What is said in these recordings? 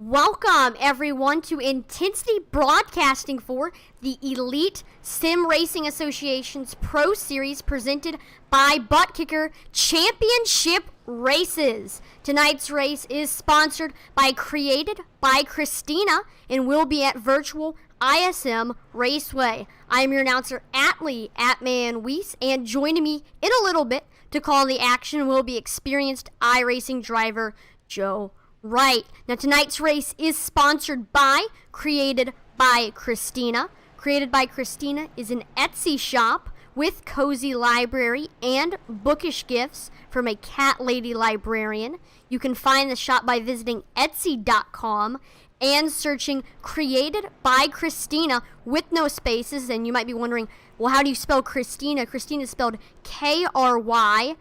Welcome, everyone, to Intensity Broadcasting for the Elite Sim Racing Association's Pro Series presented by Buttkicker Championship Races. Tonight's race is sponsored by Created by Christina and will be at virtual ISM Raceway. I am your announcer, Atlee @ManWees, and joining me in a little bit to call the action will be experienced iRacing driver Joe Right. Now, tonight's race is sponsored by Created by Christina. Created by Christina is an Etsy shop with cozy library and bookish gifts from a cat lady librarian. You can find the shop by visiting Etsy.com and searching Created by Christina with no spaces. And you might be wondering, well, how do you spell Christina? Christina is spelled Krystina.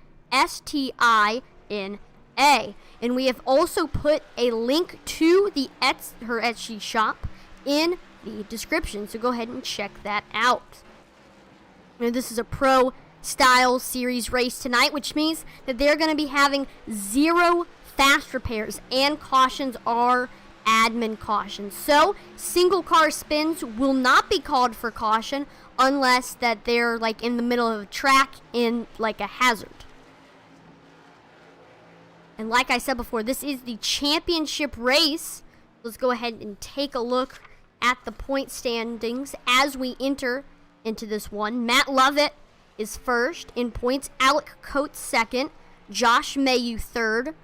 And we have also put a link to the her Etsy shop in the description, so go ahead and check that out. Now, this is a pro style series race tonight, which means that they're going to be having 0 fast repairs, and cautions are admin cautions. So single car spins will not be called for caution unless that they're like in the middle of a track in like a hazard. And like I said before, this is the championship race. Let's go ahead and take a look at the point standings as we enter into this one. Matt Lovett is first in points. Alec Coates second. Josh Mayu third.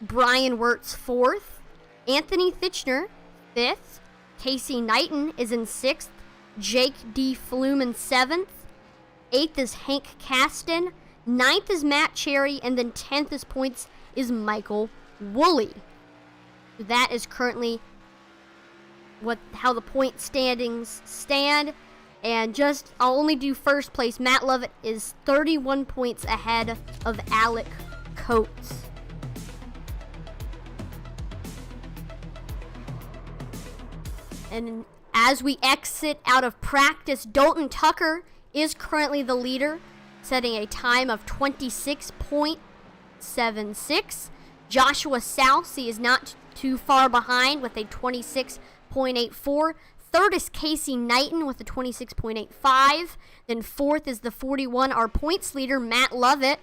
Brian Wirtz fourth. Anthony Thitchner fifth. Casey Knighton is in sixth. Jake D. Flumen seventh. Eighth is Hank Caston. 9th is Matt Cherry, and then 10th is points is Michael Woolley. That is currently how the point standings stand. And I'll only do first place. Matt Lovett is 31 points ahead of Alec Coates. And as we exit out of practice, Dalton Tucker is currently the leader, setting a time of 26.76. Joshua Salcy is not too far behind with a 26.84. Third is Casey Knighton with a 26.85. Then fourth is the 41, our points leader, Matt Lovett,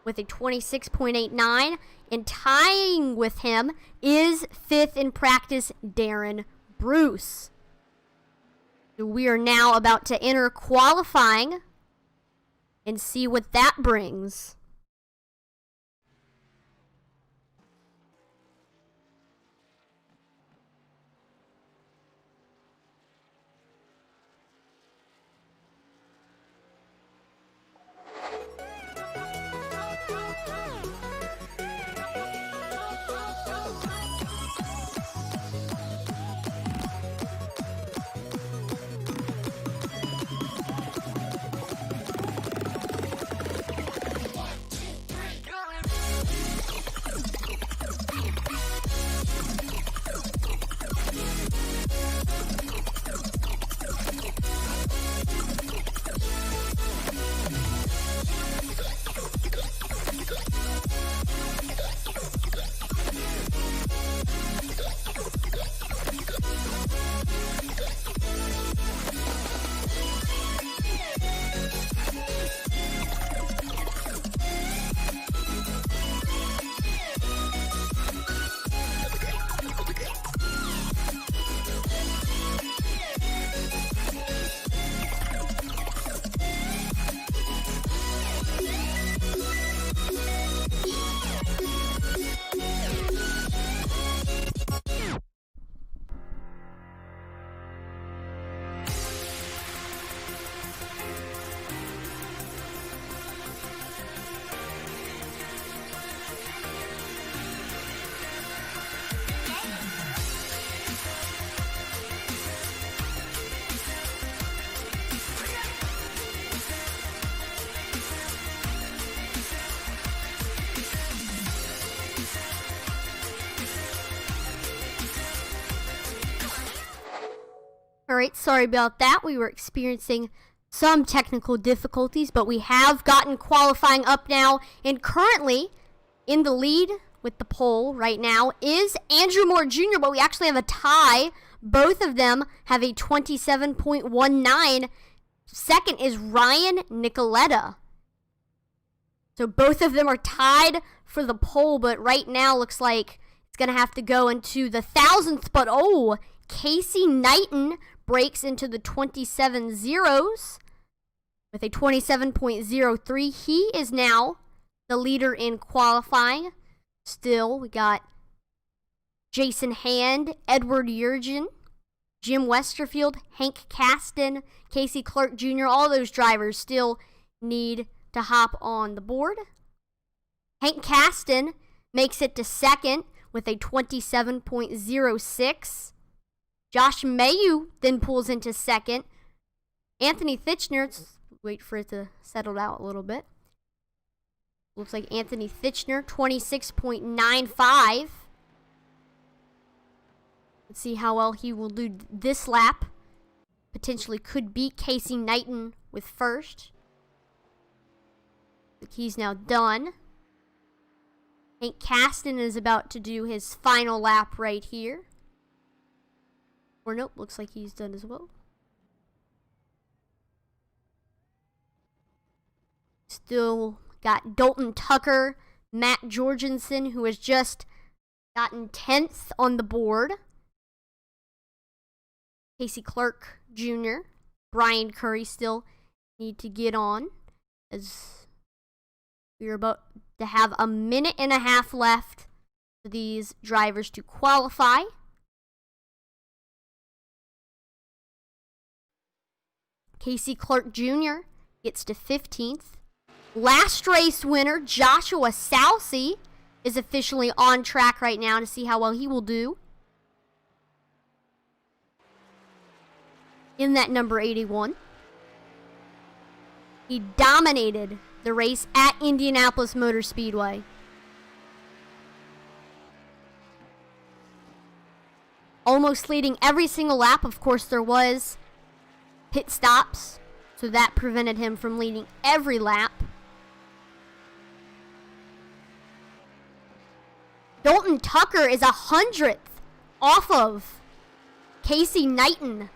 with a 26.89. And tying with him is fifth in practice, Darren Bruce. We are now about to enter qualifying and see what that brings. Alright, sorry about that. We were experiencing some technical difficulties, but we have gotten qualifying up now. And currently, in the lead with the pole right now is Andrew Moore Jr., but we actually have a tie. Both of them have a 27.19. Second is Ryan Nicoletta. So both of them are tied for the pole, but right now looks like it's going to have to go into the 1,000th. But Casey Knighton breaks into the 27 zeros with a 27.03. He is now the leader in qualifying. Still, we got Jason Hand, Edward Jurgen, Jim Westerfield, Hank Kasten, Casey Clark Jr. All those drivers still need to hop on the board. Hank Kasten makes it to second with a 27.06. Josh Mayu then pulls into second. Anthony Thitchner, let's wait for it to settle out a little bit. Looks like Anthony Thitchner, 26.95. Let's see how well he will do this lap. Potentially could beat Casey Knighton with first. He's now done. Hank Kasten is about to do his final lap right here. Or nope, looks like he's done as well. Still got Dalton Tucker, Matt Jorgensen, who has just gotten 10th on the board. Casey Clark Jr., Brian Curry still need to get on, as we're about to have a minute and a half left for these drivers to qualify. Casey Clark Jr. gets to 15th. Last race winner, Joshua Salcy, is officially on track right now to see how well he will do in that number 81. He dominated the race at Indianapolis Motor Speedway. Almost leading every single lap. Of course, there was pit stops, so that prevented him from leading every lap. Dalton Tucker is 100th off of Casey Knighton.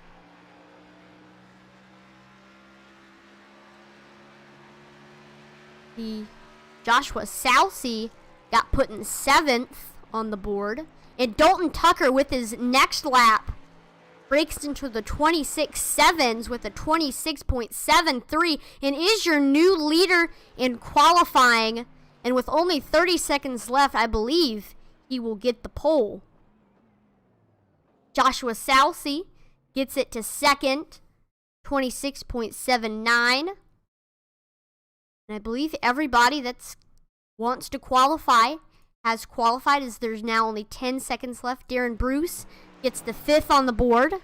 The Joshua Salcy got put in 7th on the board. And Dalton Tucker, with his next lap, breaks into the 26.7s with a 26.73 and is your new leader in qualifying. And with only 30 seconds left, I believe he will get the pole. Joshua Salcy gets it to second, 26.79. And I believe everybody that wants to qualify has qualified, as there's now only 10 seconds left. Darren Bruce gets the 5th on the board.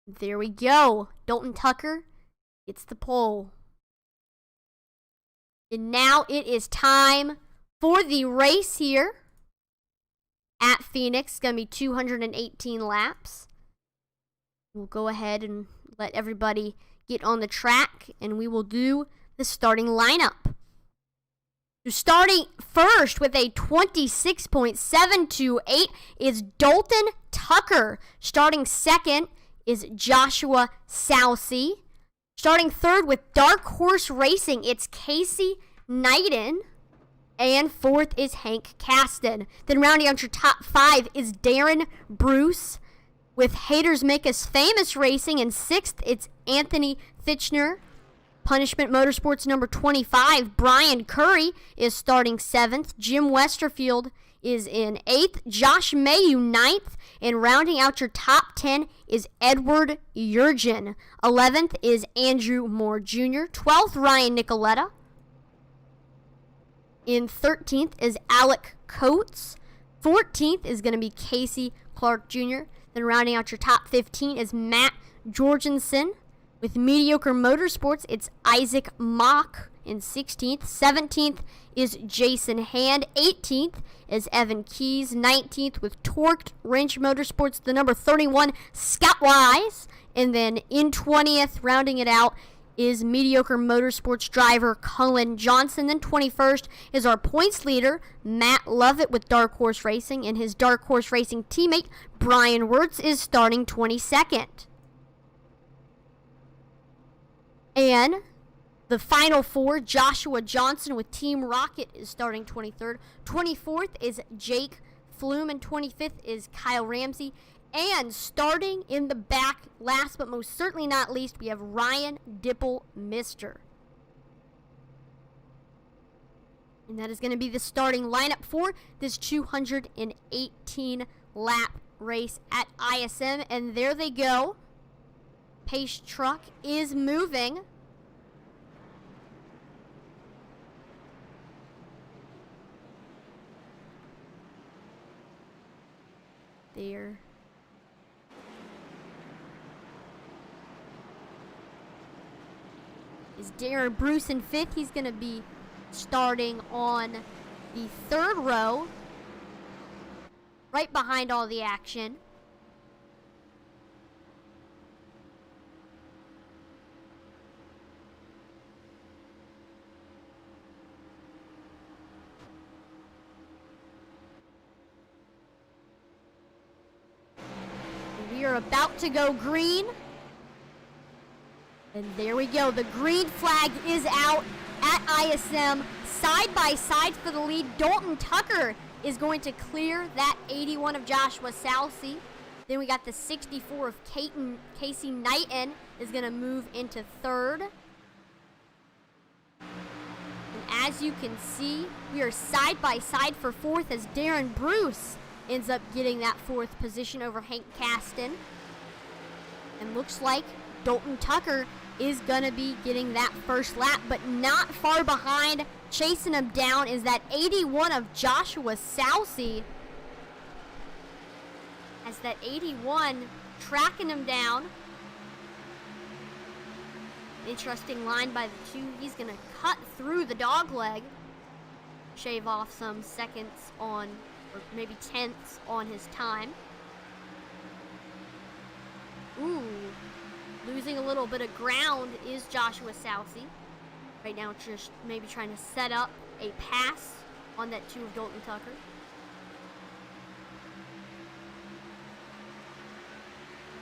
There we go. Dalton Tucker gets the pole. And now it is time for the race here at Phoenix. It's going to be 218 laps. We'll go ahead and let everybody get on the track, and we will do the starting lineup. So starting first with a 26.728 is Dalton Tucker. Starting second is Joshua Salcy. Starting third with Dark Horse Racing, it's Casey Knighton. And fourth is Hank Kasten. Then rounding out your top 5 is Darren Bruce with Haters Make Us Famous Racing. And sixth, it's Anthony Thitchner. Punishment Motorsports number 25, Brian Curry, is starting 7th. Jim Westerfield is in 8th. Josh Mayu, 9th. And rounding out your top 10 is Edward Jurgen. 11th is Andrew Moore Jr. 12th, Ryan Nicoletta. In 13th is Alec Coates. 14th is going to be Casey Clark Jr. Then rounding out your top 15 is Matt Jorgensen. With Mediocre Motorsports, it's Isaac Mock in 16th. 17th is Jason Hand. 18th is Evan Keys. 19th with Torqued Wrench Motorsports, the number 31, Scott Wise, And then in 20th, rounding it out, is mediocre motorsports driver Cullen Johnson. Then 21st is our points leader, Matt Lovett with Dark Horse Racing, and his Dark Horse Racing teammate, Brian Wirtz, is starting 22nd. And the final four, Joshua Johnson with Team Rocket is starting 23rd. 24th is Jake Flume, and 25th is Kyle Ramsey. And starting in the back, last but most certainly not least, we have Ryan Dipple-Mister. And that is going to be the starting lineup for this 218 lap race at ISM. And there they go. Pace truck is moving. There is Darren Bruce in 5th. He's going to be starting on the 3rd row, right behind all the action. We are about to go green. And there we go. The green flag is out at ISM. Side by side for the lead. Dalton Tucker is going to clear that 81 of Joshua Salcy. Then we got the 64 of Casey Knighton is going to move into 3rd. And as you can see, we are side by side for 4th as Darren Bruce ends up getting that 4th position over Hank Caston. And looks like Dalton Tucker is going to be getting that first lap, but not far behind. Chasing him down is that 81 of Joshua Salcy. As that 81 tracking him down. Interesting line by the two. He's going to cut through the dog leg. Shave off some seconds on, or maybe tenths on his time. Ooh. Losing a little bit of ground is Joshua Salcy. Right now, just maybe trying to set up a pass on that 2 of Dalton Tucker.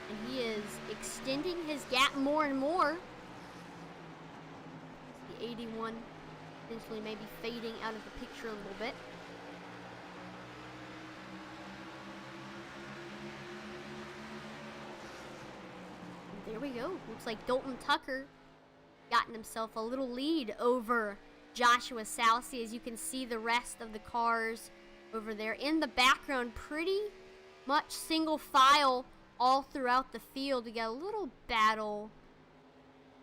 And he is extending his gap more and more. The 81 potentially maybe fading out of the picture a little bit. There we go. Looks like Dalton Tucker gotten himself a little lead over Joshua Salcy. As you can see, the rest of the cars over there in the background, pretty much single file all throughout the field. We got a little battle,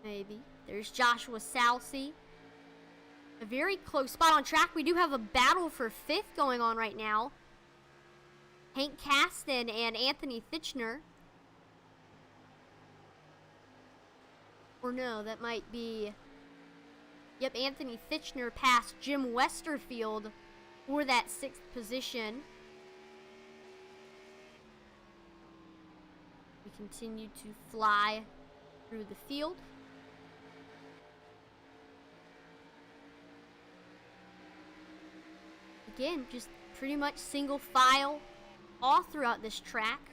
maybe. There's Joshua Salcy. A very close spot on track. We do have a battle for 5th going on right now. Hank Caston and Anthony Thitchner. Or no, that might be... Yep, Anthony Thitchner passed Jim Westerfield for that 6th position. We continue to fly through the field. Again, just pretty much single file all throughout this track.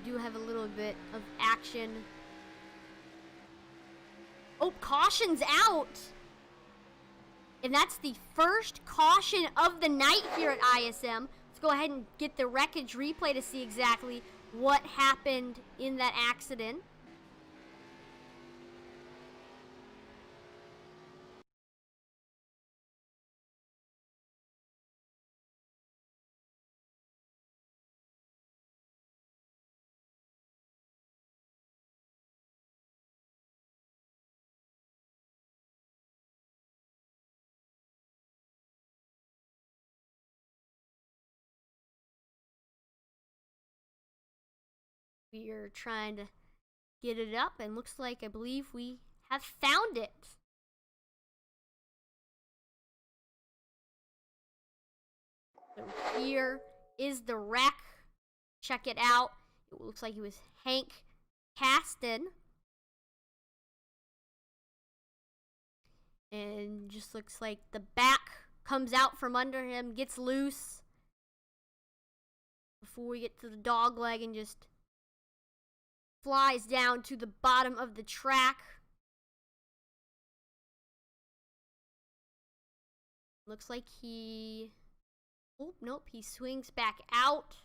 Do have a little bit of action. Oh, caution's out. And that's the first caution of the night here at ISM. Let's go ahead and get the wreckage replay to see exactly what happened in that accident. We are trying to get it up, and looks like, I believe we have found it. So here is the wreck. Check it out. It looks like it was Hank Caston. And just looks like the back comes out from under him, gets loose before we get to the dog leg and just flies down to the bottom of the track. Looks like he... Oh, nope, he swings back out.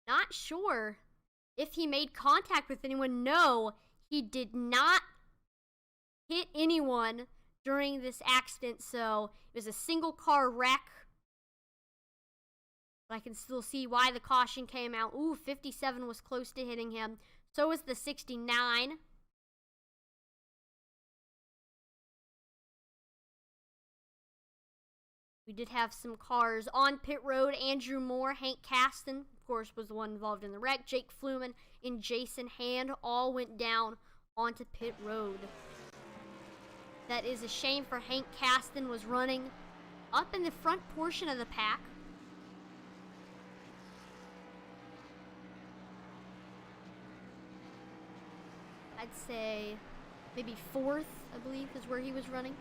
Not sure if he made contact with anyone. No, he did not hit anyone during this accident, so it was a single car wreck. But I can still see why the caution came out. Ooh, 57 was close to hitting him. So was the 69. We did have some cars on pit road. Andrew Moore, Hank Caston, of course, was the one involved in the wreck. Jake Fluman and Jason Hand all went down onto pit road. That is a shame for Hank Caston, was running up in the front portion of the pack. I'd say maybe fourth, I believe, is where he was running.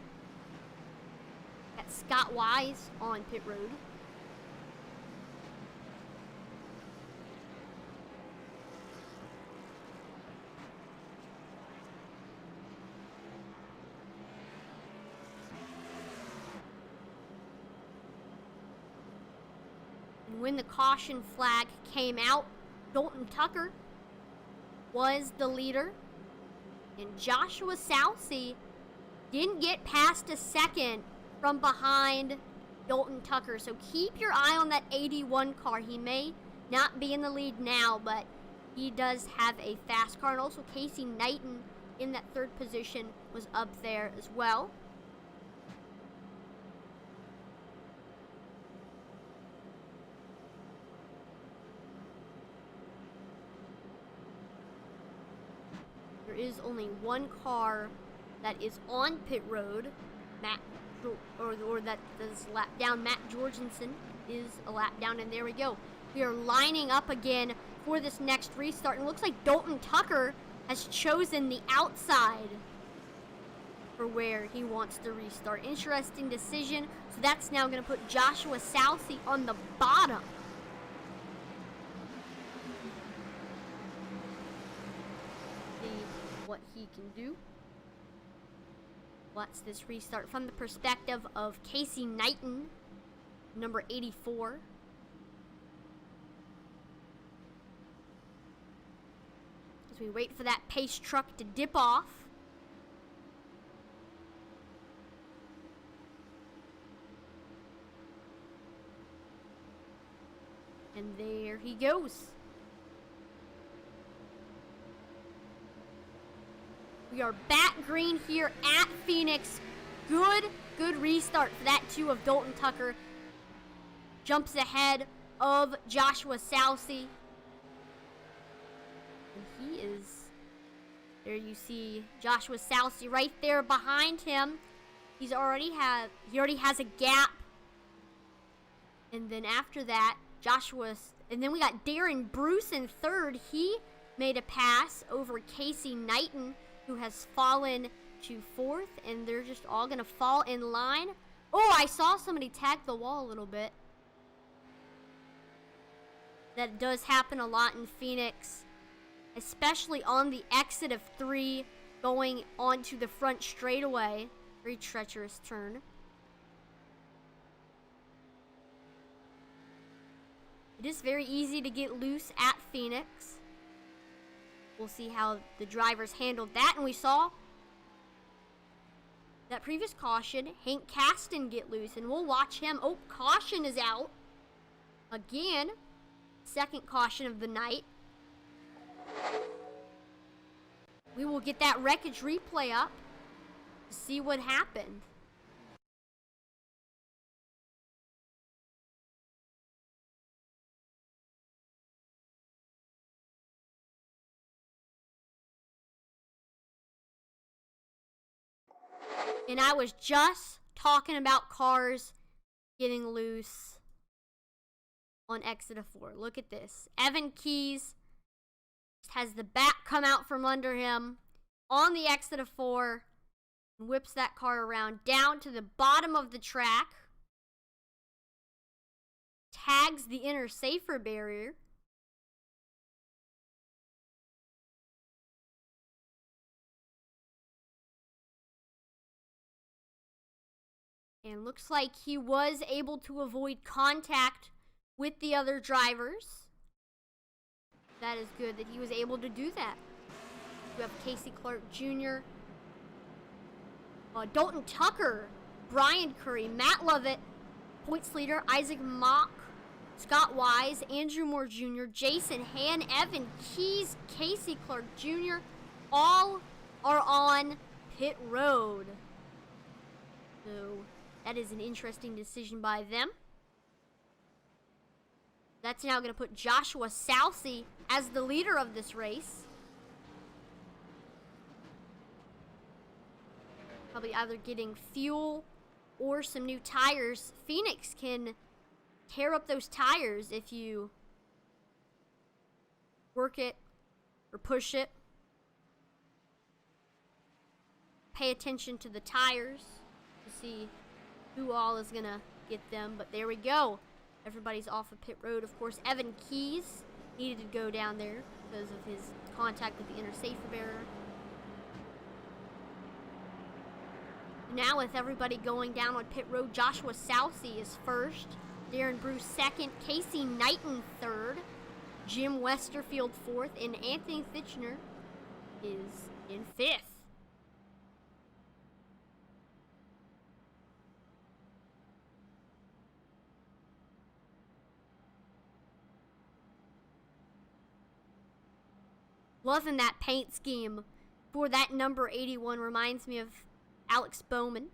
Got Scott Wise on pit road. And when the caution flag came out, Dalton Tucker was the leader. And Joshua Southsea didn't get past a second from behind Dalton Tucker. So keep your eye on that 81 car. He may not be in the lead now, but he does have a fast car. And also Casey Knighton in that third position was up there as well. There is only one car that is on pit road. That is lap down. Matt Jorgensen is a lap down, and there we go. We are lining up again for this next restart, and it looks like Dalton Tucker has chosen the outside for where he wants to restart. Interesting decision. So that's now going to put Joshua Southsea on the bottom. See what he can do. Watch this restart from the perspective of Casey Knighton, number 84. As we wait for that pace truck to dip off. And there he goes. We are back green here at Phoenix. Good restart for that too of Dalton Tucker. Jumps ahead of Joshua Southsea. And he is, there you see Joshua Southsea right there behind him. He already has a gap. And then after that, and then we got Darren Bruce in third. He made a pass over Casey Knighton, who has fallen to fourth, and they're just all gonna fall in line. Oh, I saw somebody tag the wall a little bit. That does happen a lot in Phoenix, especially on the exit of 3 going onto the front straightaway. Very treacherous turn. It is very easy to get loose at Phoenix. We'll see how the drivers handled that. And we saw that previous caution, Hank Caston, get loose. And we'll watch him. Oh, caution is out. Again, second caution of the night. We will get that wreckage replay up to see what happened. And I was just talking about cars getting loose on exit of 4. Look at this. Evan Keys has the back come out from under him on the exit of 4 and whips that car around down to the bottom of the track. Tags the inner safer barrier. And looks like he was able to avoid contact with the other drivers. That is good that he was able to do that. We have Casey Clark Jr., Dalton Tucker, Brian Curry, Matt Lovett, points leader, Isaac Mock, Scott Wise, Andrew Moore Jr., Jason Han, Evan Keys, Casey Clark Jr., all are on pit road. So that is an interesting decision by them. That's now going to put Joshua Southey as the leader of this race. Probably either getting fuel or some new tires. Phoenix can tear up those tires if you work it or push it. Pay attention to the tires to see who all is going to get them. But there we go. Everybody's off of pit road. Of course, Evan Keys needed to go down there because of his contact with the inner safer barrier. Now with everybody going down on pit road, Joshua Southey is first, Darren Bruce second, Casey Knighton third, Jim Westerfield fourth, and Anthony Fitchner is in fifth. Loving that paint scheme for that number 81. Reminds me of Alex Bowman.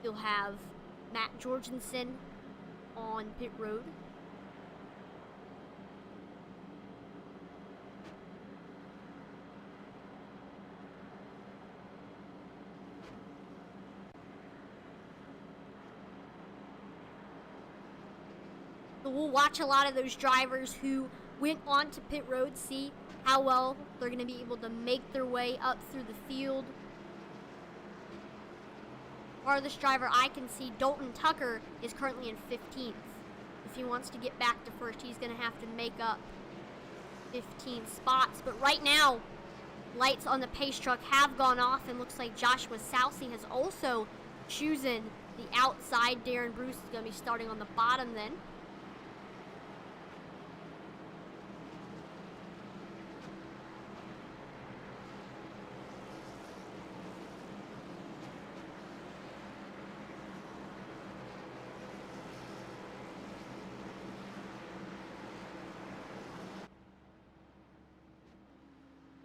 You'll have Matt Jorgensen on pit road. So we'll watch a lot of those drivers who went onto pit road, see how well they're going to be able to make their way up through the field. Farthest driver I can see, Dalton Tucker, is currently in 15th. If he wants to get back to first, he's going to have to make up 15 spots. But right now, lights on the pace truck have gone off, and looks like Joshua Southey has also chosen the outside. Darren Bruce is going to be starting on the bottom then.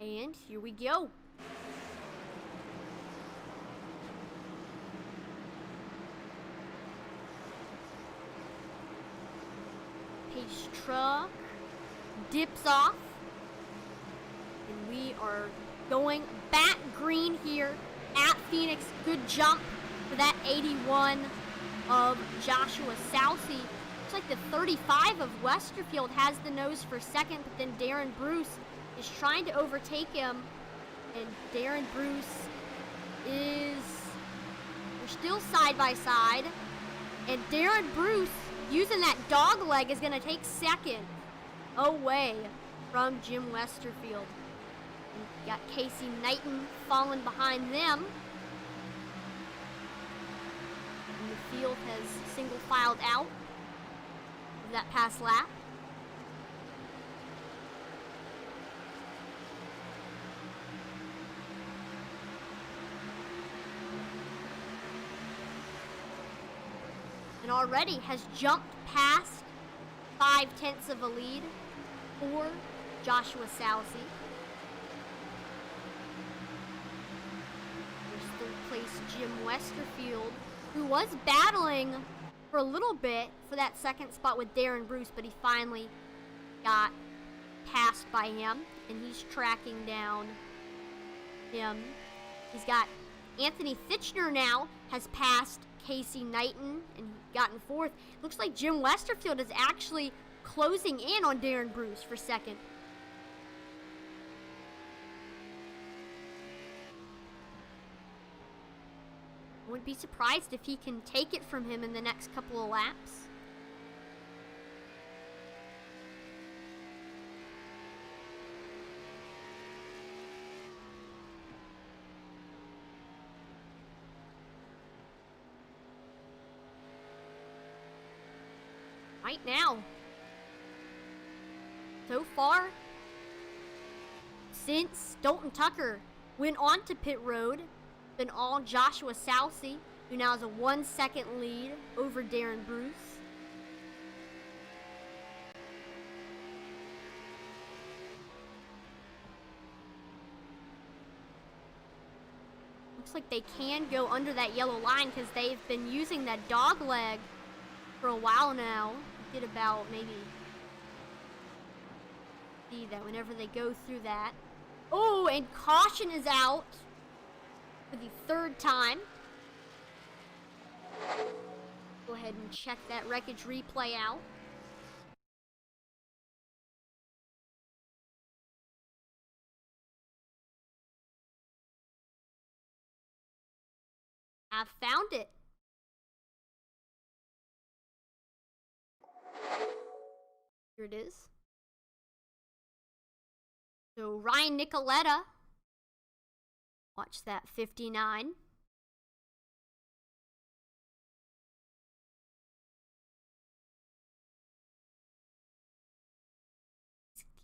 And here we go. Pace truck dips off. And we are going back green here at Phoenix. Good jump for that 81 of Joshua Southey. Looks like the 35 of Westerfield has the nose for second, but then Darren Bruce is trying to overtake him, and Darren Bruce they're still side by side, and Darren Bruce using that dog leg is going to take second away from Jim Westerfield. And got Casey Knighton falling behind them, and the field has single filed out of that past lap. And already has jumped past 5/10 of a lead for Joshua Southey. Jim Westerfield, who was battling for a little bit for that second spot with Darren Bruce, but he finally got passed by him, and he's tracking down him. He's got Anthony Fitchner now has passed Casey Knighton and gotten fourth. Looks like Jim Westerfield is actually closing in on Darren Bruce for second. I wouldn't be surprised if he can take it from him in the next couple of laps. Right now, so far, since Dalton Tucker went on to pit road, been all Joshua Salcy, who now has a 1 second lead over Darren Bruce. Looks like they can go under that yellow line because they've been using that dog leg for a while now. Get about maybe see that whenever they go through that. Oh, and caution is out for the third time. Go ahead and check that wreckage replay out. I've found it. Here it is. So Ryan Nicoletta, watch that 59.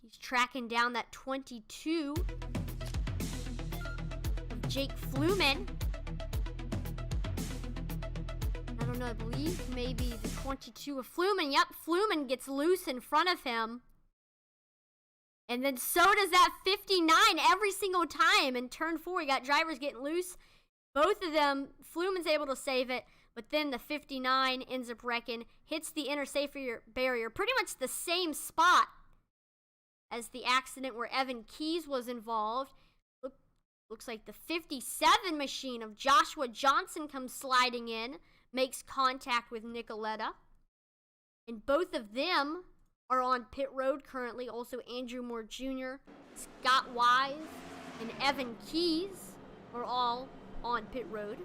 He's tracking down that 22 of Jake Fluman. I don't know, I believe maybe the 22 of Fluman. Yep, Fluman gets loose in front of him. And then so does that 59 every single time. In turn 4, you got drivers getting loose. Both of them, Fluman's able to save it, but then the 59 ends up wrecking, hits the inner safety barrier, pretty much the same spot as the accident where Evan Keys was involved. Looks like the 57 machine of Joshua Johnson comes sliding in, makes contact with Nicoletta. And both of them are on pit road currently. Also Andrew Moore Jr., Scott Wise, and Evan Keys are all on pit road.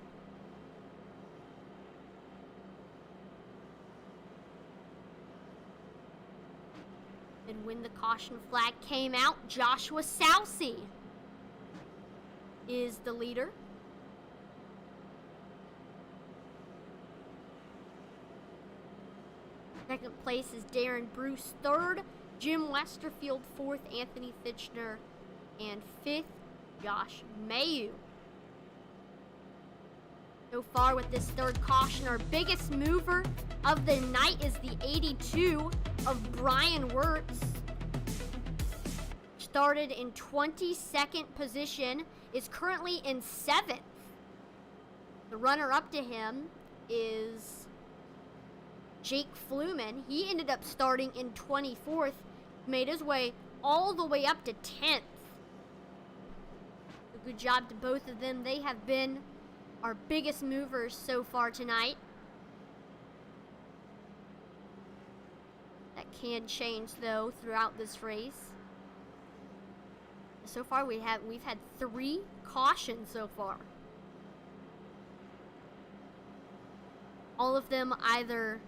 And when the caution flag came out, Joshua Salcy is the leader. Second place is Darren Bruce. Third, Jim Westerfield. Fourth, Anthony Fitchner. And fifth, Josh Mayu. So far with this third caution, our biggest mover of the night is the 82 of Brian Wirtz. Started in 22nd position, is currently in 7th. The runner-up to him is Jake Fluman. He ended up starting in 24th, made his way all the way up to 10th. A good job to both of them. They have been our biggest movers so far tonight. That can change though throughout this race. So far we've had 3 cautions so far. All of them either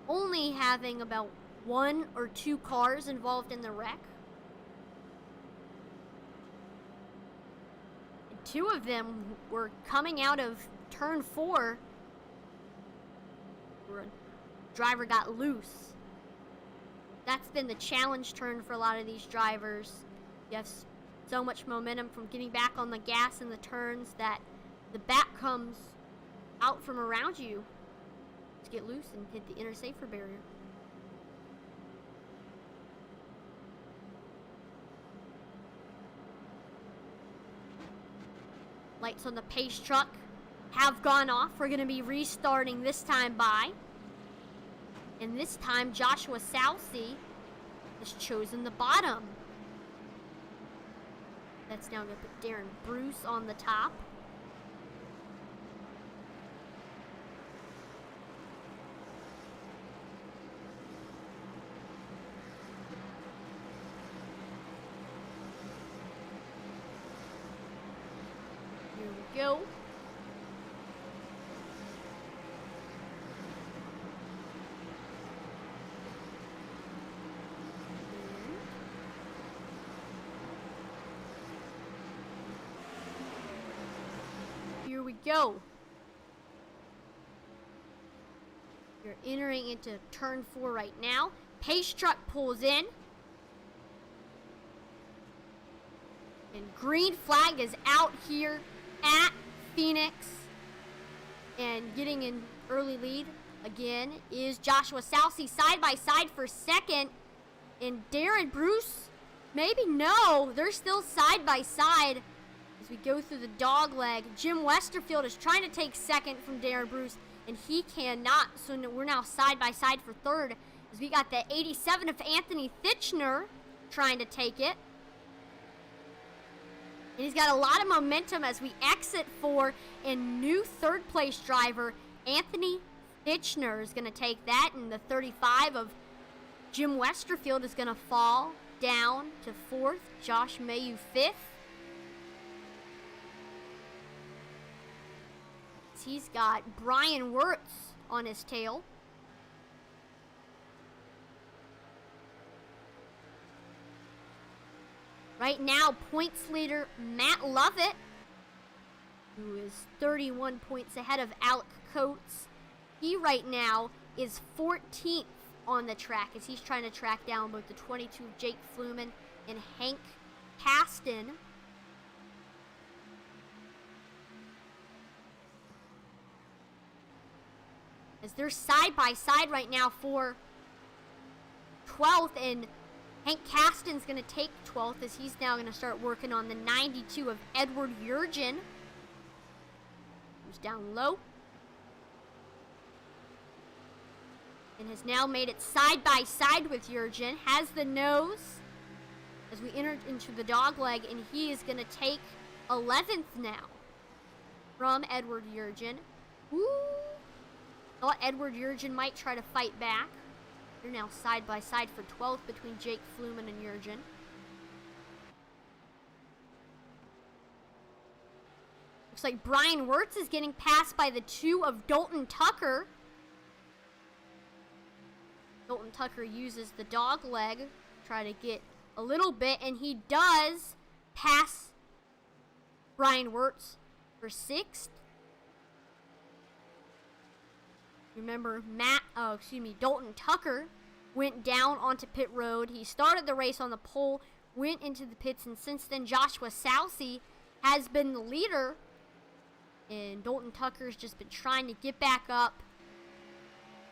only having about 1 or 2 cars involved in the wreck. And 2 of them were coming out of turn 4 where a driver got loose. That's been the challenge turn for a lot of these drivers. You have so much momentum from getting back on the gas in the turns that the back comes out from around you to get loose and hit the inner safety barrier. Lights on the pace truck have gone off. We're going to be restarting this time by. And this time, Joshua Salcy has chosen the bottom. That's now going to put Darren Bruce on the top. Here we go. Here we go. You're entering into turn 4 right now. Pace truck pulls in. And green flag is out here at Phoenix. And getting an early lead again is Joshua Salcy side by side for second. And Darren Bruce, maybe no, they're still side by side. As we go through the dog leg, Jim Westerfield is trying to take second from Darren Bruce, and he cannot. So we're now side by side for third, as we got the 87 of Anthony Thitchner trying to take it. And he's got a lot of momentum as we exit for, and new third place driver Anthony Thitchner is going to take that, and the 35 of Jim Westerfield is going to fall down to fourth. Josh Mayu fifth. He's got Brian Wirtz on his tail. Right now, points leader Matt Lovett, who is 31 points ahead of Alec Coates. He right now is 14th on the track as he's trying to track down both the 22 of Jake Fluman and Hank Caston. As they're side by side right now for 12th, and Hank Caston's going to take 12th as he's now going to start working on the 92 of Edward Yurgen. Who's down low. And has now made it side by side with Yurgen. Has the nose as we enter into the dog leg, and he is going to take 11th now from Edward Yurgen. Woo! Thought Edward Yurgen might try to fight back. They're now side by side for 12th between Jake Fluman and Yurgen. Looks like Brian Wirtz is getting passed by the 2 of Dalton Tucker. Dalton Tucker uses the dog leg, try to get a little bit, and he does pass Brian Wirtz for 6th. Remember, Dalton Tucker went down onto pit road. He started the race on the pole, went into the pits, and since then Joshua Salcy has been the leader. And Dalton Tucker's just been trying to get back up.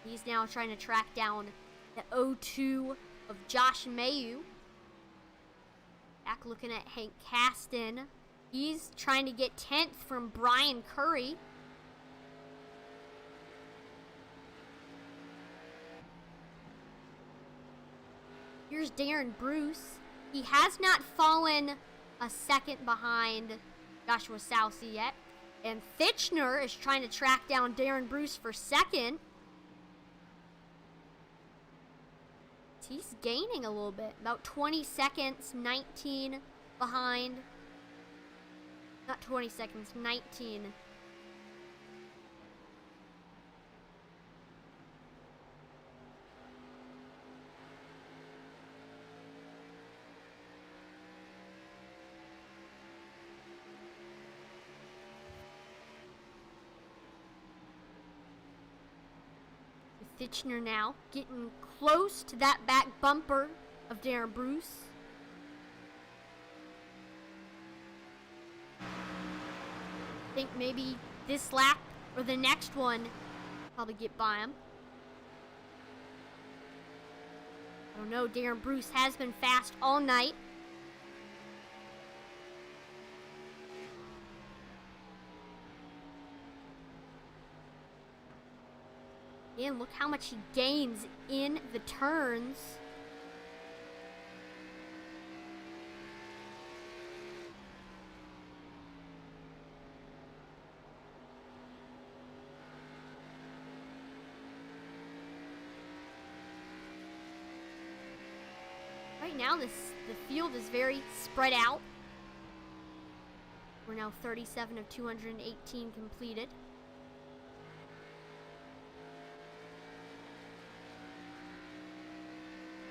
He's now trying to track down the 02 of Josh Mayu. Back looking at Hank Caston. He's trying to get 10th from Brian Curry. Here's Darren Bruce. He has not fallen a second behind Joshua Salcy yet. And Thitchner is trying to track down Darren Bruce for second. He's gaining a little bit. About 20 seconds, 19 behind. Not 20 seconds, 19. Thitchner now getting close to that back bumper of Darren Bruce. I think maybe this lap or the next one probably get by him. I don't know, Darren Bruce has been fast all night. And look how much he gains in the turns. Right now, the field is very spread out. We're now 37 of 218 completed.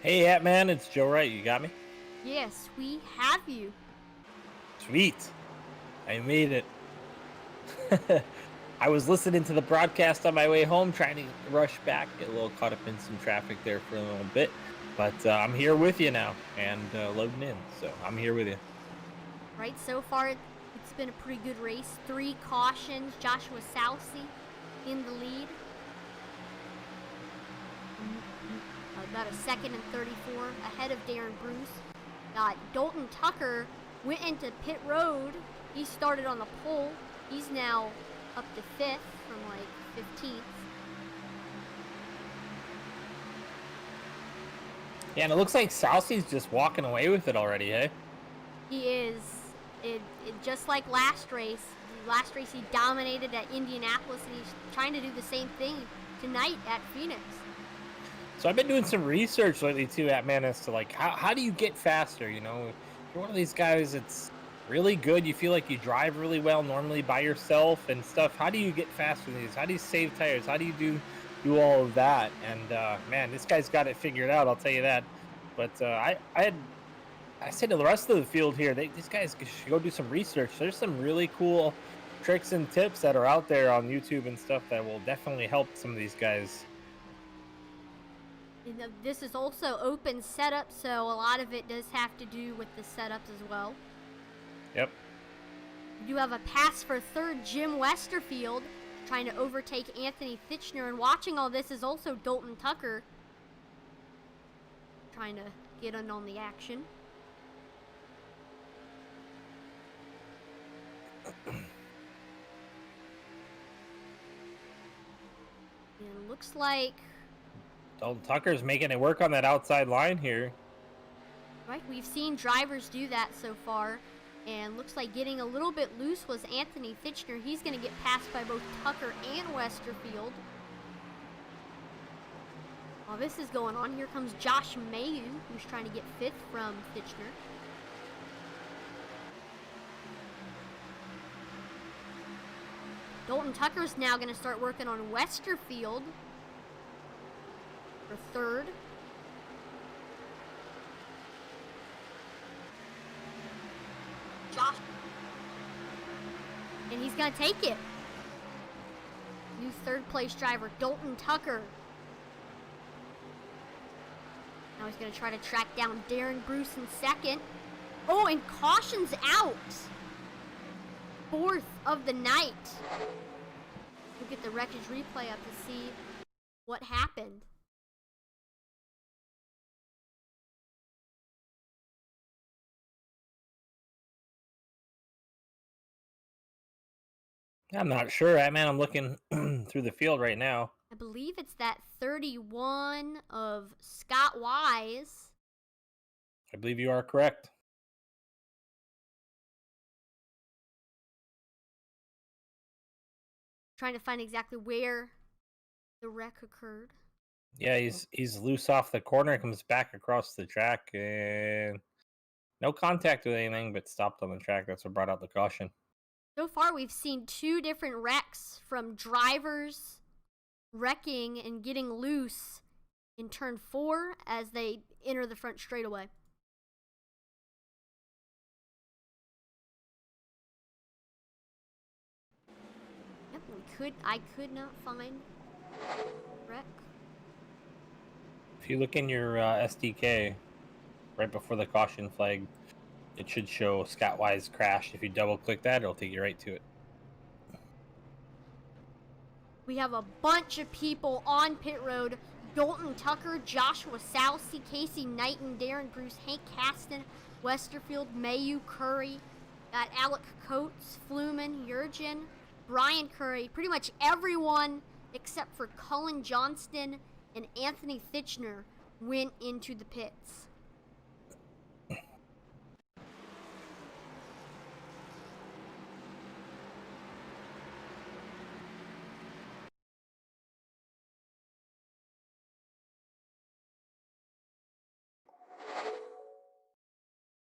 Hey, Atman, it's Joe Wright. You got me? Yes, we have you. Sweet. I made it. I was listening to the broadcast on my way home, trying to rush back, get a little caught up in some traffic there for a little bit. But I'm here with you now and loading in. So I'm here with you. Right, so far it's been a pretty good race. 3 cautions. Joshua Salsi in the lead. About a second and 34 ahead of Darren Bruce. Dalton Tucker went into pit road. He started on the pole. He's now up to 5th from like 15th. Yeah, and it looks like Salsi's just walking away with it already, hey? He is. It just like last race. Last race he dominated at Indianapolis, and he's trying to do the same thing tonight at Phoenix. So I've been doing some research lately too, Atman, as to like how do you get faster? You know, if you're one of these guys that's really good, you feel like you drive really well normally by yourself and stuff. How do you get faster than these? How do you save tires? How do you do all of that? And man, this guy's got it figured out, I'll tell you that. But I said to the rest of the field here, these guys should go do some research. There's some really cool tricks and tips that are out there on YouTube and stuff that will definitely help some of these guys. And this is also open setup, so a lot of it does have to do with the setups as well. Yep. You do have a pass for third, Jim Westerfield, trying to overtake Anthony Fitchner. And watching all this is also Dalton Tucker, trying to get in on the action. And it looks like Dalton Tucker's making it work on that outside line here. Right, we've seen drivers do that so far, and looks like getting a little bit loose was Anthony Fitchner. He's going to get passed by both Tucker and Westerfield. While this is going on, here comes Josh Mayu, who's trying to get 5th from Fitchner. Dalton Tucker's now going to start working on Westerfield for 3rd. Josh. And he's going to take it. New 3rd place driver, Dalton Tucker. Now he's going to try to track down Darren Bruce in 2nd. Oh, and caution's out. 4th of the night. We'll get the wreckage replay up to see what happened. I'm not sure, man. I'm looking through the field right now. I believe it's that 31 of Scott Wise. I believe you are correct. Trying to find exactly where the wreck occurred. Yeah, he's loose off the corner, comes back across the track, and no contact with anything, but stopped on the track. That's what brought out the caution. So far, we've seen 2 different wrecks from drivers wrecking and getting loose in turn 4 as they enter the front straightaway. Yep, I could not find wreck. If you look in your SDK right before the caution flag, it should show Scott Wise crashed. If you double click that, it'll take you right to it. We have a bunch of people on pit road. Dalton Tucker, Joshua Salsi, Casey Knighton, Darren Bruce, Hank Caston, Westerfield, Mayu, Curry. Got Alec Coates, Fluman, Jurgen, Brian Curry. Pretty much everyone except for Cullen Johnston and Anthony Fitchner, went into the pits. I'm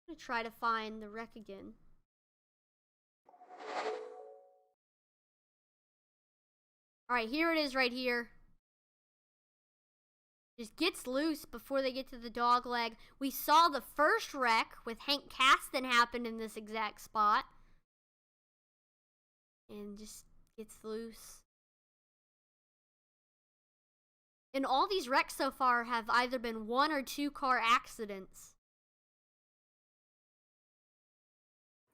gonna try to find the wreck again. Alright, here it is right here. Just gets loose before they get to the dog leg. We saw the first wreck with Hank Caston happen in this exact spot. And just gets loose. And all these wrecks so far have either been 1 or 2 car accidents.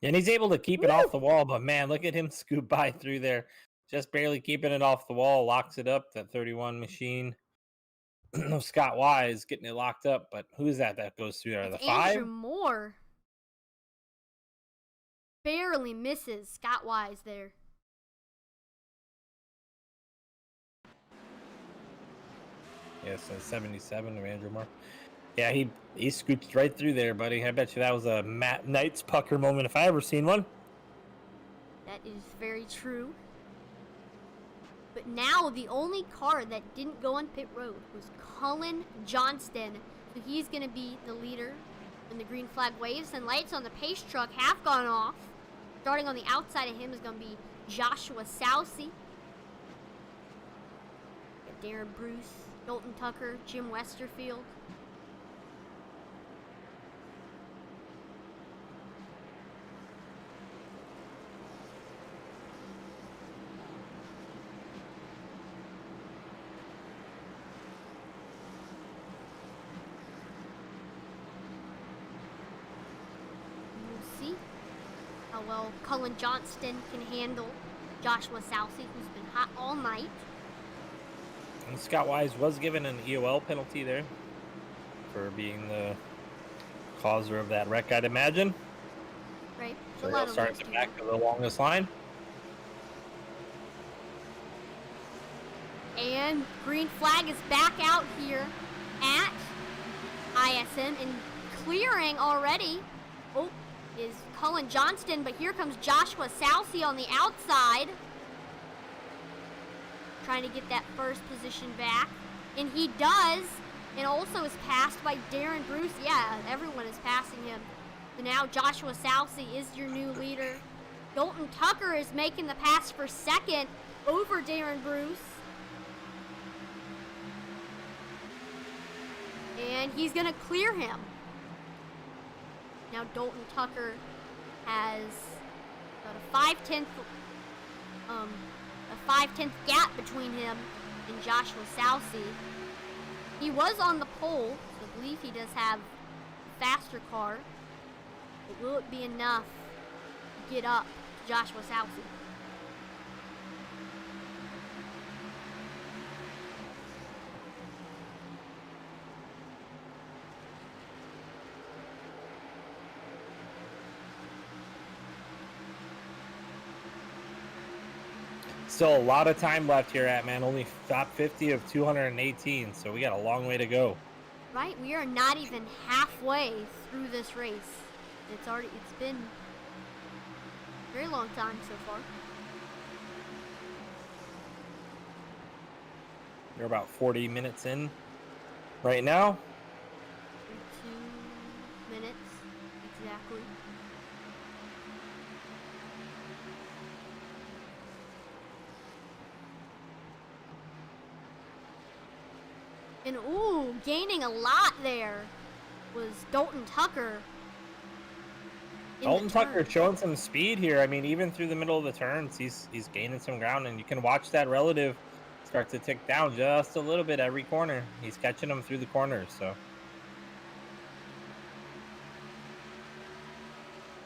And he's able to keep it off the wall, but man, look at him scoop by through there. Just barely keeping it off the wall, locks it up, that 31 machine. Scott Wise getting it locked up, but who's that goes through there? It's the 5? Andrew Moore. Barely misses Scott Wise there. Yes, 77 of Andrew Moore. Yeah, he scoops right through there, buddy. I bet you that was a Matt Knight's pucker moment if I ever seen one. That is very true. But now the only car that didn't go on pit road was Cullen Johnston. So he's going to be the leader when the green flag waves. And lights on the pace truck have gone off. Starting on the outside of him is going to be Joshua Sousey. Darren Bruce, Dalton Tucker, Jim Westerfield. How well Cullen Johnston can handle Joshua Sousey, who's been hot all night. And Scott Wise was given an EOL penalty there for being the causer of that wreck, I'd imagine. Right. So he'll start at the back of the longest line. And green flag is back out here at ISM and clearing already. Oh, is Cullen Johnston, but here comes Joshua Sousey on the outside. Trying to get that first position back. And he does, and also is passed by Darren Bruce. Yeah, everyone is passing him. So now Joshua Sousey is your new leader. Dalton Tucker is making the pass for second over Darren Bruce. And he's going to clear him. Now Dalton Tucker has about a 5/10 gap between him and Joshua Sousey. He was on the pole, so I believe he does have a faster car. But will it be enough to get up to Joshua Sousey? Still a lot of time left here at, man. Only top 50 of 218, so we got a long way to go. Right, we are not even halfway through this race. It's been a very long time so far. You're about 40 minutes in right now. 2 minutes, exactly. And ooh, gaining a lot there was Dalton Tucker. Dalton Tucker showing some speed here. I mean, even through the middle of the turns, he's gaining some ground, and you can watch that relative start to tick down just a little bit every corner. He's catching them through the corners, so.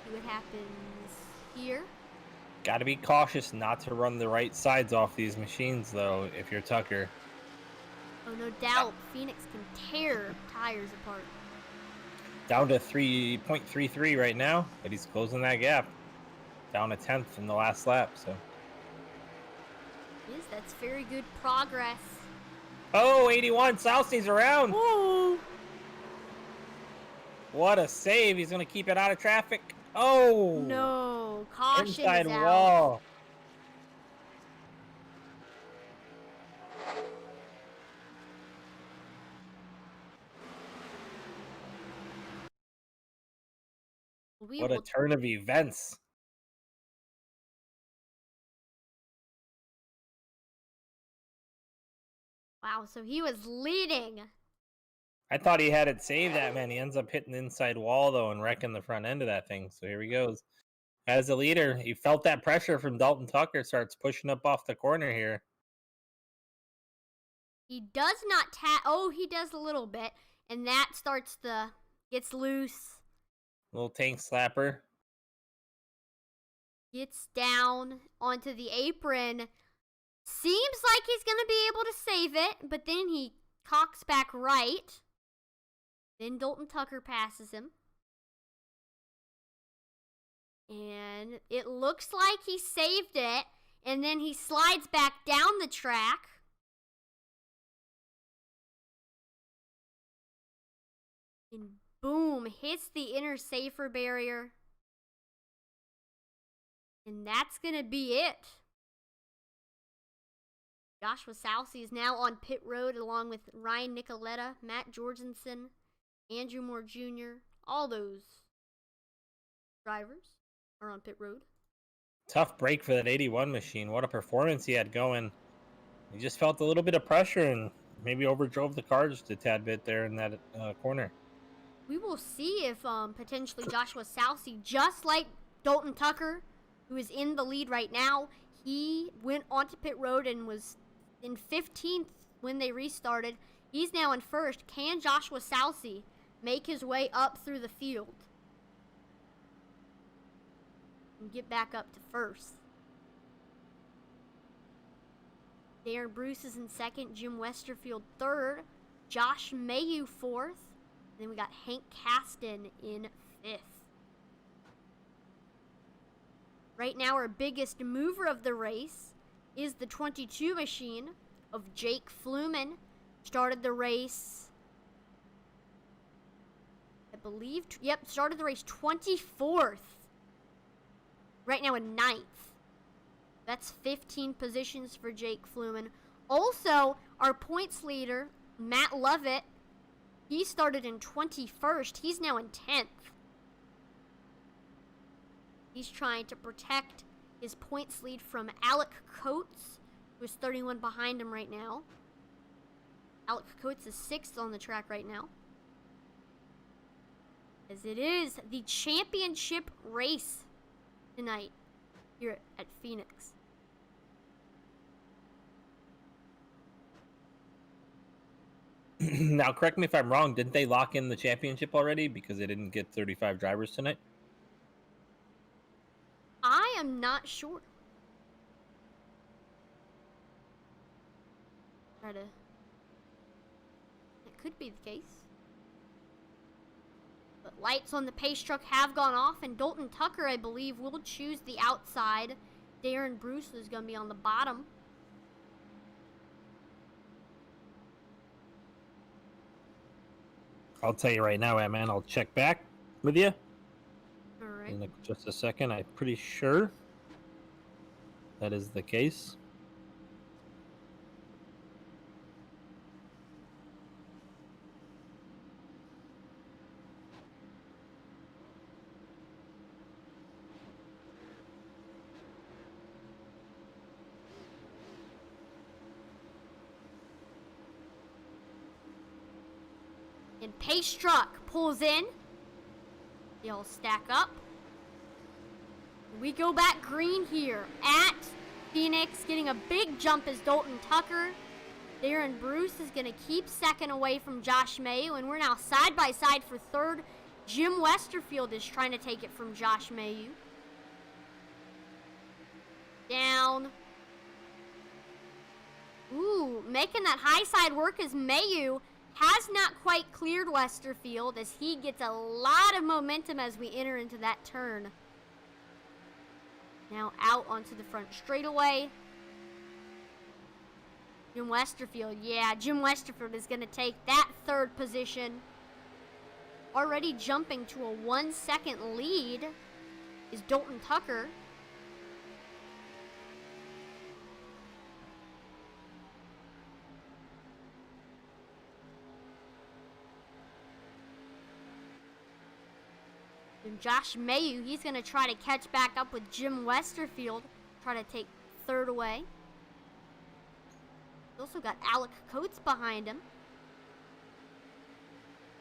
See what happens here. Got to be cautious not to run the right sides off these machines, though, if you're Tucker. Oh, no doubt. Phoenix can tear tires apart. Down to 3.33 right now, but he's closing that gap. Down a 10th in the last lap, so. That's very good progress. Oh, 81. Southey's around. Whoa! What a save. He's going to keep it out of traffic. Oh. No. Caution Inside is out. wall. What a turn of events. Wow, so he was leading. I thought he had it saved, that man. He ends up hitting the inside wall, though, and wrecking the front end of that thing. So here he goes. As a leader, he felt that pressure from Dalton Tucker, starts pushing up off the corner here. He does not he does a little bit. And that gets loose. Little tank slapper. Gets down onto the apron. Seems like he's going to be able to save it, but then he cocks back right. Then Dalton Tucker passes him. And it looks like he saved it, and then he slides back down the track. And boom, hits the inner safer barrier. And that's going to be it. Joshua Southey is now on pit road along with Ryan Nicoletta, Matt Jorgensen, Andrew Moore Jr. All those drivers are on pit road. Tough break for that 81 machine. What a performance he had going. He just felt a little bit of pressure and maybe overdrove the car just a tad bit there in that corner. We will see if potentially Joshua Southey, just like Dalton Tucker, who is in the lead right now, he went onto pit road and was in 15th when they restarted. He's now in first. Can Joshua Southey make his way up through the field and get back up to first? Darren Bruce is in second. Jim Westerfield third. Josh Mayu fourth. And then we got Hank Caston in fifth. Right now, our biggest mover of the race is the 22 machine of Jake Fluman. Started the race, I believe, started the race 24th. Right now in 9th. That's 15 positions for Jake Fluman. Also, our points leader, Matt Lovett, he started in 21st. He's now in 10th. He's trying to protect his points lead from Alec Coates, who's 31 behind him right now. Alec Coates is 6th on the track right now. As it is the championship race tonight here at Phoenix. Now, correct me if I'm wrong. Didn't they lock in the championship already because they didn't get 35 drivers tonight? I am not sure. It could be the case. But lights on the pace truck have gone off, and Dalton Tucker, I believe, will choose the outside. Darren Bruce is going to be on the bottom. I'll tell you right now, man. I'll check back with you. All right. In just a second. I'm pretty sure that is the case. And pace truck pulls in. They all stack up. We go back green here at Phoenix. Getting a big jump is Dalton Tucker. Darren Bruce is going to keep second away from Josh Mayu. And we're now side by side for third. Jim Westerfield is trying to take it from Josh Mayu. Down. Ooh, making that high side work as Mayu has not quite cleared Westerfield as he gets a lot of momentum as we enter into that turn. Now out onto the front straightaway. Jim Westerfield. Yeah, Jim Westerfield is going to take that third position. Already jumping to a 1 second lead is Dalton Tucker. And Josh Mayu, he's going to try to catch back up with Jim Westerfield, try to take third away. He's also got Alec Coates behind him.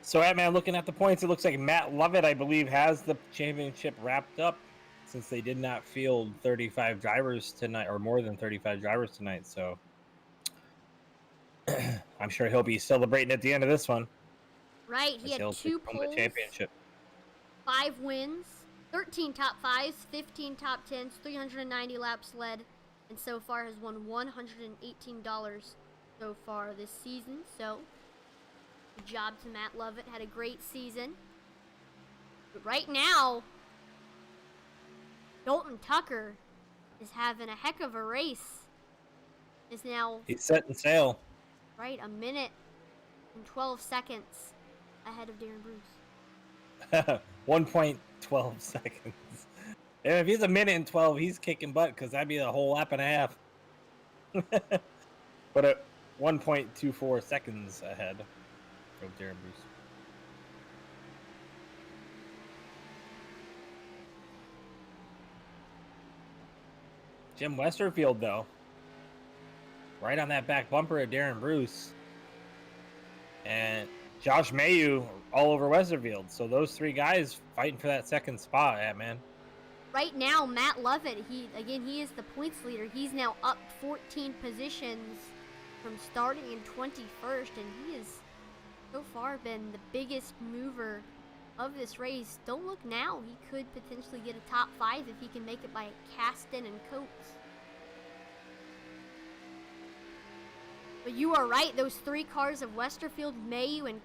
So, man, looking at the points, it looks like Matt Lovett, I believe, has the championship wrapped up since they did not field 35 drivers tonight, or more than 35 drivers tonight. So, I'm sure he'll be celebrating at the end of this one. Right, he had 2 poles, the championship. 5 wins, 13 top 5s, 15 top 10s, 390 laps led, and so far has won $118 so far this season. So, good job to Matt Lovett. Had a great season. But right now, Dalton Tucker is having a heck of a race. He's setting sail. Right, 1 minute and 12 seconds ahead of Darren Bruce. 1.12 seconds. And if he's 1 minute and 12, he's kicking butt because that'd be a whole lap and a half. But at 1.24 seconds ahead of Darren Bruce. Jim Westerfield, though, right on that back bumper of Darren Bruce. And Josh Mayu all over Westerfield. So those 3 guys fighting for that second spot, man. Right now, Matt Lovett, he is the points leader. He's now up 14 positions from starting in 21st, and he has so far been the biggest mover of this race. Don't look now. He could potentially get a top 5 if he can make it by Caston and Coates. But you are right. Those 3 cars of Westerfield, Mayu, and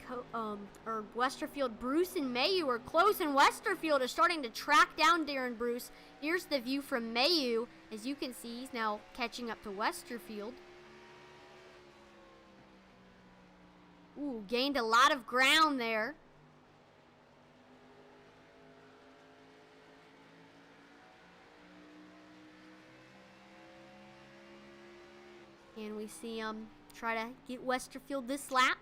Westerfield, Bruce, and Mayu are close, and Westerfield is starting to track down Darren Bruce. Here's the view from Mayu. As you can see, he's now catching up to Westerfield. Ooh, gained a lot of ground there. And we see him try to get Westerfield this lap.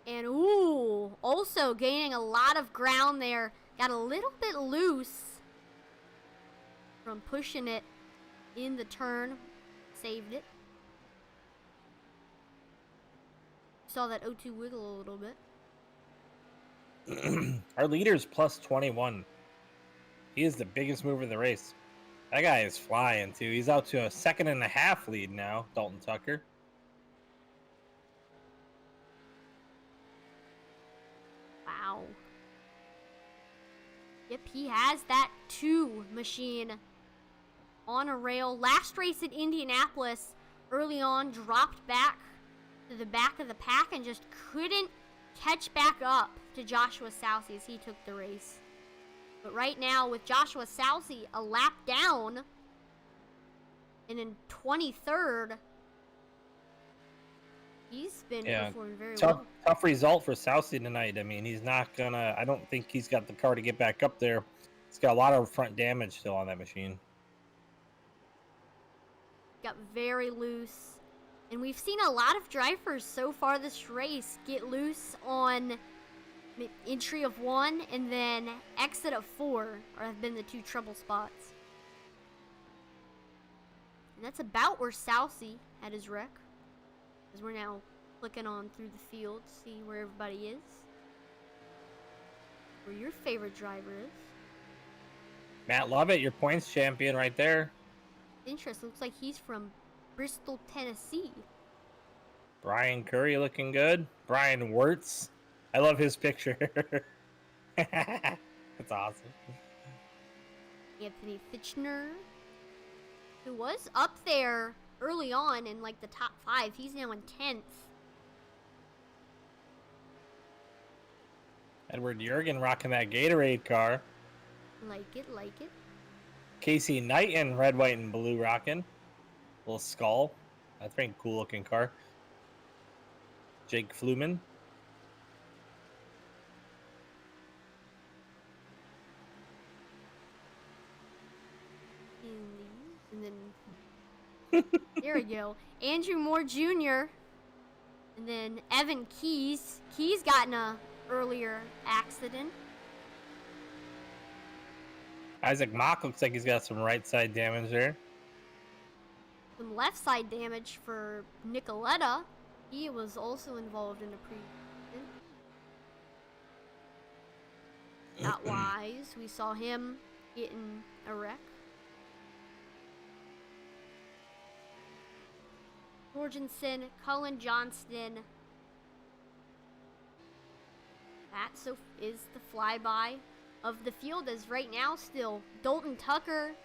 And ooh, also gaining a lot of ground there. Got a little bit loose from pushing it in the turn. Saved it. Saw that O2 wiggle a little bit. Our leader's plus 21. He is the biggest mover of the race. That guy is flying, too. He's out to a 1.5 second lead now, Dalton Tucker. Wow. Yep, he has that 2 machine on a rail. Last race at Indianapolis, early on, dropped back to the back of the pack and just couldn't catch back up to Joshua Southey as he took the race. But right now, with Joshua Southey a lap down and in 23rd, he's been performing very well. Tough result for Southey tonight. I mean, he's not gonna, I don't think he's got the car to get back up there. He's got a lot of front damage still on that machine. Got very loose. And we've seen a lot of drivers so far this race get loose on entry of 1 and then exit of 4 have been the 2 trouble spots. And that's about where Southey had his wreck. As we're now clicking on through the field to see where everybody is. Where your favorite driver is. Matt Lovett, your points champion right there. Interesting. Looks like he's from Bristol, Tennessee. Brian Curry looking good. Brian Wirtz. I love his picture. That's awesome. Anthony Fitchner, who was up there early on in like the top 5. He's now in 10th. Edward Jurgen rocking that Gatorade car. Like it, like it. Casey Knight in red, white, and blue rocking. Little skull. That's a pretty cool looking car. Jake Fluman. And then there we go. Andrew Moore Jr. And then Evan Keys. Keys got in a earlier accident. Isaac Mock looks like he's got some right side damage there. Some left side damage for Nicoletta. He was also involved in a Not wise. We saw him getting a wreck. Jorgensen, Cullen Johnston. That is the flyby of the field, as right now still Dalton Tucker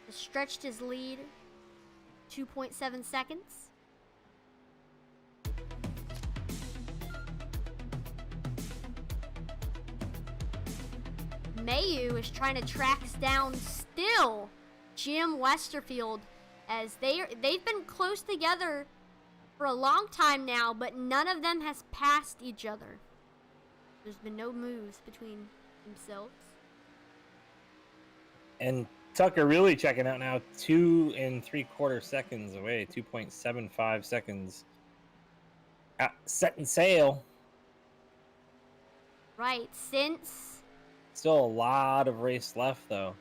has stretched his lead 2.7 seconds. Mayu is trying to track down still Jim Westerfield, as they've been close together for a long time now, but none of them has passed each other. There's been no moves between themselves. And Tucker really checking out now, 2 3/4 seconds away, 2.75 seconds. Setting sail. Right, since. Still a lot of race left, though.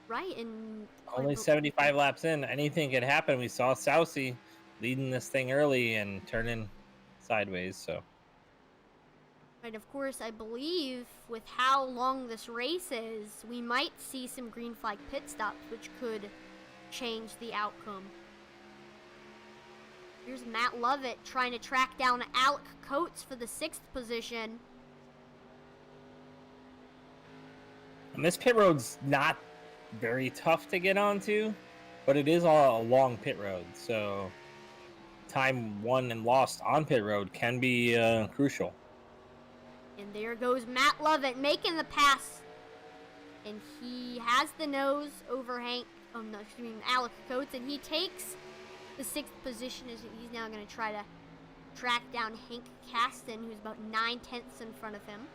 Right, and only 75 laps in. Anything could happen. We saw Sousy leading this thing early and turning sideways, so. Right, of course, I believe with how long this race is, we might see some green flag pit stops, which could change the outcome. Here's Matt Lovett trying to track down Alec Coates for the 6th position. And this pit road's not very tough to get onto, but it is a long pit road, so time won and lost on pit road can be crucial. And there goes Matt Lovett making the pass. And he has the nose over Alec Coates, and he takes the 6th position as he's now going to try to track down Hank Caston, who's about 9/10 in front of him.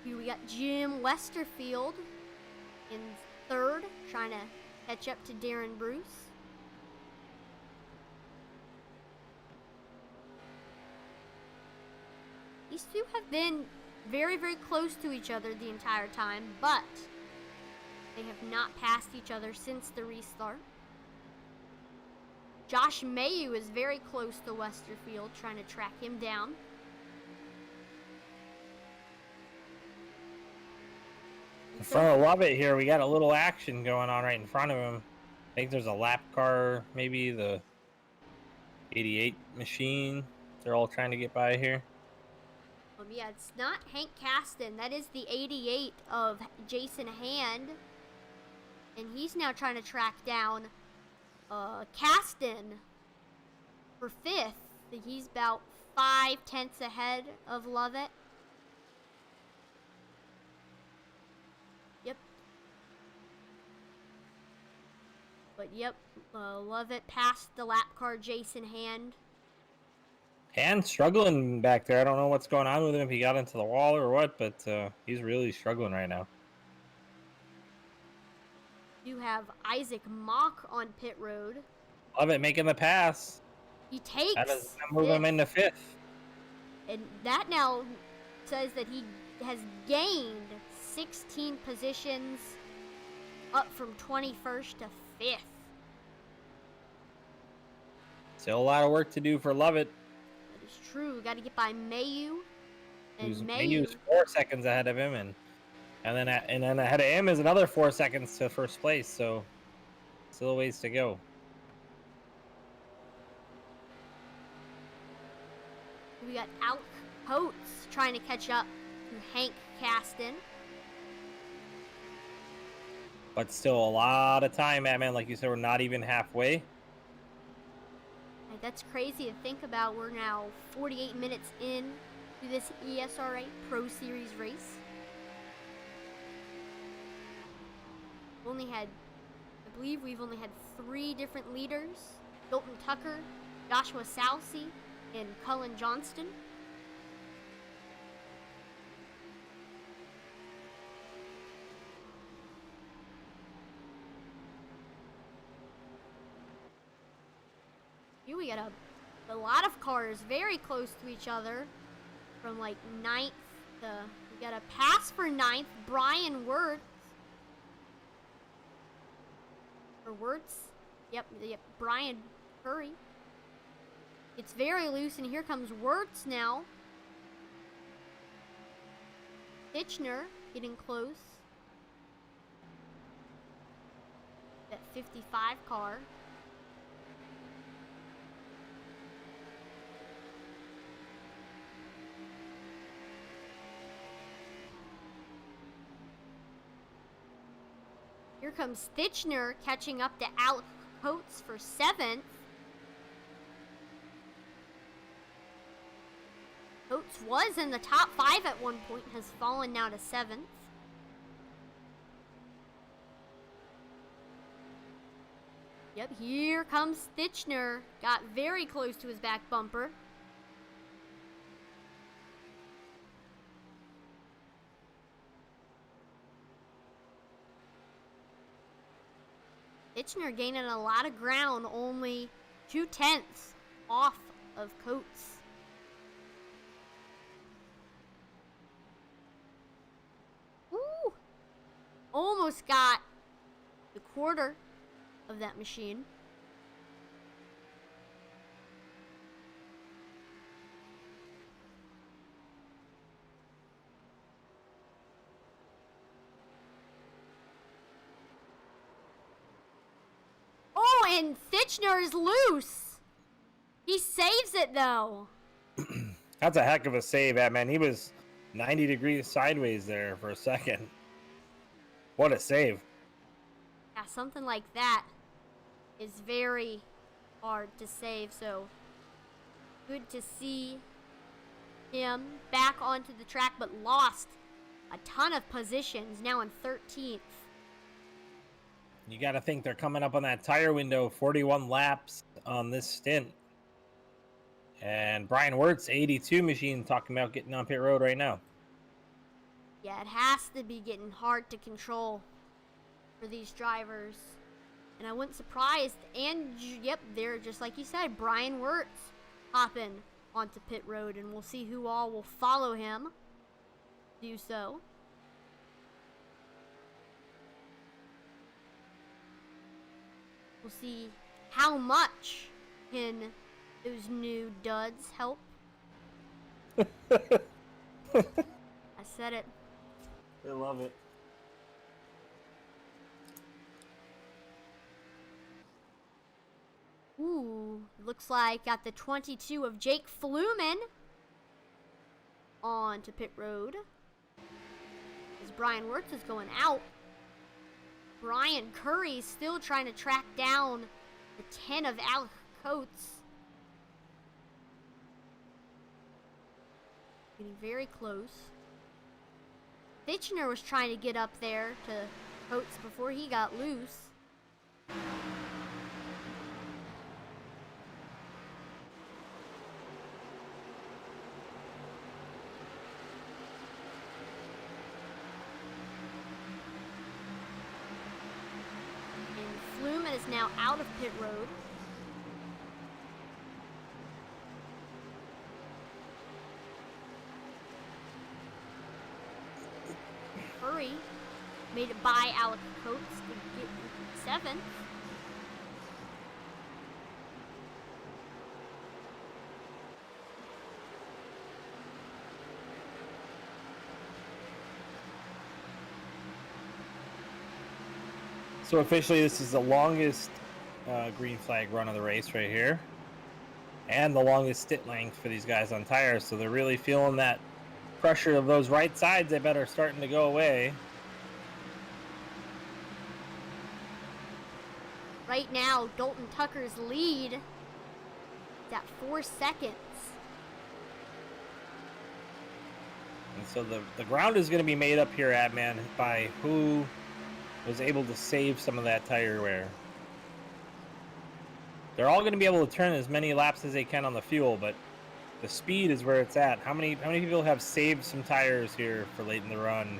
Here we got Jim Westerfield in 3rd, trying to catch up to Darren Bruce. These two have been very, very close to each other the entire time, but they have not passed each other since the restart. Josh Mayu is very close to Westerfield, trying to track him down. In front of Lovett here, we got a little action going on right in front of him. I think there's a lap car, maybe the 88 machine. They're all trying to get by here. Yeah, it's not Hank Caston. That is the 88 of Jason Hand. And he's now trying to track down Caston for 5th. He's about 5/10 ahead of Lovett. Yep. But yep, Lovett passed the lap car Jason Hand. Hand struggling back there. I don't know what's going on with him, if he got into the wall or what, but he's really struggling right now. You have Isaac Mock on pit road. Lovett making the pass. He takes. That does move him into 5th. And that now says that he has gained 16 positions, up from 21st to 5th. Still a lot of work to do for Lovett. That is true. Got to get by Mayu. And Mayu's 4 seconds ahead of him, and then ahead of him is another 4 seconds to first place. So still a ways to go. We got Alec Coates trying to catch up to Hank Caston. But still a lot of time, man. Like you said, we're not even halfway. That's crazy to think about. We're now 48 minutes in to this ESRA Pro Series race. I believe we've only had 3 different leaders. Hilton Tucker, Joshua Salcy, and Cullen Johnston. Here we got a lot of cars very close to each other. From like 9th to, we got a pass for 9th, Brian Wirtz. Or Wirtz? Yep, Brian Curry. It's very loose, and here comes Wirtz now. Titchener getting close. That 55 car. Here comes Titchener catching up to Alex Coates for 7th. Coates was in the top 5 at one point, has fallen now to 7th. Yep, here comes Titchener. Got very close to his back bumper. Titchener gaining a lot of ground, only 0.2 off of Coates. Ooh! Almost got the quarter of that machine. And Titchener is loose. He saves it though. That's a heck of a save, man. He was 90 degrees sideways there for a second. What a save. Yeah, something like that is very hard to save, so good to see him back onto the track, but lost a ton of positions, now in 13th. You got to think they're coming up on that tire window, 41 laps on this stint. And Brian Wirtz, 82 machine, talking about getting on pit road right now. Yeah, it has to be getting hard to control for these drivers. And I wasn't surprised. And, yep, they're just like you said, Brian Wirtz hopping onto pit road. And we'll see who all will follow him do so. We'll see how much can those new duds help. I said it. I love it. Ooh, looks like got the 22 of Jake Fluman on to pit road. As Brian Wirtz is going out. Brian Curry still trying to track down the 10 of Alex Coates. Getting very close. Titchener was trying to get up there to Coates before he got loose. Fluman is now out of pit road. Curry made it by Alex Coates to get 7th. So officially, this is the longest green flag run of the race right here. And the longest stint length for these guys on tires. So they're really feeling that pressure of those right sides. They better starting to go away. Right now, Dalton Tucker's lead is at 4 seconds. And so the ground is going to be made up here, man, by who was able to save some of that tire wear. They're all going to be able to turn as many laps as they can on the fuel, but the speed is where it's at. How many people have saved some tires here for late in the run?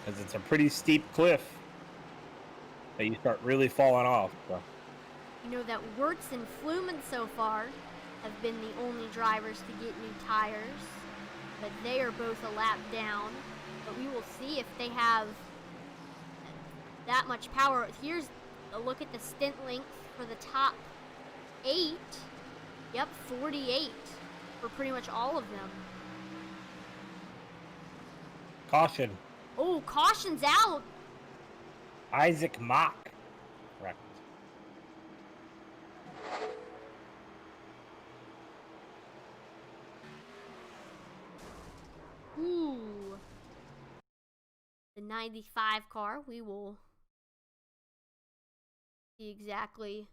Because it's a pretty steep cliff that you start really falling off. So. You know that Wirtz and Flumen so far have been the only drivers to get new tires, but they are both a lap down. But we will see if they have that much power. Here's a look at the stint length for the top 8. Yep, 48 for pretty much all of them. Caution. Oh, caution's out. Isaac Mock. Correct. Ooh. The 95 car, we will see exactly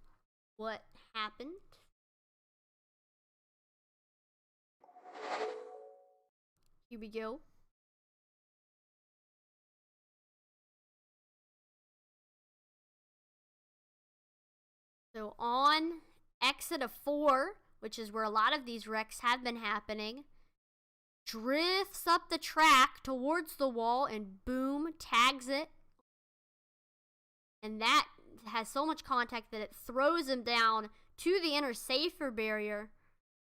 what happened. Here we go. So on exit of 4, which is where a lot of these wrecks have been happening, drifts up the track towards the wall and boom, tags it. And that has so much contact that it throws him down to the inner safer barrier,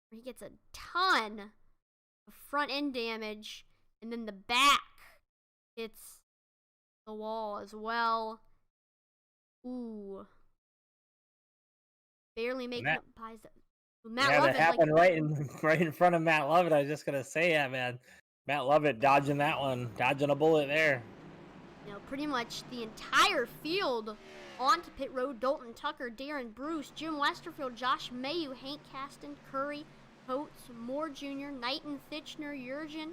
where he gets a ton of front end damage, and then the back hits the wall as well. Ooh. Barely making it by Matt Lovett. That happened right in front of Matt Lovett. I was just gonna say, yeah, man. Matt Lovett dodging that one, dodging a bullet there. You know, pretty much the entire field onto pit road. Dalton Tucker, Darren Bruce, Jim Westerfield, Josh Mayu, Hank Caston, Curry, Coates, Moore Jr., Knighton, Fitchner, Jurgen,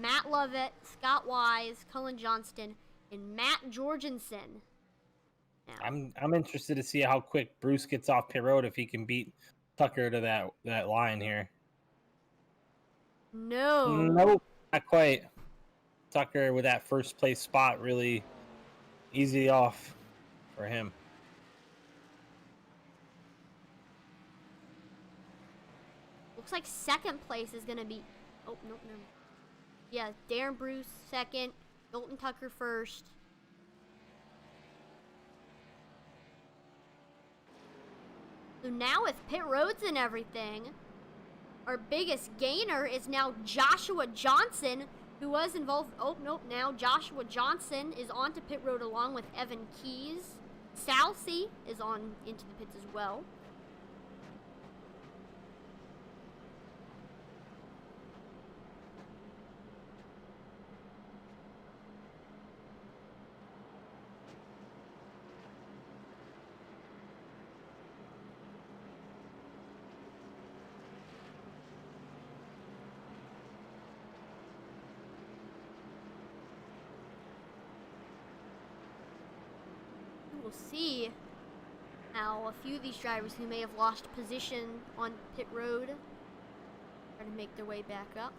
Matt Lovett, Scott Wise, Cullen Johnston, and Matt Jorgensen. Now, I'm interested to see how quick Bruce gets off pit road, if he can beat Tucker to that line here. Nope, not quite. Tucker with that first place spot really easy off for him. Looks like second place is going to be... Oh, nope, no. Yeah, Darren Bruce second, Dalton Tucker first. So now with pit roads and everything, our biggest gainer is now Joshua Johnson, who was involved. Oh, nope, now Joshua Johnson is onto pit road along with Evan Keys. Salcy is on into the pits as well. We'll see how a few of these drivers who may have lost position on pit road try to make their way back up.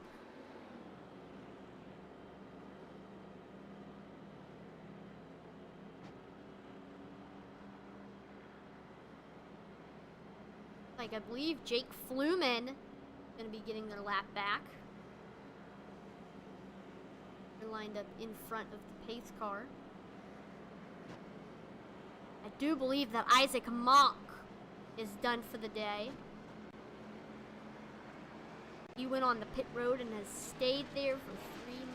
Like, I believe Jake Flumen is going to be getting their lap back. They're lined up in front of the pace car. I do believe that Isaac Mock is done for the day. He went on the pit road and has stayed there for 3 minutes.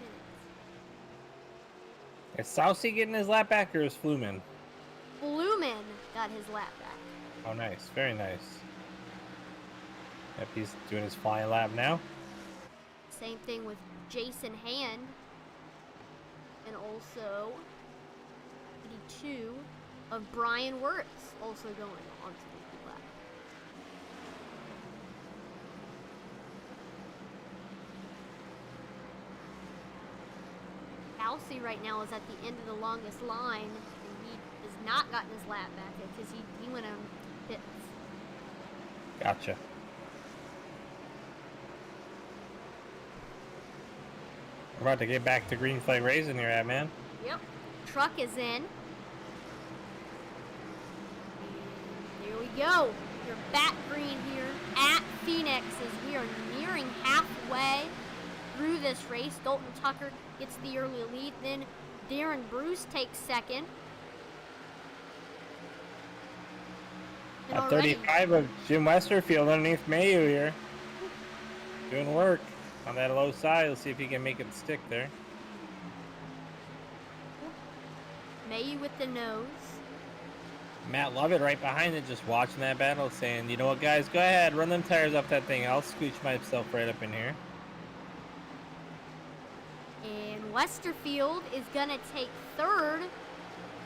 Is Saucy getting his lap back, or is Flumen? Flumen got his lap back. Oh, nice. Very nice. Yep, he's doing his flying lap now. Same thing with Jason Hand. And also 82 of Brian Wirtz also going onto the lap. Halsey right now is at the end of the longest line, and he does not gotten his lap back because he went on pits. Gotcha. We're about to get back to green flag racing here, man. Yep. Truck is in. There we go. You're back green here at Phoenix as we are nearing halfway through this race. Dalton Tucker gets the early lead. Then Darren Bruce takes second. And At 35 of Jim Westerfield underneath Mayu here. Doing work on that low side. Let's see if he can make it stick there. Mayu with the nose. Matt Lovett right behind it, just watching that battle, saying, you know what, guys, go ahead, run them tires off that thing. I'll scooch myself right up in here. And Westerfield is going to take third.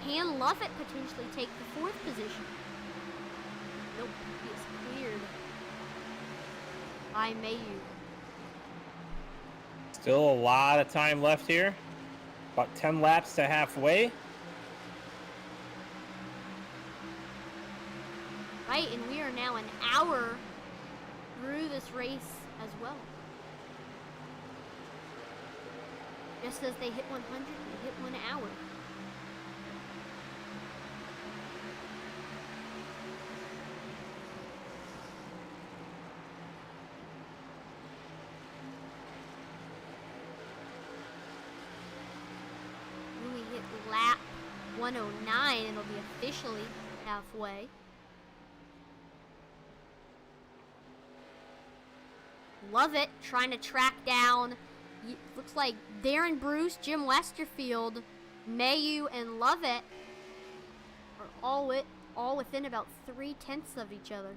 Can Lovett potentially take the fourth position? Nope, he is cleared by Mayu. Still a lot of time left here. About 10 laps to halfway. Right, and we are now an hour through this race as well. Just as they hit 100, they hit 1 hour. When we hit lap 109, it'll be officially halfway. Love it, trying to track down, looks like Darren Bruce, Jim Westerfield, Mayu, and Lovett are all within about 0.3 of each other.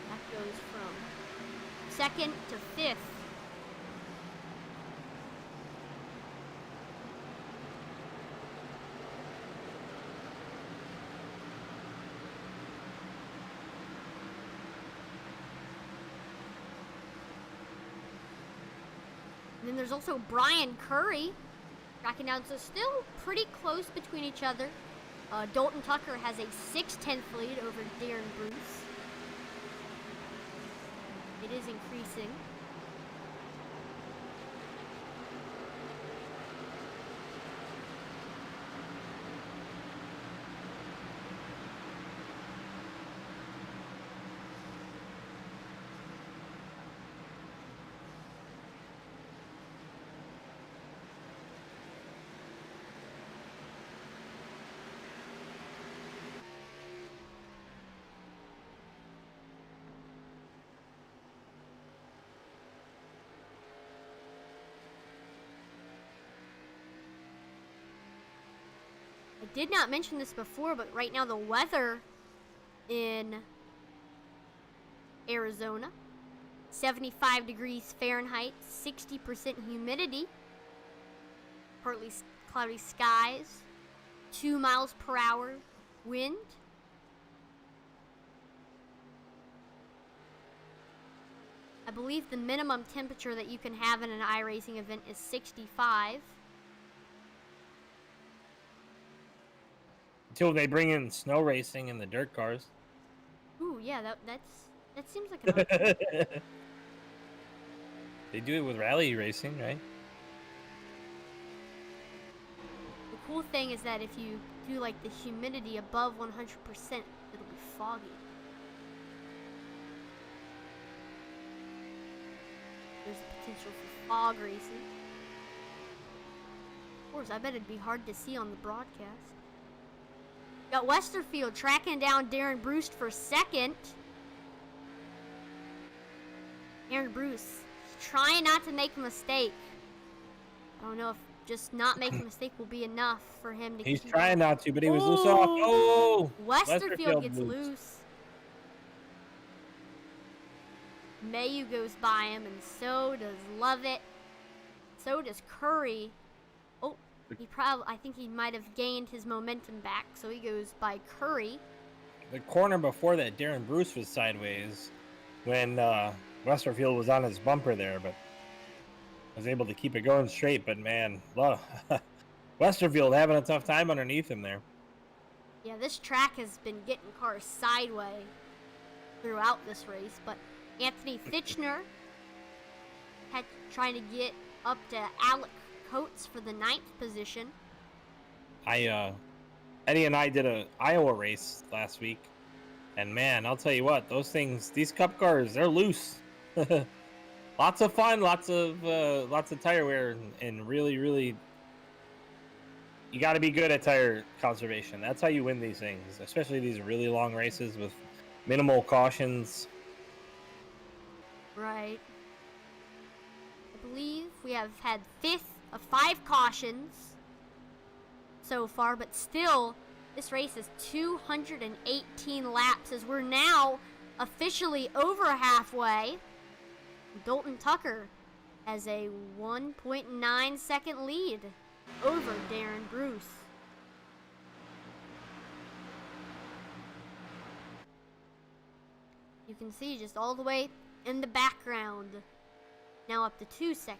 That goes from second to fifth. And then there's also Brian Curry tracking down, so still pretty close between each other. Dalton Tucker has a 6/10 lead over Darren Bruce. It is increasing. I did not mention this before, but right now the weather in Arizona, 75 degrees Fahrenheit, 60% humidity, partly cloudy skies, 2 miles per hour wind. I believe the minimum temperature that you can have in an iRacing event is 65. Until they bring in snow racing and the dirt cars. Ooh, yeah, that seems like an option. They do it with rally racing, right? The cool thing is that if you do like the humidity above 100%, it'll be foggy. There's the potential for fog racing. Of course, I bet it'd be hard to see on the broadcast. Got Westerfield tracking down Darren Bruce for second. Darren Bruce trying not to make a mistake. I don't know if just not making a mistake will be enough for him to He's keep trying up. not to, but he was loose off. Oh! Westerfield gets loose. Mayu goes by him, and so does Lovett. So does Curry. Oh, I think he might have gained his momentum back, so he goes by Curry. The corner before that, Darren Bruce was sideways when Westerfield was on his bumper there, but was able to keep it going straight, but man, Westerfield having a tough time underneath him there. Yeah, this track has been getting cars sideways throughout this race, but Anthony Fitchner had trying to get up to Alec Coates for the 9th position. Eddie and I did a Iowa race last week, and man, I'll tell you what, these Cup cars, they're loose. Lots of fun, lots of tire wear, and really, you got to be good at tire conservation. That's how you win these things, especially these really long races with minimal cautions. Right. I believe we have had 5th of 5 cautions so far, but still, this race is 218 laps as we're now officially over halfway. Dalton Tucker has a 1.9 second lead over Darren Bruce. You can see just all the way in the background, now up to 2 seconds.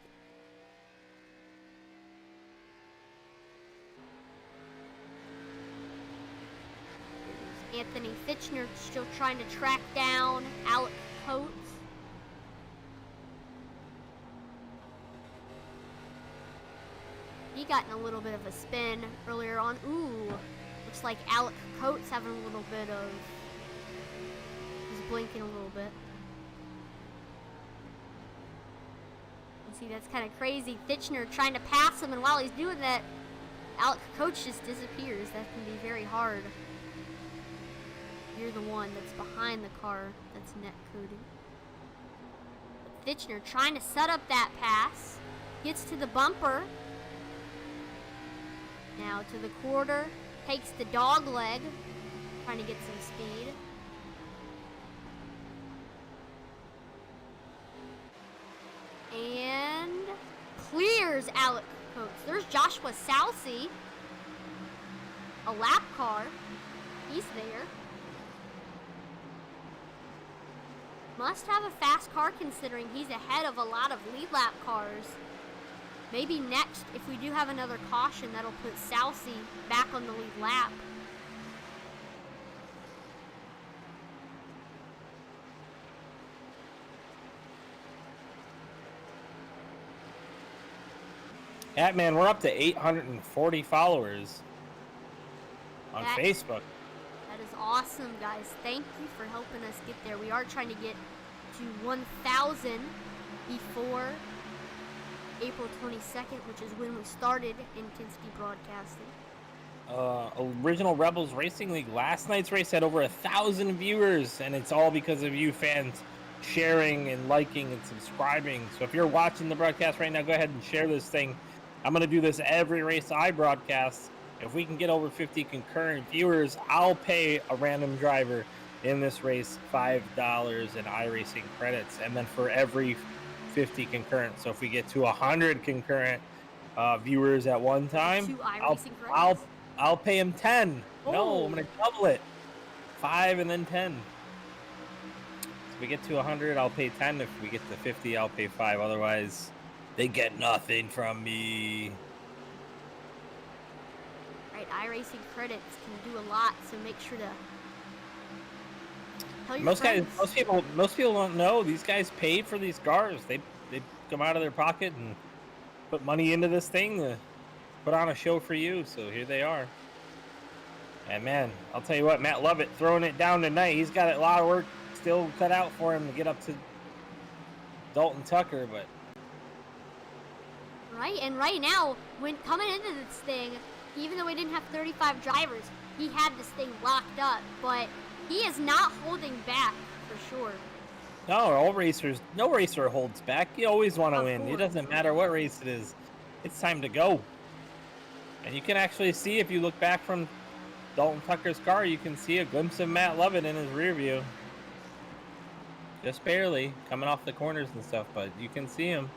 Anthony Fitchner still trying to track down Alec Coates. He got in a little bit of a spin earlier on. Ooh, looks like Alec Coates having a little bit of... He's blinking a little bit. You see, that's kind of crazy. Fitchner trying to pass him, and while he's doing that, Alec Coates just disappears. That can be very hard. You're the one that's behind the car that's net coding. But Fitchner trying to set up that pass. Gets to the bumper. Now to the quarter. Takes the dog leg. Trying to get some speed. And clears Alec Coates. There's Joshua Salcy. A lap car. He's there. Must have a fast car considering he's ahead of a lot of lead lap cars. Maybe next, if we do have another caution, that'll put Salcy back on the lead lap. Man, we're up to 840 followers on Facebook. That is awesome, guys. Thank you for helping us get there. We are trying to get to 1,000 before April 22nd, which is when we started Intensity Broadcasting. Original Rebels Racing League, last night's race had over 1,000 viewers, and it's all because of you fans sharing and liking and subscribing. So if you're watching the broadcast right now, go ahead and share this thing. I'm going to do this every race I broadcast. If we can get over 50 concurrent viewers, I'll pay a random driver in this race $5 in iRacing credits, and then for every 50 concurrent. So if we get to 100 concurrent viewers at one time, I'll pay him 10. Oh. No, I'm going to double it. 5 and then 10. So if we get to 100, I'll pay 10. If we get to 50, I'll pay 5. Otherwise, they get nothing from me. Right, iRacing credits can do a lot, so make sure to tell your most friends. Most people don't know these guys paid for these cars. They come out of their pocket and put money into this thing to put on a show for you. So here they are. And man, I'll tell you what, Matt Lovett throwing it down tonight. He's got a lot of work still cut out for him to get up to Dalton Tucker, but. Right, and right now, when coming into this thing, even though we didn't have 35 drivers, he had this thing locked up, but he is not holding back for sure. No racer holds back. You always want to win. Course. It doesn't matter what race it is. It's time to go. And you can actually see, if you look back from Dalton Tucker's car, you can see a glimpse of Matt Lovett in his rear view. Just barely, coming off the corners and stuff, but you can see him.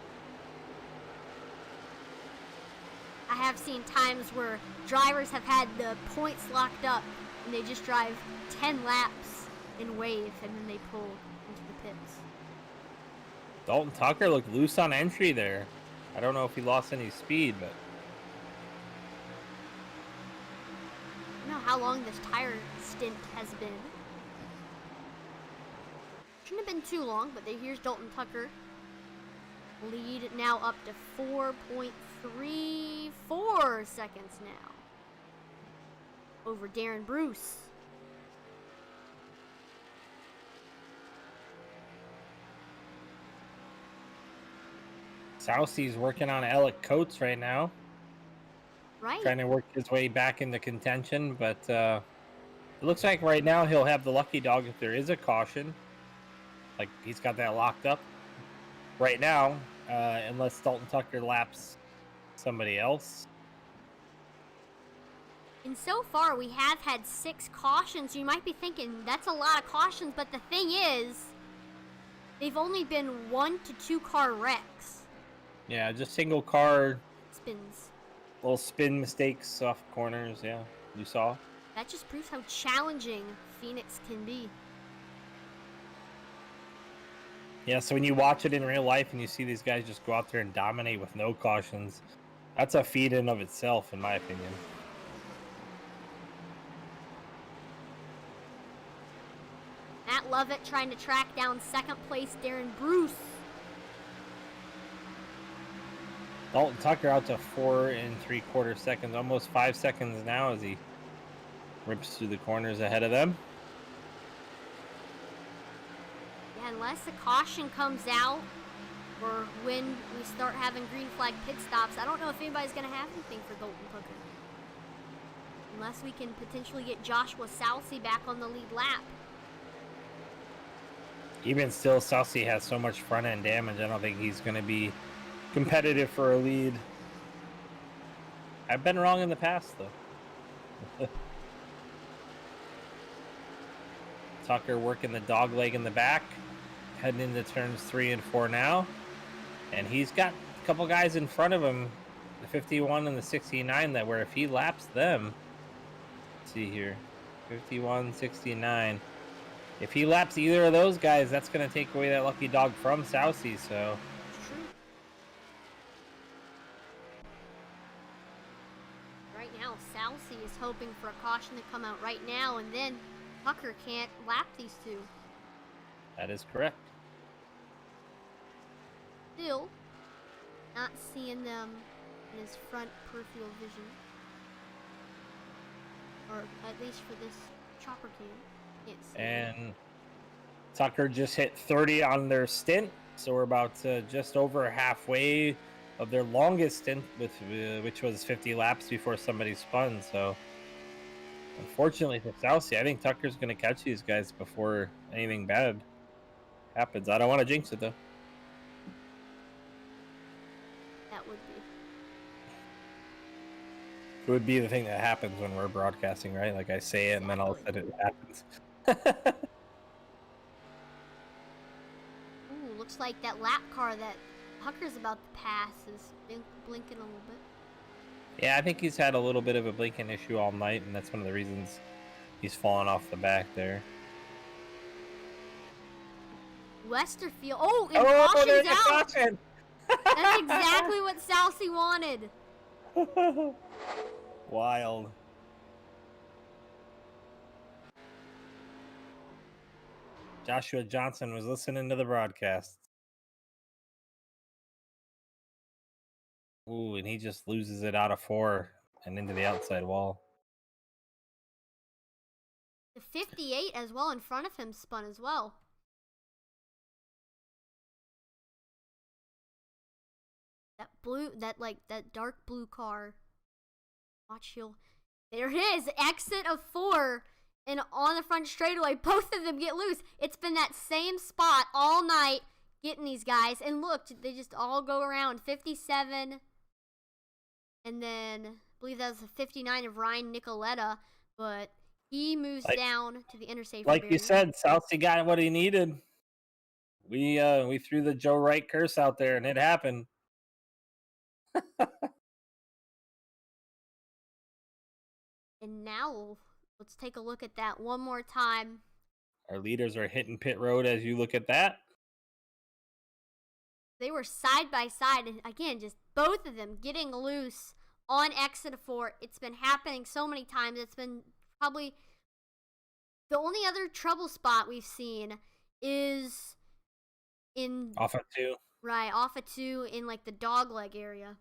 I have seen times where drivers have had the points locked up and they just drive 10 laps and wave, and then they pull into the pits. Dalton Tucker looked loose on entry there. I don't know if he lost any speed, but I don't know how long this tire stint has been. Shouldn't have been too long, but here's Dalton Tucker. Lead now up to 4.34 seconds now over Darren Bruce. Southie's working on Alec Coates right now. Right. Trying to work his way back into contention, but it looks like right now he'll have the lucky dog if there is a caution. Like, he's got that locked up right now, unless Dalton Tucker laps somebody else. And so far, we have had 6 cautions. You might be thinking, that's a lot of cautions, but the thing is, they've only been 1 to 2 car wrecks. Yeah, just single car Spins. little spin mistakes off corners. Yeah, you saw. That just proves how challenging Phoenix can be. Yeah, so when you watch it in real life and you see these guys just go out there and dominate with no cautions, that's a feat in of itself, in my opinion. Matt Lovett trying to track down second place Darren Bruce. Dalton Tucker out to 4 3/4 seconds, almost 5 seconds now as he rips through the corners ahead of them. Yeah, unless a caution comes out or when we start having green flag pit stops, I don't know if anybody's going to have anything for Dalton Tucker. Unless we can potentially get Joshua Southey back on the lead lap. Even still, Southey has so much front end damage, I don't think he's going to be competitive for a lead. I've been wrong in the past, though. Tucker working the dog leg in the back, heading into turns 3 and 4 now. And he's got a couple guys in front of him, the 51 and the 69, that where if he laps them, let's see here, 51, 69. If he laps either of those guys, that's going to take away that lucky dog from Southey, so. True. Right now, Southey is hoping for a caution to come out right now, and then Tucker can't lap these two. That is correct. Still, not seeing them in his front peripheral vision. Or at least for this chopper cam. Can't see And them. Tucker just hit 30 on their stint, so we're about just over halfway of their longest stint, with which was 50 laps before somebody spun. So, unfortunately for Southey, I think Tucker's going to catch these guys before anything bad happens. I don't want to jinx it, though. That would be. It would be the thing that happens when we're broadcasting, right? Like I say it, and then all of a sudden it happens. Ooh, looks like that lap car that Tucker's about to pass is blinking a little bit. Yeah, I think he's had a little bit of a blinking issue all night, and that's one of the reasons he's fallen off the back there. Westerfield. Oh, and caution's there's a out. caution! That's exactly what Southey wanted. Wild. Joshua Johnson was listening to the broadcast. Ooh, and he just loses it out of 4 and into the outside wall. The 58 as well in front of him spun as well. That blue, that dark blue car. Watch, there it is, exit of 4. And on the front straightaway, both of them get loose. It's been that same spot all night getting these guys. And look, they just all go around. 57. And then, I believe that was the 59 of Ryan Nicoletta. But he moves down to the inner safety Like barrier. you said, Southey got what he needed. We threw the Joe Wright curse out there, and it happened. And now, let's take a look at that one more time. Our leaders are hitting pit road as you look at that. They were side by side, and again, just both of them getting loose on exit 4. It's been happening so many times. It's been probably the only other trouble spot we've seen is in Off of 2. right off of 2 in like the dog leg area.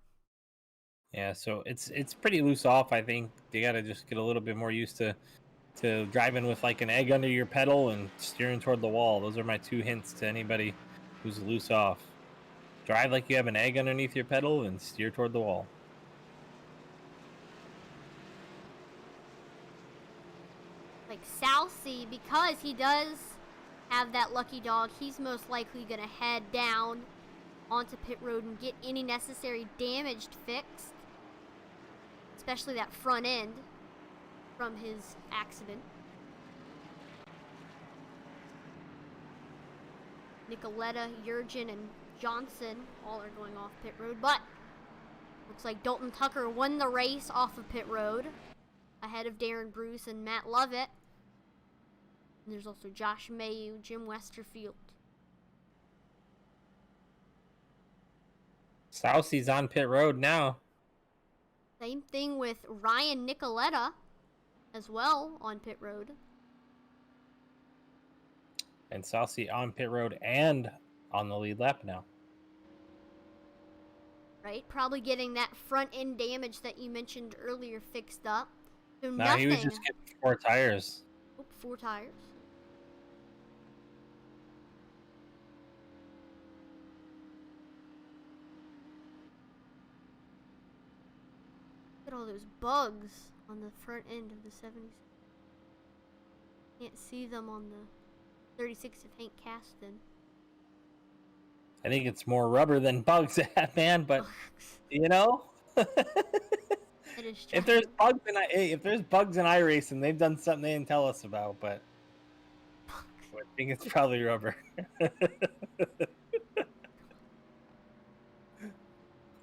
Yeah, so it's pretty loose off. I think you got to just get a little bit more used to driving with like an egg under your pedal and steering toward the wall. Those are my 2 hints to anybody who's loose off. Drive like you have an egg underneath your pedal and steer toward the wall. Like Southsea, because he does have that lucky dog, he's most likely going to head down onto pit road and get any necessary damage fixed, especially that front end from his accident. Nicoletta, Jurgen, and Johnson all are going off pit road, but looks like Dalton Tucker won the race off of pit road ahead of Darren Bruce and Matt Lovett. And there's also Josh Mayu, Jim Westerfield. Southsea's on pit road now. Same thing with Ryan Nicoletta as well on pit road. And Southsea on pit road and on the lead lap now. Right? Probably getting that front end damage that you mentioned earlier fixed up. So No, he was just getting 4 tires. Oh, 4 tires. Look at all those bugs on the front end of the 70s. Can't see them on the 36 of Hank Caston. I think it's more rubber than bugs, man. But you know, if there's bugs in iRacing, they've done something they didn't tell us about. But I think it's probably rubber.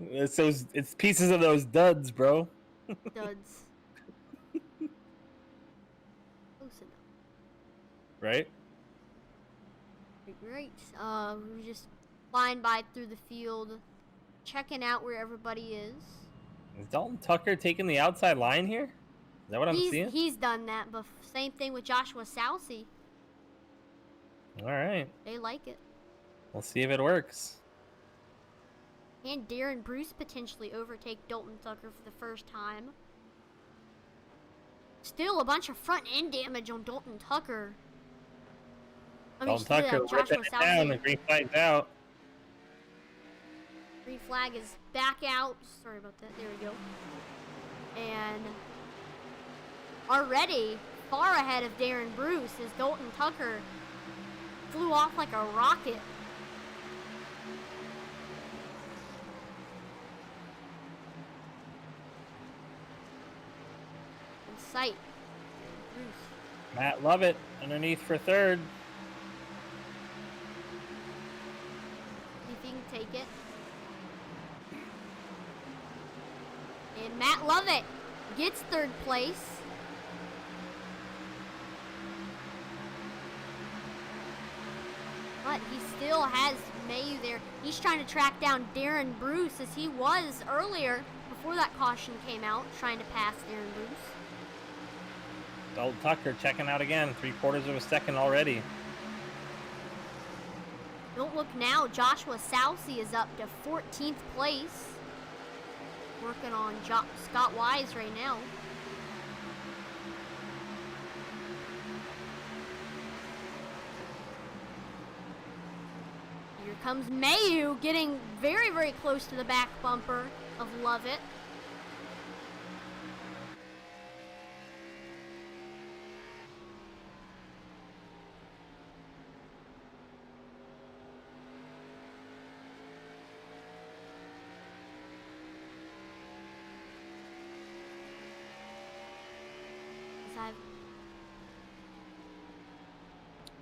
It's pieces of those duds, bro. Duds. Close enough. Right? Great. We're just flying by through the field, checking out where everybody is. Is Dalton Tucker taking the outside line here? Is that what I'm seeing? He's done that, but same thing with Joshua Southsea. All right. They like it. We'll see if it works. And Darren Bruce potentially overtake Dalton Tucker for the first time. Still a bunch of front end damage on Dalton Tucker. Dalton Tucker ripping it down. The green flag's out. Green flag is back out. Sorry about that. There we go. And already far ahead of Darren Bruce as Dalton Tucker flew off like a rocket. In sight. Bruce. Matt Lovett underneath for third. See if he can take it. And Matt Lovett gets third place. But he still has Mayu there. He's trying to track down Darren Bruce as he was earlier before that caution came out, trying to pass Darren Bruce. Dalton Tucker checking out again, 3/4 of a second already. Don't look now, Joshua Southsea is up to 14th place. Working on Scott Wise right now. Here comes Mayu getting very, very close to the back bumper of Lovett.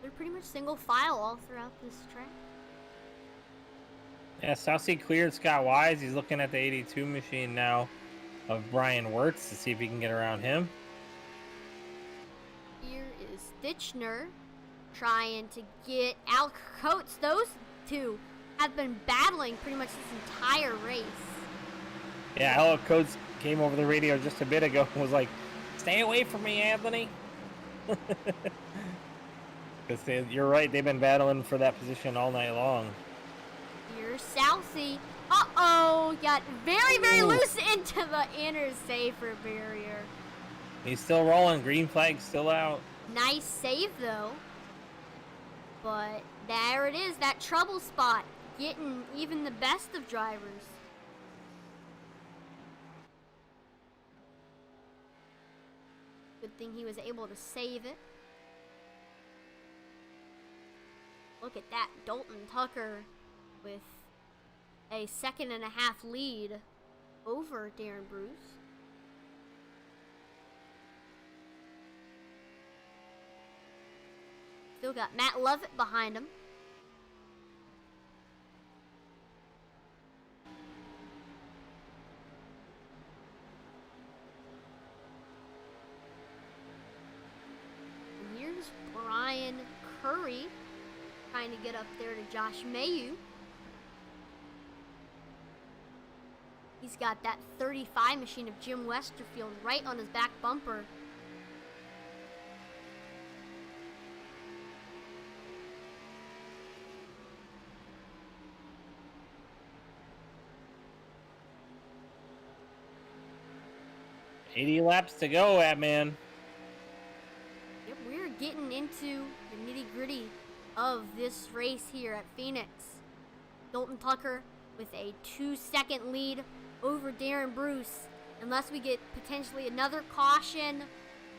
They're pretty much single file all throughout this track. Yeah, Southsea cleared Scott Wise. He's looking at the 82 machine now of Brian Wirtz to see if he can get around him. Here is Stitchner trying to get Al Coates. Those two have been battling pretty much this entire race. Yeah, Hello Codes came over the radio just a bit ago and was like, "Stay away from me, Anthony." Because you're right, they've been battling for that position all night long. Here's Southie. Uh-oh, got very loose into the inner safer barrier. He's still rolling. Green flag still out. Nice save, though. But there it is, that trouble spot, getting even the best of drivers. Good thing he was able to save it. Look at that, Dalton Tucker with a 1.5 seconds lead over Darren Bruce. Still got Matt Lovett behind him. And here's Brian Curry trying to get up there to Josh Mayu. He's got that 35 machine of Jim Westerfield right on his back bumper. $80 laps to go, man. Yep, we're getting into the nitty-gritty of this race here at Phoenix. Dalton Tucker with a 2-second lead over Darren Bruce. Unless we get potentially another caution,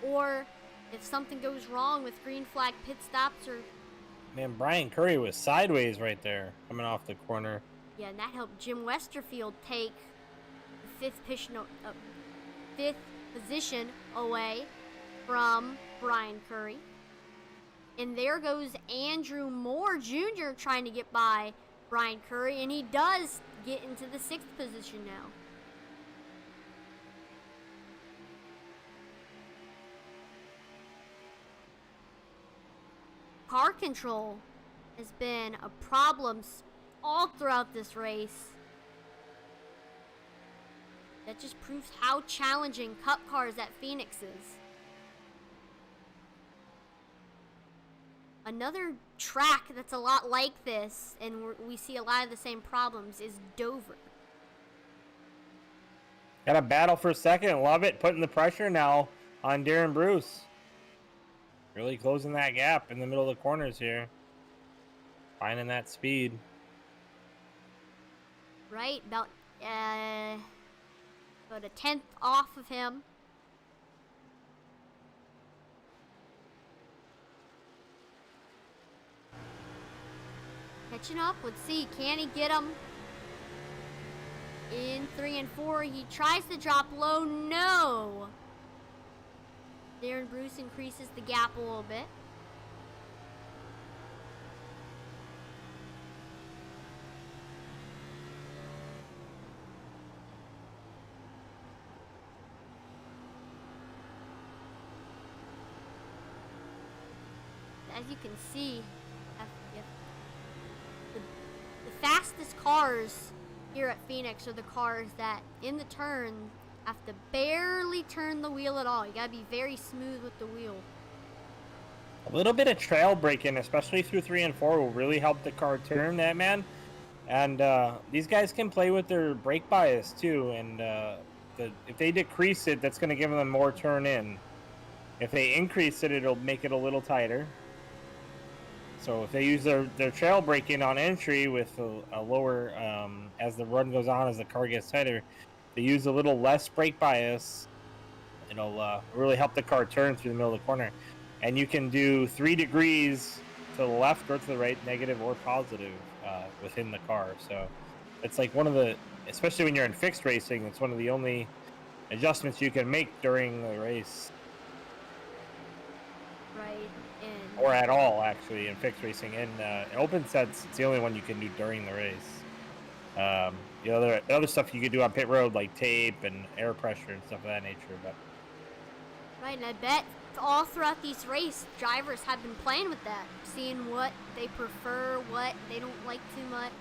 or if something goes wrong with green flag pit stops, or... Man, Brian Curry was sideways right there, coming off the corner. Yeah, and that helped Jim Westerfield take the fifth position away from Brian Curry. And there goes Andrew Moore Jr. trying to get by Brian Curry, and he does get into the 6th position now. Car control has been a problem all throughout this race. That just proves how challenging Cup cars at Phoenix is. Another track that's a lot like this, and we see a lot of the same problems, is Dover. Got a battle for second. Love it. Putting the pressure now on Darren Bruce. Really closing that gap in the middle of the corners here. Finding that speed. Right, about a 10th off of him. Catching up, let's see, can he get him? In 3 and 4, he tries to drop low, no! Darren Bruce increases the gap a little bit. As you can see, the fastest cars here at Phoenix are the cars that, in the turn, have to barely turn the wheel at all. You gotta be very smooth with the wheel. A little bit of trail braking, especially through 3 and 4, will really help the car turn, that man. And these guys can play with their brake bias too. And if they decrease it, that's going to give them more turn in. If they increase it, it'll make it a little tighter. So if they use their trail braking on entry with a lower, as the run goes on, as the car gets tighter, they use a little less brake bias, it'll really help the car turn through the middle of the corner. And you can do 3 degrees to the left or to the right, negative or positive, within the car. So it's like one of the, especially when you're in fixed racing, it's one of the only adjustments you can make during the race. Right. Or at all, actually, in fixed racing. In open sets, it's the only one you can do during the race. The other stuff you could do on pit road, like tape and air pressure and stuff of that nature. But right, and I bet all throughout these races, drivers have been playing with that, seeing what they prefer, what they don't like too much.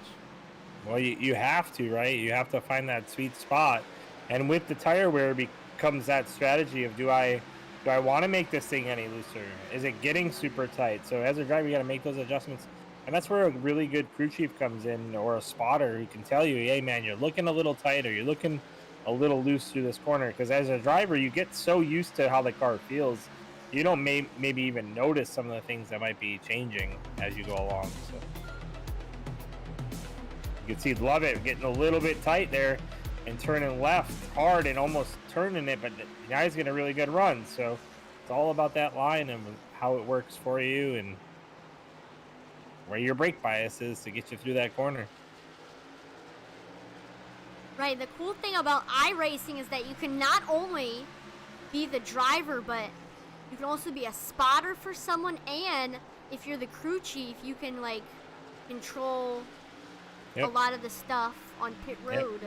Well, you have to, right? You have to find that sweet spot. And with the tire wear becomes that strategy of do I want to make this thing any looser? Is it getting super tight? So as a driver, you got to make those adjustments. And that's where a really good crew chief comes in or a spotter who can tell you, hey man, you're looking a little tight or you're looking a little loose through this corner. Because as a driver, you get so used to how the car feels, you don't maybe even notice some of the things that might be changing as you go along. So you can see Love It getting a little bit tight there and turning left hard and almost turning it, but now he's getting a really good run. So it's all about that line and how it works for you and where your brake bias is to get you through that corner. Right, the cool thing about iRacing is that you can not only be the driver, but you can also be a spotter for someone, and if you're the crew chief, you can like control a lot of the stuff on pit road.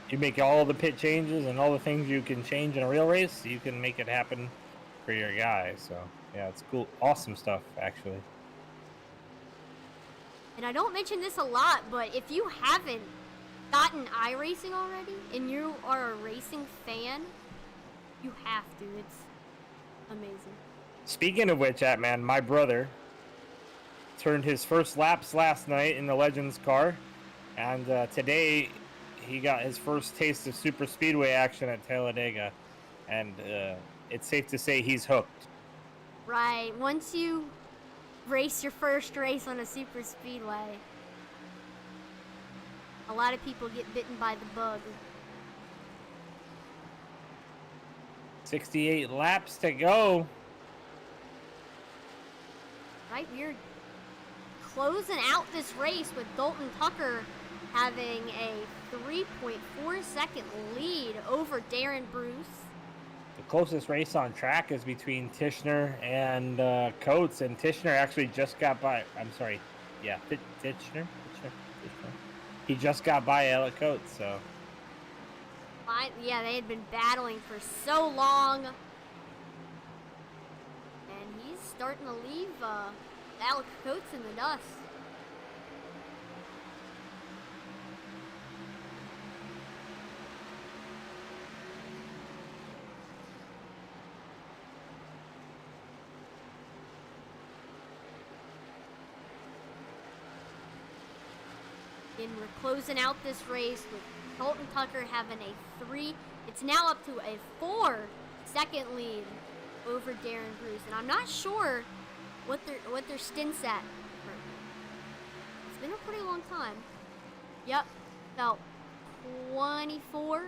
You make all the pit changes and all the things you can change in a real race, you can make it happen for your guy. So yeah, it's cool. Awesome stuff, actually. And I don't mention this a lot, but if you haven't gotten iRacing already and you are a racing fan, you have to. It's amazing. Speaking of which, man, my brother turned his first laps last night in the Legends car, and today he got his first taste of super speedway action at Talladega, and it's safe to say he's hooked. Right. Once you race your first race on a super speedway, a lot of people get bitten by the bug. 68 laps to go. Right, we're closing out this race with Dalton Tucker having a 3.4 second lead over Darren Bruce. The closest race on track is between Tishner and Coates, and Tishner actually just got by. I'm sorry, yeah, Tishner. He just got by Alec Coates, so. Yeah, they had been battling for so long, and he's starting to leave Alec Coates in the dust. And we're closing out this race with Dalton Tucker having it's now up to a 4-second lead over Darren Bruce, and I'm not sure what their stints at. It's been a pretty long time. Yep, about 24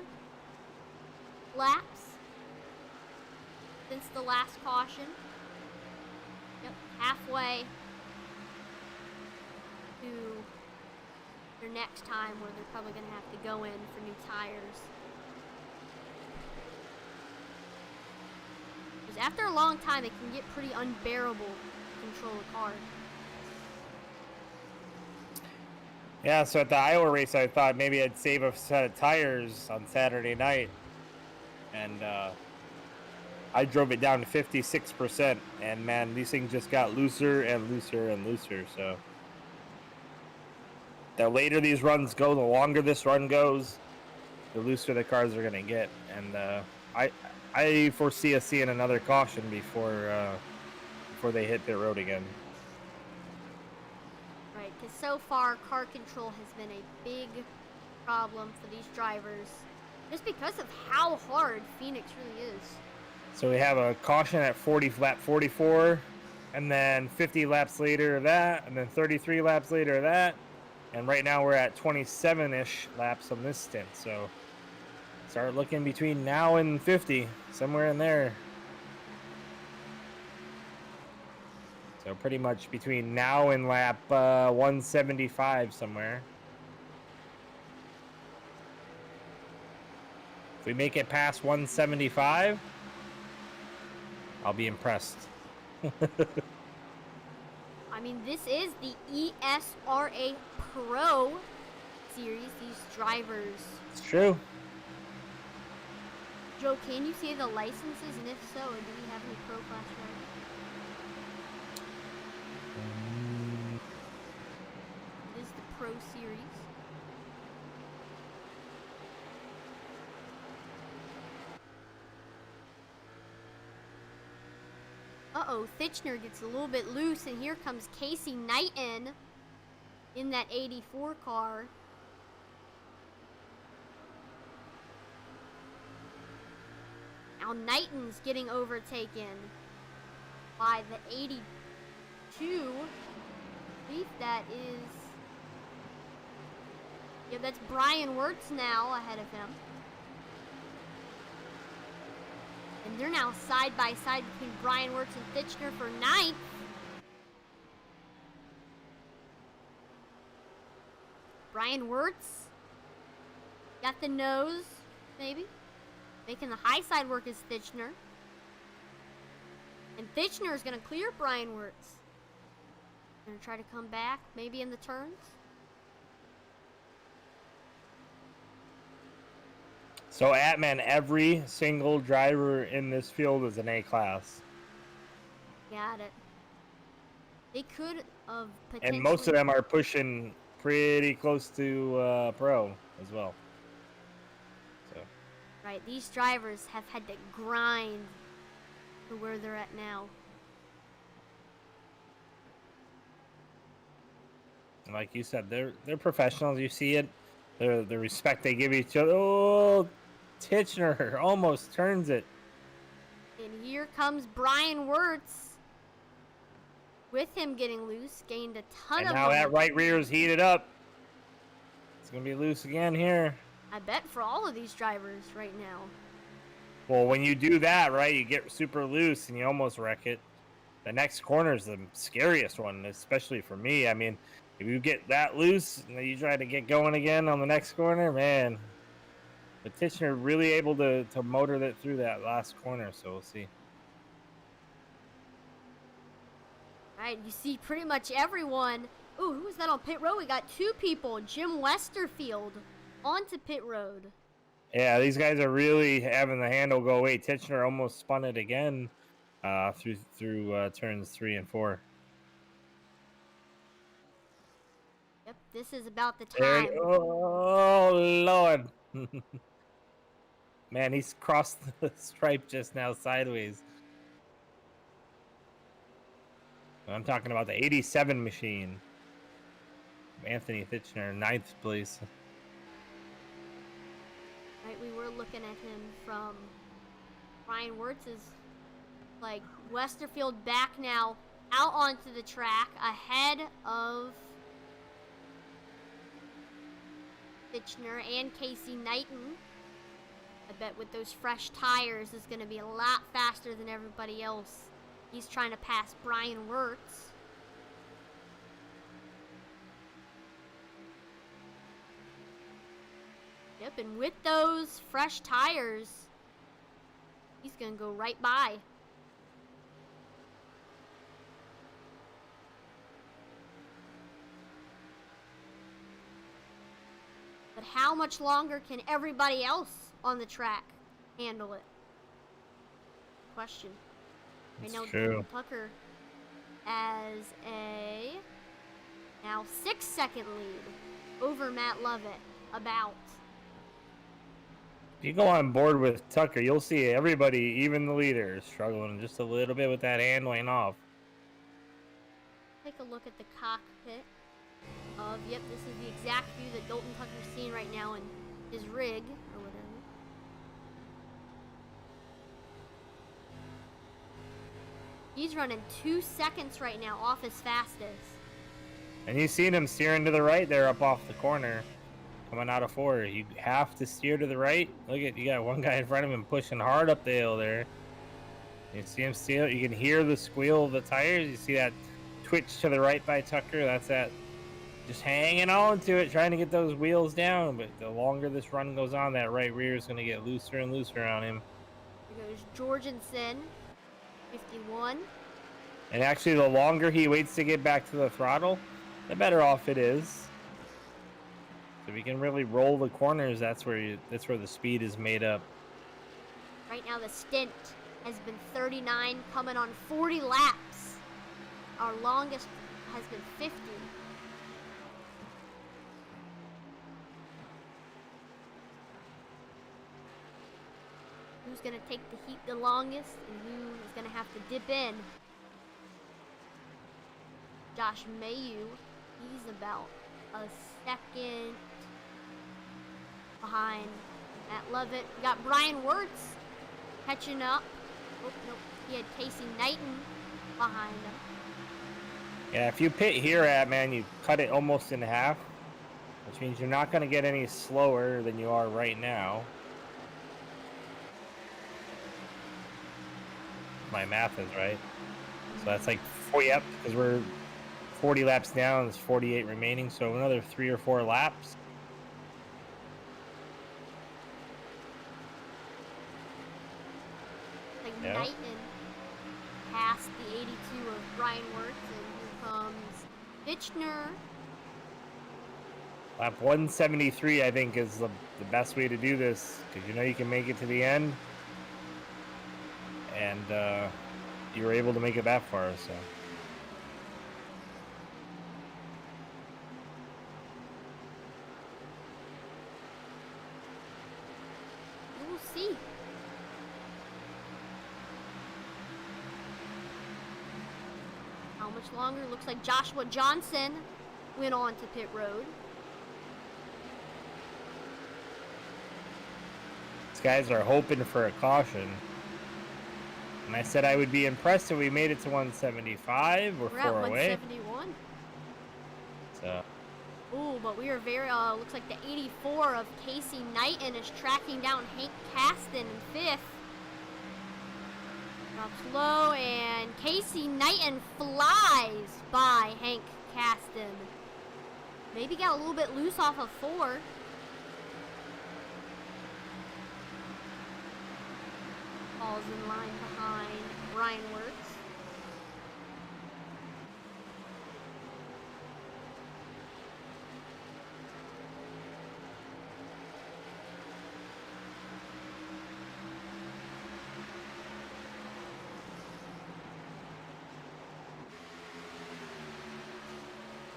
laps since the last caution. Yep, halfway to their next time where they're probably going to have to go in for new tires. Because after a long time, it can get pretty unbearable to control a car. Yeah, so at the Iowa race, I thought maybe I'd save a set of tires on Saturday night. And I drove it down to 56%. And man, these things just got looser and looser and looser. So the later these runs go, the longer this run goes, the looser the cars are going to get. And I foresee us seeing another caution before they hit pit road again. Right, because so far car control has been a big problem for these drivers, just because of how hard Phoenix really is. So we have a caution at lap 44, and then 50 laps later of that, and then 33 laps later of that. And right now we're at 27-ish laps on this stint. So start looking between now and 50, somewhere in there. So pretty much between now and lap 175 somewhere. If we make it past 175, I'll be impressed. I mean, this is the ESRA Pro Series, these drivers. It's true. Joe, can you see the licenses, and if so, do we have any Pro Class drivers? It is the Pro Series. Uh-oh, Thitchner gets a little bit loose, and here comes Casey Knighton in that 84 car. Now Knighton's getting overtaken by the 82. I believe that is... Yeah, that's Brian Wirtz now ahead of him. And they're now side by side between Brian Wirtz and Thitchner for 9th. Brian Wirtz got the nose, maybe. Making the high side work is Thitchner. And Thitchner is going to clear Brian Wirtz. Going to try to come back, maybe in the turns. So, Atman, every single driver in this field is an A-class. Got it. They could have potentially... And most of them are pushing pretty close to pro as well. So. Right, these drivers have had to grind to where they're at now. Like you said, they're professionals. You see it. The respect they give each other. Oh, Titchener almost turns it. And here comes Brian Wirtz. With him getting loose, gained a ton of And now that momentum. right rear is heated up. It's going to be loose again here. I bet for all of these drivers right now. Well, when you do that, right, you get super loose and you almost wreck it. The next corner is the scariest one, especially for me. I mean, if you get that loose and then you try to get going again on the next corner, man. But Titchener really able to motor that through that last corner, so we'll see. All right, you see pretty much everyone. Ooh, who was that on pit road? We got 2 people. Jim Westerfield onto pit road. Yeah, these guys are really having the handle go away. Titchener almost spun it again through turns 3 and 4. Yep, this is about the time. Oh, Lord. Man, he's crossed the stripe just now sideways. I'm talking about the 87 machine. Anthony Thitchener, 9th place. Right, we were looking at him from Brian Wirtz's, like, Westerfield back now out onto the track ahead of Thitchener and Casey Knighton. I bet with those fresh tires is going to be a lot faster than everybody else. He's trying to pass Brian Wirtz. Yep, and with those fresh tires, he's going to go right by. But how much longer can everybody else on the track handle it? Question. Right now, True. Tucker has a now 6-second lead over Matt Lovett. About. If you go on board with Tucker, you'll see everybody, even the leader, is struggling just a little bit with that handling off. Take a look at the cockpit of, yep, this is the exact view that Dalton Tucker's seeing right now in his rig, or whatever. He's running 2 seconds right now off his fastest. And you seen him steering to the right there up off the corner. Coming out of 4. You have to steer to the right. Look at, you got one guy in front of him pushing hard up the hill there. You see him steer. You can hear the squeal of the tires. You see that twitch to the right by Tucker. That's that. Just hanging on to it, trying to get those wheels down. But the longer this run goes on, that right rear is going to get looser and looser on him. Here goes Jorgensen, 51. And actually, the longer he waits to get back to the throttle, the better off it is. So if you can really roll the corners, that's where the speed is made up. Right now, the stint has been 39, coming on 40 laps. Our longest has been 50. Who's going to take the heat the longest, and who is going to have to dip in? Josh Mayu. He's about a second behind Matt Lovett. We got Brian Wirtz catching up. Oh, nope. He had Casey Knighton behind him. Yeah, if you pit here at, man, you cut it almost in half, which means you're not going to get any slower than you are right now. My math is right. So that's like 4, yep, because we're 40 laps down, there's 48 remaining, so another 3 or 4 laps. Like Yeah. Knighton past the 82 of Brian Wirtz, and here comes Fitchner. Lap 173, I think, is the best way to do this, because you know you can make it to the end. And you were able to make it that far, so. We'll see. How much longer? Looks like Joshua Johnson went on to pit road. These guys are hoping for a caution. And I said I would be impressed if we made it to 175. We're 4 at away. 171. So. Ooh, but we are very, looks like the 84 of Casey Knighton is tracking down Hank Caston in 5th. Drops low, and Casey Knighton flies by Hank Caston. Maybe got a little bit loose off of 4. Falls in line behind Brian Wirtz.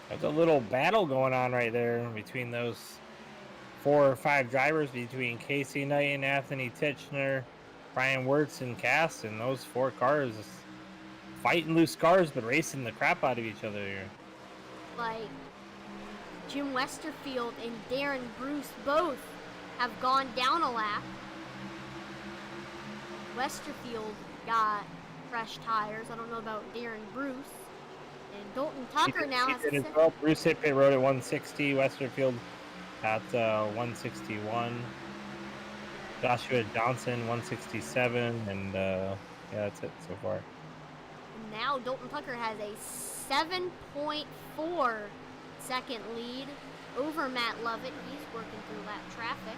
There's a little battle going on right there between those 4 or 5 drivers, between Casey Knighton, Anthony Titchener, Brian Wirtz, and Caston. Those 4 cars fighting loose cars, but racing the crap out of each other here. Like Jim Westerfield and Darren Bruce both have gone down a lap. Westerfield got fresh tires. I don't know about Darren Bruce. And Dalton Tucker now has a well. Bruce hit pit road at 160. Westerfield at 161. Joshua Johnson 167, and yeah, that's it so far. Now Dalton Tucker has a 7.4 second lead over Matt Lovett. He's working through lap traffic.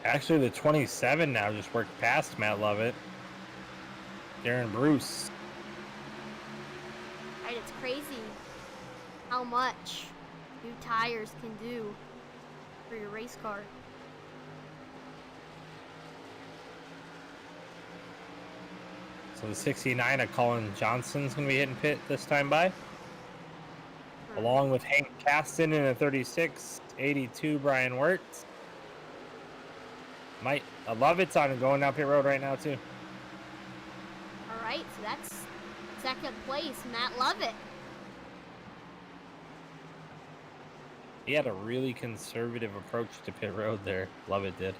Actually, the 27 now just worked past Matt Lovett. Darren Bruce. Right, it's crazy how much new tires can do for your race car. So the 69 of Colin Johnson's going to be hitting pit this time by. Along with Hank Caston in a 36, 82 Brian Wirtz. I love it's on going down pit road right now too. All right, so that's second place, Matt Lovett. He had a really conservative approach to pit road there. Lovett did.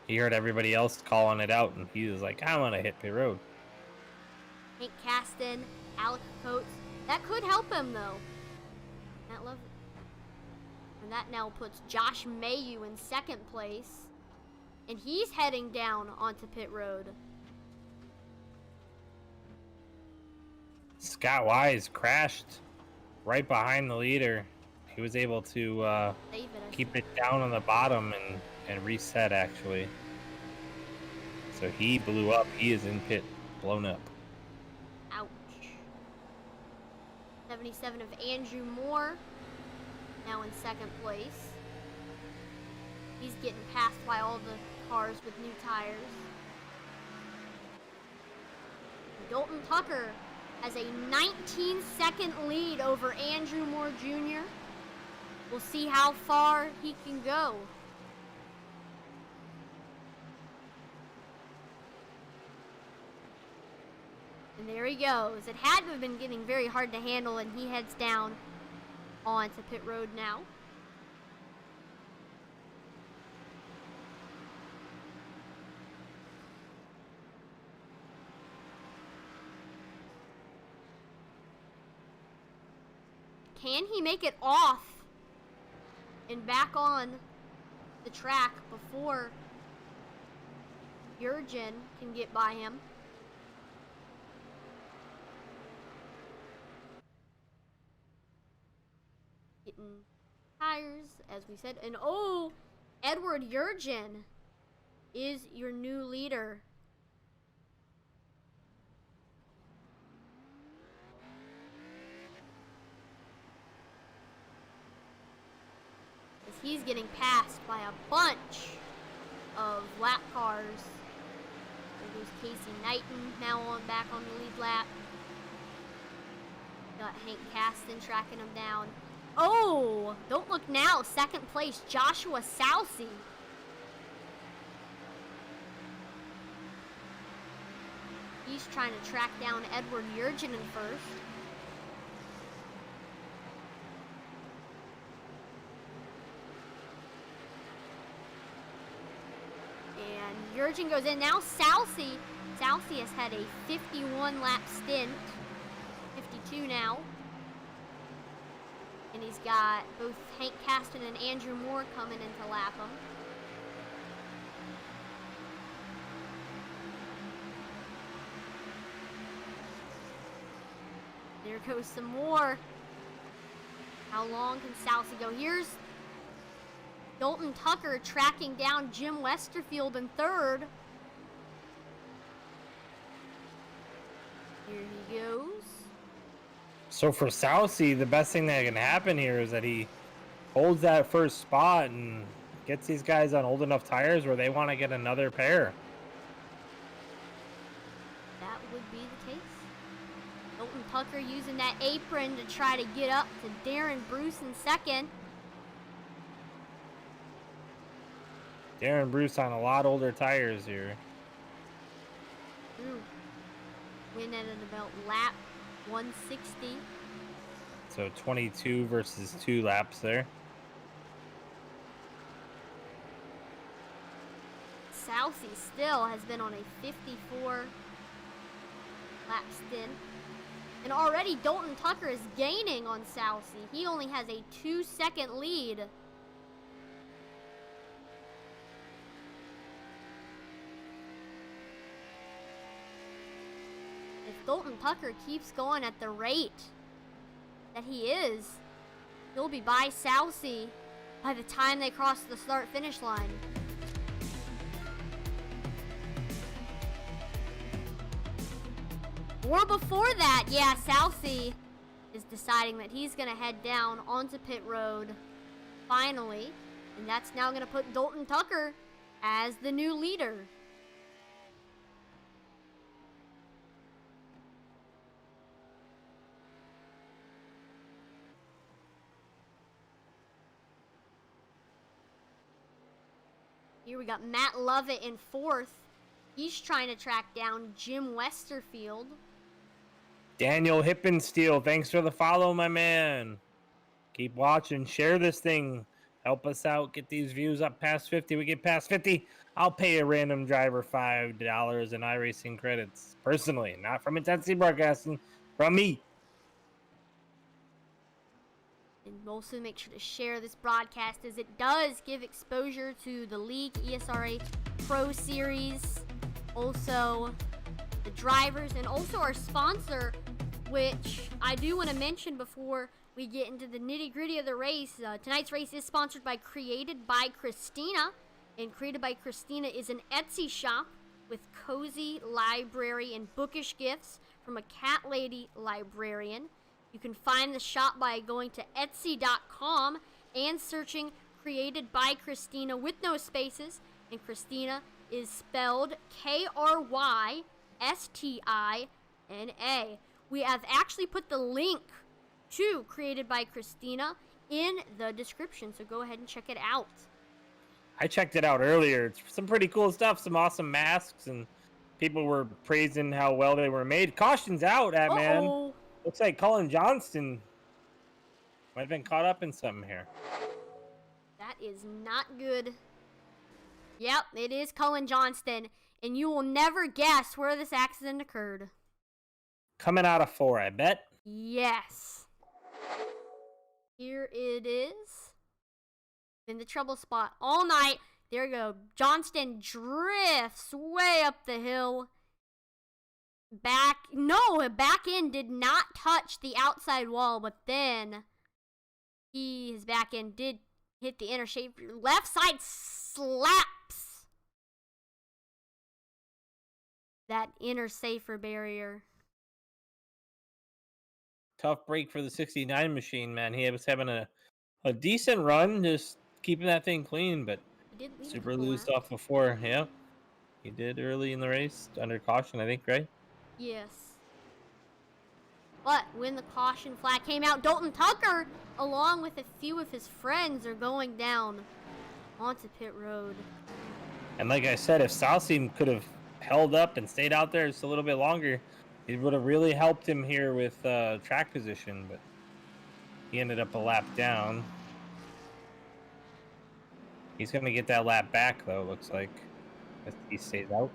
He heard everybody else calling it out, and he was like, I want to hit pit road. Hank Caston, Alec Coates. That could help him, though. Matt Lovett. And that now puts Josh Mayu in second place. And he's heading down onto pit road. Scott Wise crashed right behind the leader. He was able to keep it down on the bottom and reset, actually. So he blew up. He is in pit, blown up. Ouch. 77 of Andrew Moore, now in second place. He's getting passed by all the cars with new tires. Dalton Tucker has a 19-second lead over Andrew Moore Jr. We'll see how far he can go. And there he goes. It had to have been getting very hard to handle, and he heads down onto pit road now. Can he make it off and back on the track before Jurgen can get by him? Getting tires, as we said. And oh, Edward Jurgen is your new leader. He's getting passed by a bunch of lap cars. There goes Casey Knighton now back on the lead lap. Got Hank Caston tracking him down. Oh, don't look now. Second place, Joshua Sousey. He's trying to track down Edward Jurgen in first. And Jurgen goes in. Now Sousey has had a 51 lap stint. 52 now. And he's got both Hank Caston and Andrew Moore coming in to lap him. There goes some more. How long can Sousey go? Here's Dalton Tucker tracking down Jim Westerfield in third. Here he goes. So for Sousey, the best thing that can happen here is that he holds that first spot and gets these guys on old enough tires where they want to get another pair. That would be the case. Dalton Tucker using that apron to try to get up to Darren Bruce in second. Darren Bruce on a lot older tires here. Win at about lap 160. So 22 versus 2 laps there. Sousey still has been on a 54 lap stint. And already Dalton Tucker is gaining on Sousey. He only has a 2-second lead. If Dalton Tucker keeps going at the rate that he is, he'll be by Sousey by the time they cross the start-finish line. Or before that, yeah, Sousey is deciding that he's going to head down onto pit road finally. And that's now going to put Dalton Tucker as the new leader. Here we got Matt Lovett in fourth. He's trying to track down Jim Westerfield. Daniel Hippensteel, thanks for the follow, my man. Keep watching. Share this thing. Help us out. Get these views up past 50. We get past 50, I'll pay a random driver $5 in iRacing credits. Personally, not from Intensity Broadcasting. From me. And also make sure to share this broadcast as it does give exposure to the league, ESRA Pro Series, also the drivers, and also our sponsor, which I do want to mention before we get into the nitty-gritty of the race. Tonight's race is sponsored by Created by Christina, and Created by Christina is an Etsy shop with cozy library and bookish gifts from a cat lady librarian. You can find the shop by going to Etsy.com and searching Created by Christina with no spaces. And Christina is spelled Krystina. We have actually put the link to Created by Christina in the description, so go ahead and check it out. I checked it out earlier. It's some pretty cool stuff, some awesome masks and people were praising how well they were made. Caution's out, at man. Uh-oh. Looks like Colin Johnston might have been caught up in something here. That is not good. Yep, it is Cullen Johnston, and you will never guess where this accident occurred. Coming out of 4, I bet. Yes. Here it is. In the trouble spot all night. There you go. Johnston drifts way up the hill. Back end did not touch the outside wall, but then his back end did hit the inner shape. Left side slaps that inner safer barrier. Tough break for the 69 machine, man. He was having a decent run, just keeping that thing clean, but super loosed off before. Yeah, he did early in the race, under caution, I think, right? Yes. But when the caution flag came out, Dalton Tucker, along with a few of his friends, are going down onto pit road. And like I said, if Salsim could have held up and stayed out there just a little bit longer, it would have really helped him here with track position, but he ended up a lap down. He's going to get that lap back, though, looks like, as he stays out.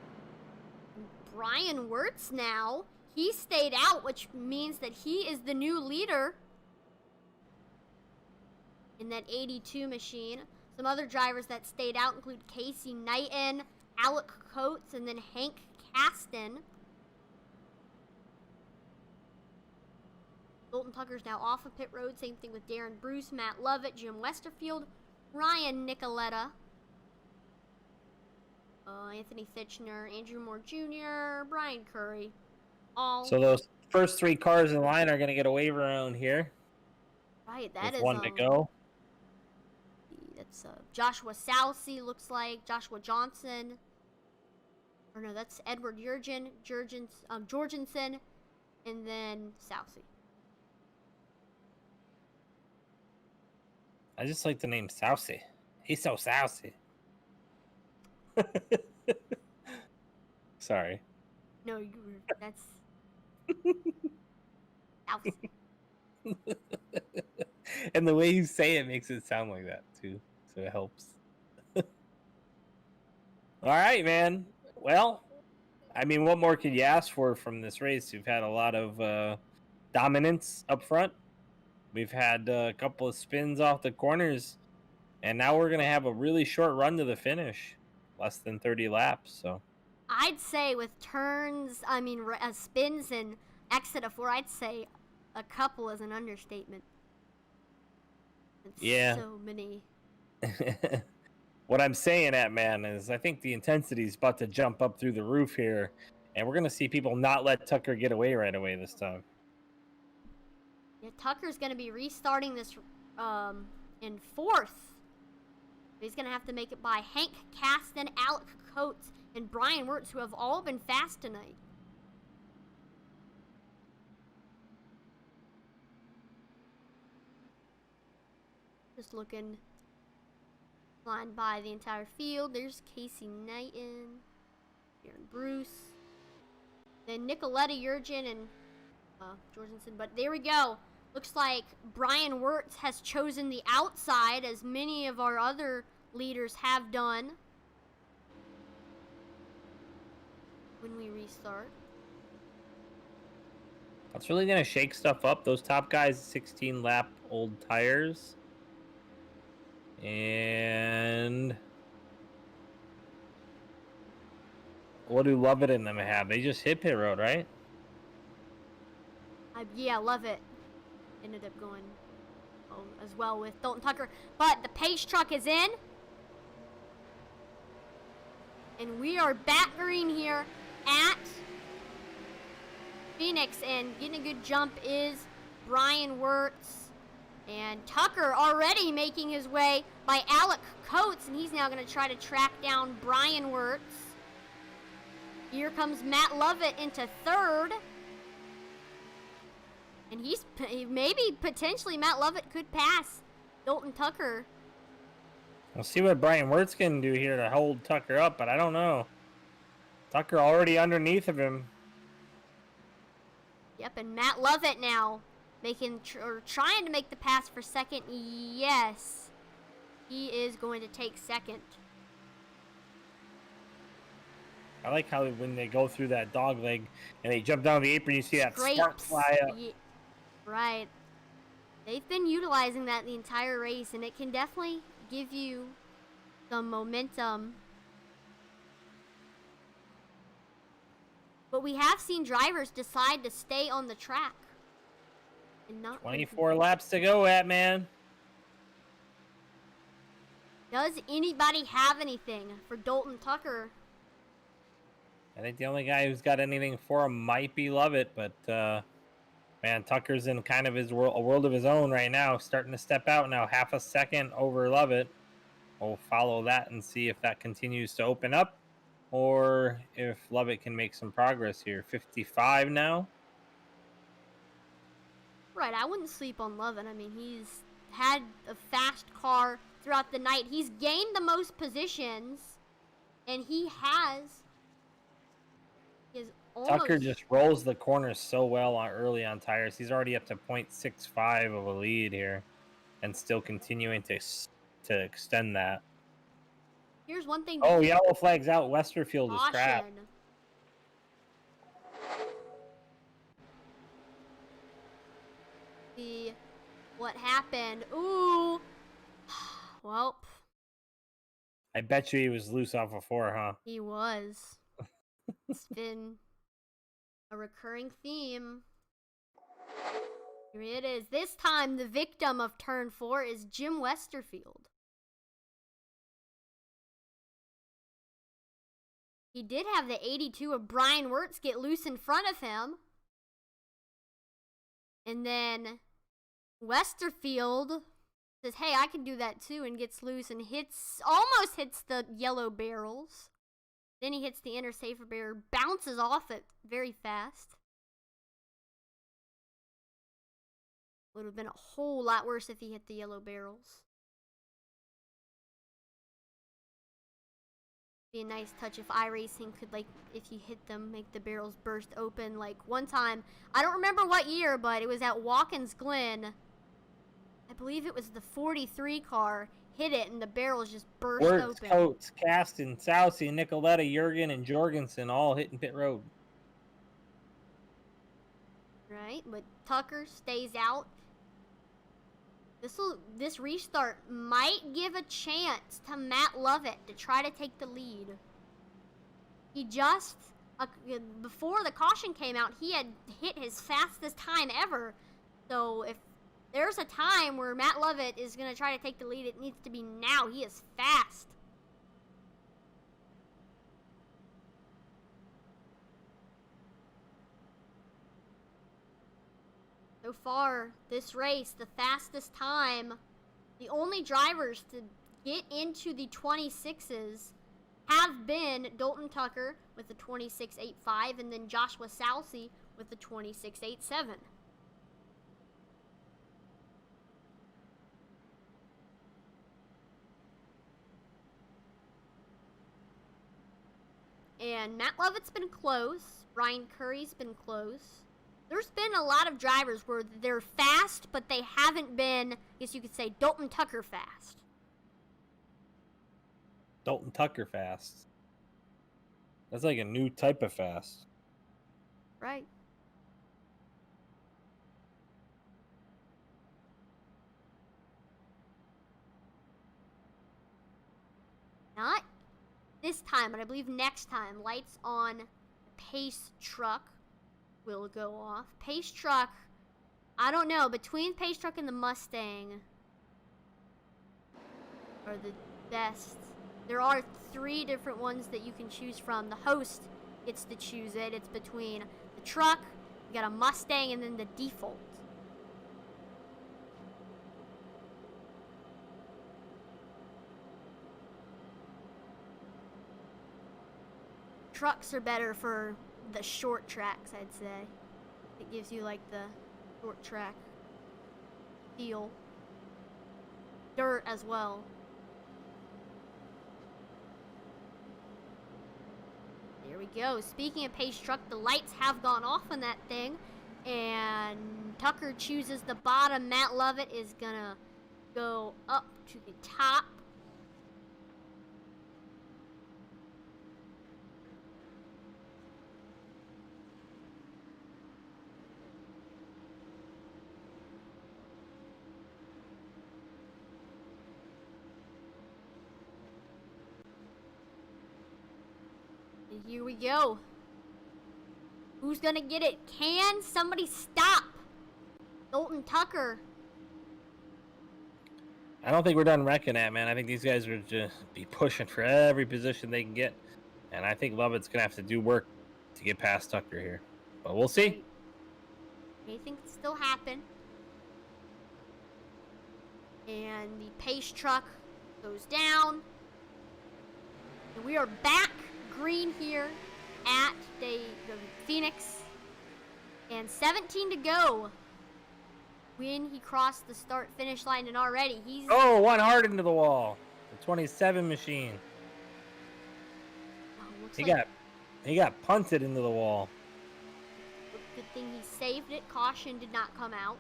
Brian Wirtz now, he stayed out, which means that he is the new leader in that 82 machine. Some other drivers that stayed out include Casey Knighton, Alec Coates, and then Hank Caston. Dalton Tucker's now off of pit road. Same thing with Darren Bruce, Matt Lovett, Jim Westerfield, Ryan Nicoletta, Anthony Fitchner, Andrew Moore Jr., Brian Curry. All. So those first 3 cars in line are going to get a wave around here. Right, that with is one to go. That's Joshua Salcy, looks like. Joshua Johnson. Or no, that's Edward Jorgensen, and then Salcy. I just like the name Sousy. He's so sousy. Sorry. No, that's Sousy. And the way you say it makes it sound like that, too. So it helps. All right, man. Well, I mean, what more could you ask for from this race? You've had a lot of dominance up front. We've had a couple of spins off the corners, and now we're going to have a really short run to the finish, less than 30 laps. So I'd say with turns, spins and exit of 4, I'd say a couple is an understatement. It's yeah. So many. What I'm saying, man, is I think the intensity is about to jump up through the roof here, and we're going to see people not let Tucker get away right away this time. Yeah, Tucker's going to be restarting this in 4th. He's going to have to make it by Hank Caston, Alec Coates, and Brian Wirtz, who have all been fast tonight. Just looking, flying by the entire field. There's Casey Knighton, Aaron Bruce, then Nicoletta Jurgen and Jorgensen. But there we go. Looks like Brian Wirtz has chosen the outside, as many of our other leaders have done when we restart. That's really going to shake stuff up. Those top guys, 16 lap old tires. And what do Lovett and them have? They just hit pit road, right? Yeah, Lovett ended up going as well with Dalton Tucker. But the pace truck is in. And we are back green here at Phoenix. And getting a good jump is Brian Wirtz. And Tucker already making his way by Alec Coates. And he's now going to try to track down Brian Wirtz. Here comes Matt Lovett into 3rd. And he's potentially Matt Lovett could pass Dalton Tucker. We'll see what Brian Wirtz can do here to hold Tucker up, but I don't know. Tucker already underneath of him. Yep, and Matt Lovett now trying to make the pass for second. Yes, he is going to take second. I like how when they go through that dog leg and they jump down the apron, you see that spark fly up. Yeah, right. They've been utilizing that the entire race, and it can definitely give you some momentum. But we have seen drivers decide to stay on the track and not 24 laps to go, man. Does anybody have anything for Dalton Tucker? I think the only guy who's got anything for him might be Lovett, but man, Tucker's in kind of a world of his own right now, starting to step out now, half a second over Lovett. We'll follow that and see if that continues to open up or if Lovett can make some progress here. 55 now. Right, I wouldn't sleep on Lovett. I mean, he's had a fast car throughout the night. He's gained the most positions, and he almost... Tucker just rolls the corners so well early on tires. He's already up to 0.65 of a lead here and still continuing to extend that. Here's one thing. Oh, yellow flag's out. Westerfield is crap. See what happened. Ooh. Well. I bet you he was loose off of 4, huh? He was. It's been a recurring theme. Here it is. This time, the victim of turn 4 is Jim Westerfield. He did have the 82 of Brian Wirtz get loose in front of him. And then Westerfield says, hey, I can do that too, and gets loose and almost hits the yellow barrels. Then he hits the inner safer barrier, bounces off it very fast. Would have been a whole lot worse if he hit the yellow barrels. Be a nice touch if iRacing could, like, if you hit them, make the barrels burst open. Like, one time, I don't remember what year, but it was at Watkins Glen. I believe it was the 43 car. Hit it, and the barrels just burst open. Coates, Caston, Sousey, Nicoletta, Jurgen, and Jorgensen all hitting pit road. Right, but Tucker stays out. This restart might give a chance to Matt Lovett to try to take the lead. He just, before the caution came out, he had hit his fastest time ever. So if there's a time where Matt Lovett is going to try to take the lead, it needs to be now. He is fast. So far, this race, the fastest time, the only drivers to get into the 26s have been Dalton Tucker with the 26.85 and then Joshua Sousey with the 26.87. And Matt Lovett's been close. Ryan Curry's been close. There's been a lot of drivers where they're fast, but they haven't been, I guess you could say, Dalton Tucker fast. Dalton Tucker fast. That's like a new type of fast. Right. Not this time, but I believe next time, lights on Pace Truck will go off. Pace Truck, I don't know, between Pace Truck and the Mustang are the best. There are 3 different ones that you can choose from. The host gets to choose it. It's between the truck, you got a Mustang, and then the default. Trucks are better for the short tracks, I'd say. It gives you like the short track feel. Dirt as well. Here we go. Speaking of pace truck, the lights have gone off on that thing. And Tucker chooses the bottom. Matt Lovett is going to go up to the top. And here we go. Who's gonna get it? Can somebody stop Dalton Tucker? I don't think we're done wrecking that, man. I think these guys are just be pushing for every position they can get. And I think Lovett's going to have to do work to get past Tucker here. But we'll see. Anything can still happen. And the pace truck goes down. And we are back green here at the Phoenix. And 17 to go. When he crossed the start-finish line, and already he's... Oh, one hard into the wall. The 27 machine. Oh, he got punted into the wall. Good thing he saved it. Caution did not come out.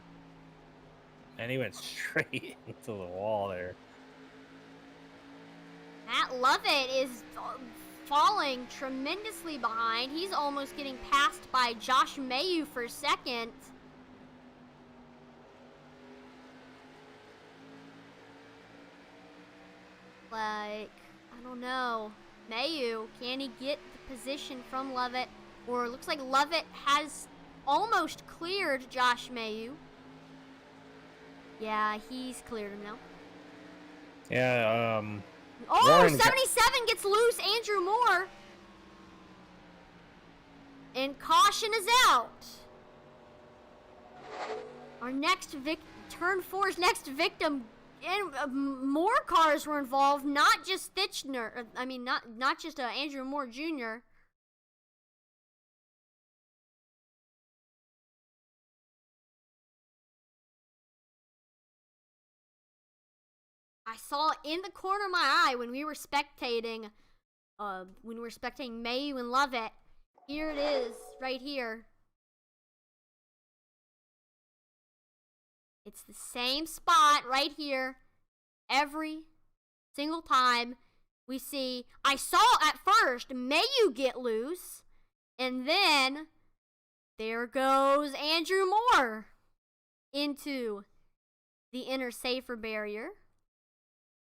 And he went straight into the wall there. Matt Lovett is falling tremendously behind. He's almost getting passed by Josh Mayu for second. Like, I don't know. Mayu, can he get the position from Lovett? Or it looks like Lovett has almost cleared Josh Mayu. Yeah, he's cleared him now. Yeah, Oh, Warren 77 gets loose. Andrew Moore. And caution is out. Our next turn 4's next victim. And more cars were involved, not just Thitchner. I mean, not just Andrew Moore Jr. I saw in the corner of my eye when we were spectating Mayu and Lovett. Here it is, right here. It's the same spot right here. Every single time we see, I saw at first Mayu get loose, and then there goes Andrew Moore into the inner safer barrier.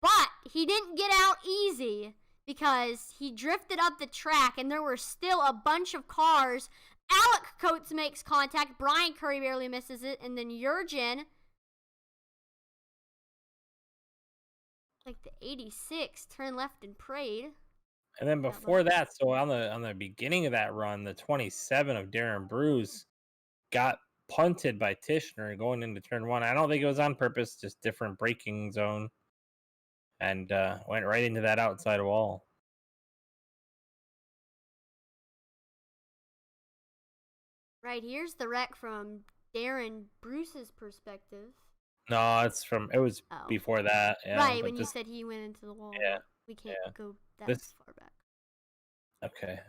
But he didn't get out easy because he drifted up the track and there were still a bunch of cars. Alec Coates makes contact. Brian Curry barely misses it. And then Jurgen, like the 86, turned left and prayed. And then before that, so on the beginning of that run, the 27 of Darren Bruce got punted by Tishner going into turn 1. I don't think it was on purpose, just different braking zone. And went right into that outside wall. Right, here's the wreck from Darren Bruce's perspective. No, it was before that. Yeah, right, when you said he went into the wall. Yeah. We can't go that far back. Okay.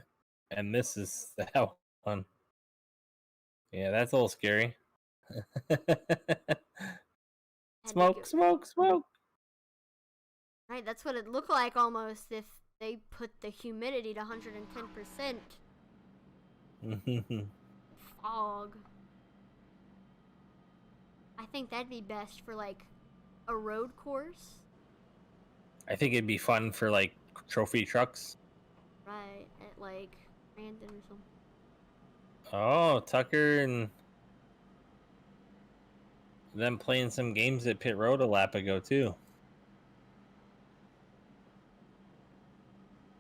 And this is the hell one. Yeah, that's a little scary. Smoke, smoke, smoke. Right, that's what it looked like almost if they put the humidity to 110%. Fog. I think that'd be best for like a road course. I think it'd be fun for like trophy trucks. Right, at like Brandon or something. Oh, Tucker and them playing some games at Pit Road a lap ago too.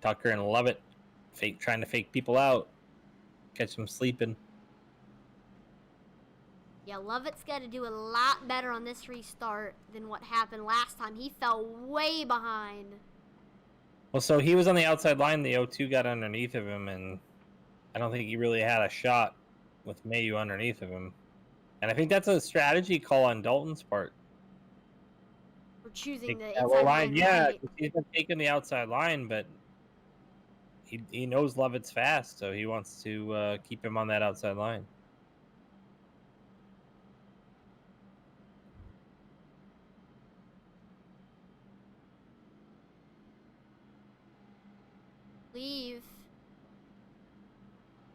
Tucker and Lovett trying to fake people out, catch them sleeping. Yeah, Lovett's got to do a lot better on this restart than what happened last time. He fell way behind. Well, so he was on the outside line. The O2 got underneath of him, and I don't think he really had a shot with Mayu underneath of him. And I think that's a strategy call on Dalton's part. For choosing the inside line. Yeah, right. he's been taking the outside line, but he knows Lovett's fast, so he wants to keep him on that outside line. Leave.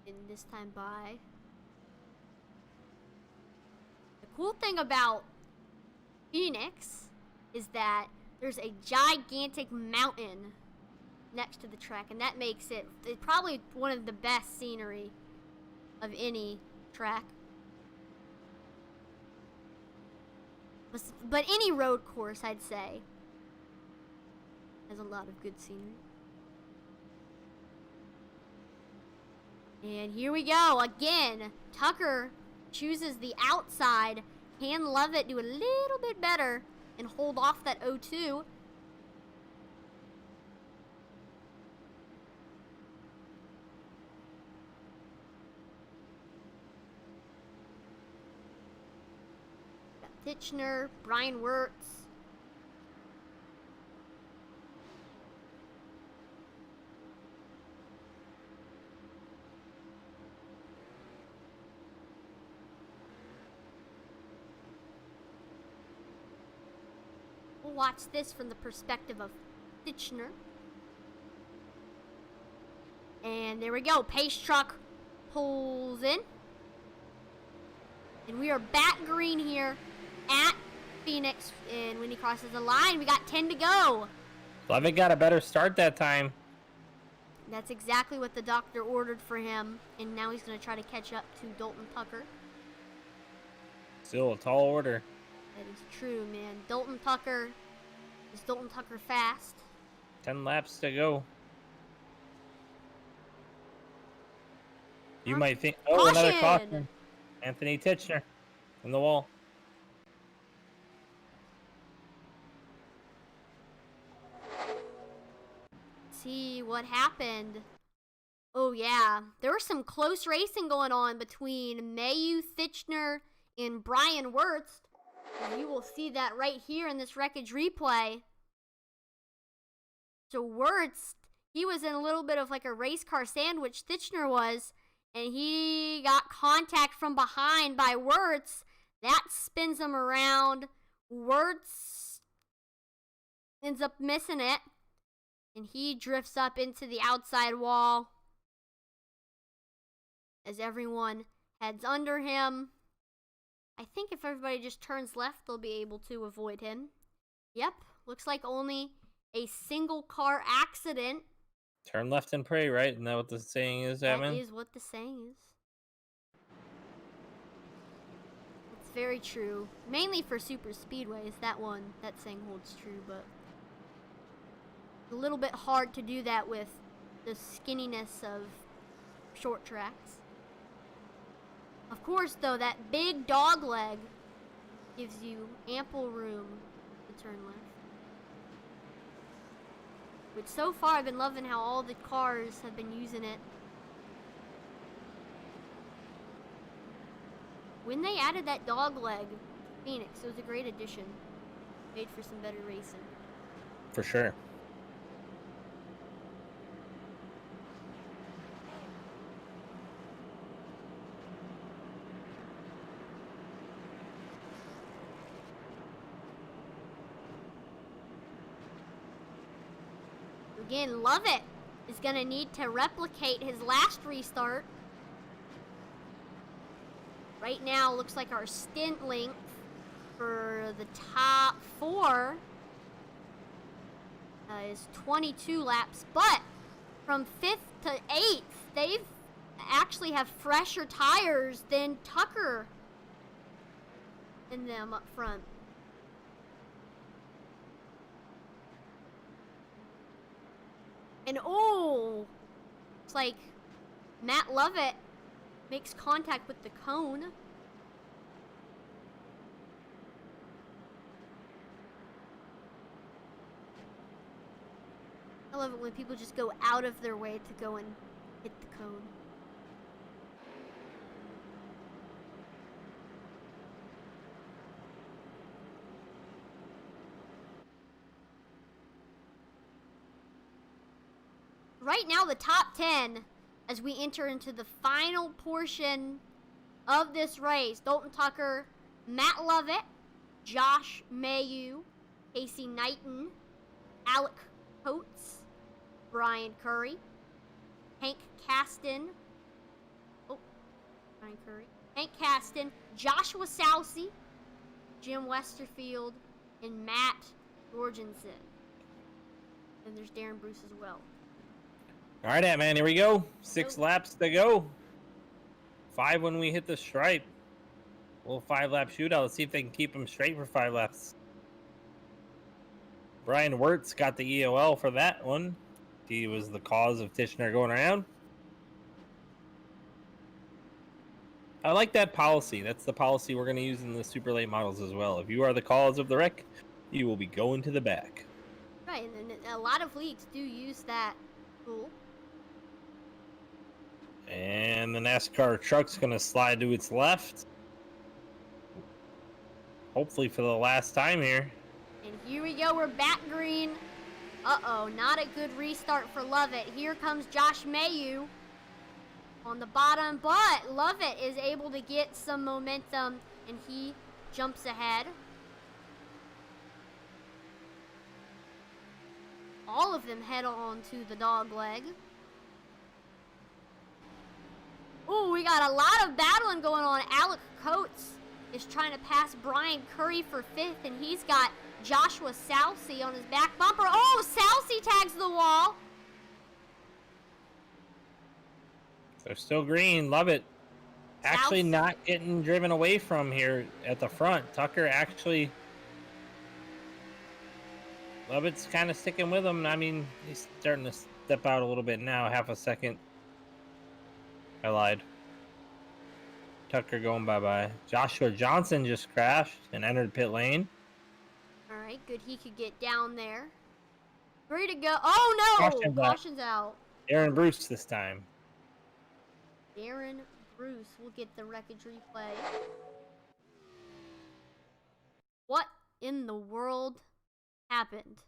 And this time by. The cool thing about Phoenix is that there's a gigantic mountain next to the track, and that makes it probably one of the best scenery of any track. But any road course, I'd say, has a lot of good scenery. And here we go again. Tucker chooses the outside. Can Lovett do a little bit better and hold off that 0-2? Titchener, Brian Wirtz. We'll watch this from the perspective of Titchener. And there we go. Pace truck pulls in. And we are back green here at Phoenix. And when he crosses the line, we got 10 to go. Lovett got a better start that time. That's exactly what the doctor ordered for him. And now he's going to try to catch up to Dalton Tucker. Still a tall order. That is true, man. Dalton Tucker. Is Dalton Tucker fast? 10 laps to go. You might think, oh, Caution! another caution. Anthony Titchener in the wall. See what happened. Oh, yeah. There was some close racing going on between Mayu Titchener and Brian Wirtz. And you will see that right here in this wreckage replay. So Wirtz, he was in a little bit of like a race car sandwich, Titchener was, and he got contact from behind by Wirtz. That spins him around. Wirtz ends up missing it, and he drifts up into the outside wall as everyone heads under him. I think if everybody just turns left, they'll be able to avoid him. Yep, looks like only a single car accident. Turn left and pray, right? Isn't that what the saying is, Admin? That is what the saying is. It's very true. Mainly for super speedways, that saying holds true, but it's a little bit hard to do that with the skinniness of short tracks. Of course, though, that big dog leg gives you ample room to turn left. Which so far I've been loving how all the cars have been using it. When they added that dog leg to Phoenix, it was a great addition. Made for some better racing. For sure. Again, Lovett is going to need to replicate his last restart. Right now, looks like our stint length for the top four is 22 laps. But from 5th to 8th, they actually have fresher tires than Tucker in them up front. And oh, it's like Matt Lovett makes contact with the cone. I love it when people just go out of their way to go and hit the cone. right now the top 10 as we enter into the final portion of this race. Dalton Tucker, Matt Lovett, Josh Mayu, Casey Knighton, Alec Coates, Brian Curry, Hank Caston, Joshua Sousey, Jim Westerfield, and Matt Jorgensen. And there's Darren Bruce as well. All right, man, here we go. 6 laps to go. 5 when we hit the stripe. A little 5-lap shootout. Let's see if they can keep him straight for 5 laps. Brian Wirtz got the EOL for that one. He was the cause of Tishner going around. I like that policy. That's the policy we're going to use in the super late models as well. If you are the cause of the wreck, you will be going to the back. Right, and a lot of leagues do use that rule. And the NASCAR truck's going to slide to its left. Hopefully for the last time here. And here we go, we're back green. Uh-oh, not a good restart for Lovett. Here comes Josh Mayu on the bottom, but Lovett is able to get some momentum, and he jumps ahead. All of them head on to the dog leg. Ooh, we got a lot of battling going on. Alec Coates is trying to pass Brian Curry for 5th, and he's got Joshua Sousey on his back bumper. Oh, Sousey tags the wall. They're still green. Love it. Actually not getting driven away from here at the front. Tucker actually... Lovett's kind of sticking with him. I mean, he's starting to step out a little bit now. Half a second. I lied. Tucker going bye-bye. Joshua Johnson just crashed and entered pit lane. All right, good. He could get down there. Ready to go. Oh, no! Caution's out. Darren Bruce this time. Darren Bruce will get the wreckage replay. What in the world happened?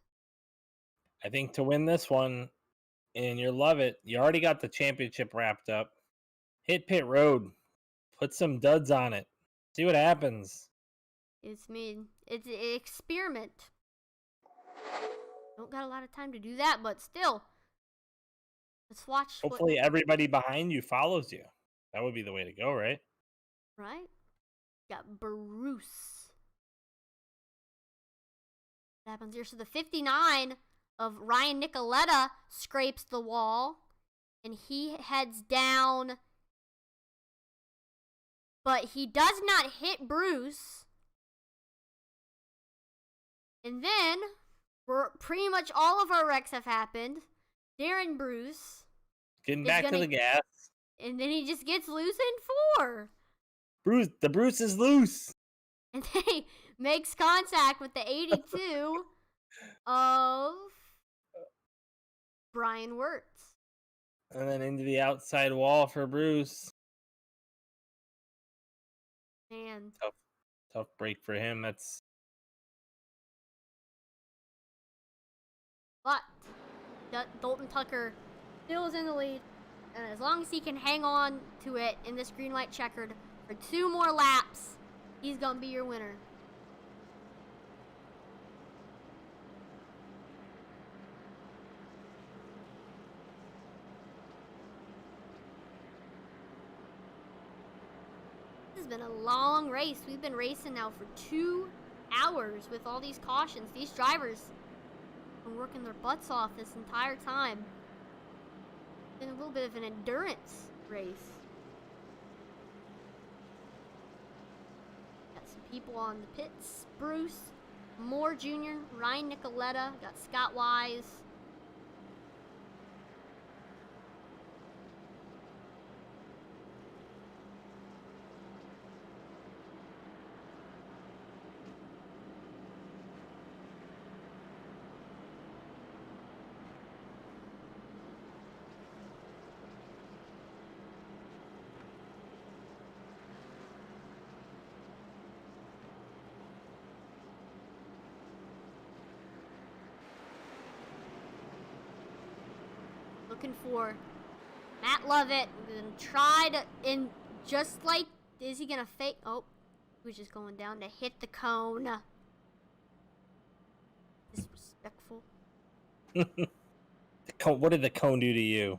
I think to win this one, and you love it, you already got the championship wrapped up. Hit pit road. Put some duds on it. See what happens. It's an experiment. Don't got a lot of time to do that, but still. Let's watch. Hopefully everybody behind you follows you. That would be the way to go, right? Right? Got Bruce. What happens here? So the 59 of Ryan Nicoletta scrapes the wall, and he heads down. But he does not hit Bruce. And then, pretty much all of our wrecks have happened. Darren Bruce. Getting back to the gas. And then he just gets loose in 4. The Bruce is loose. And then he makes contact with the 82 of Brian Wirtz. And then into the outside wall for Bruce. Man. Tough break for him. But Dalton Tucker still is in the lead. And as long as he can hang on to it in this green light checkered for 2 more laps, he's going to be your winner. This has been a long race. We've been racing now for 2 hours with all these cautions. These drivers have been working their butts off this entire time. It's been a little bit of an endurance race. Got some people on the pits. Bruce Moore Jr., Ryan Nicoletta, got Scott Wise. Looking for Matt Lovett. Gonna try to, and just like, is he gonna fake? Oh, he was just going down to hit the cone. Disrespectful. What did the cone do to you?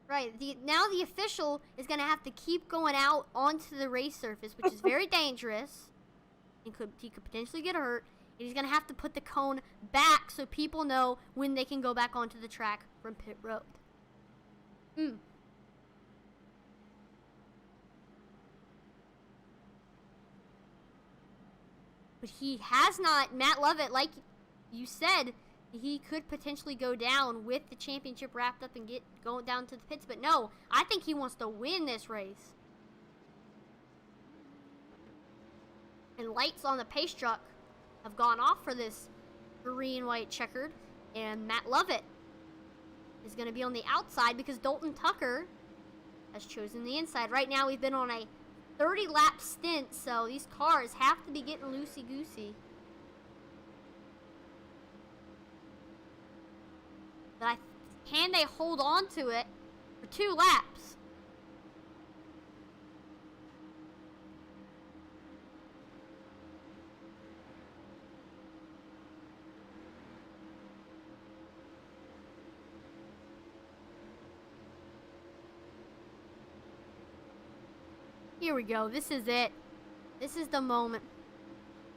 Right. Now the official is gonna have to keep going out onto the race surface, which is very dangerous. He could potentially get hurt. And he's gonna have to put the cone back so people know when they can go back onto the track from pit road. But he has not, Matt Lovett, like you said, he could potentially go down with the championship wrapped up and get going down to the pits. But no, I think he wants to win this race. And lights on the pace truck have gone off for this green, white, checkered. And Matt Lovett is going to be on the outside because Dalton Tucker has chosen the inside. Right now we've been on a 30-lap stint, so these cars have to be getting loosey-goosey. But can they hold on to it for 2 laps? Here we go. This is it. This is the moment.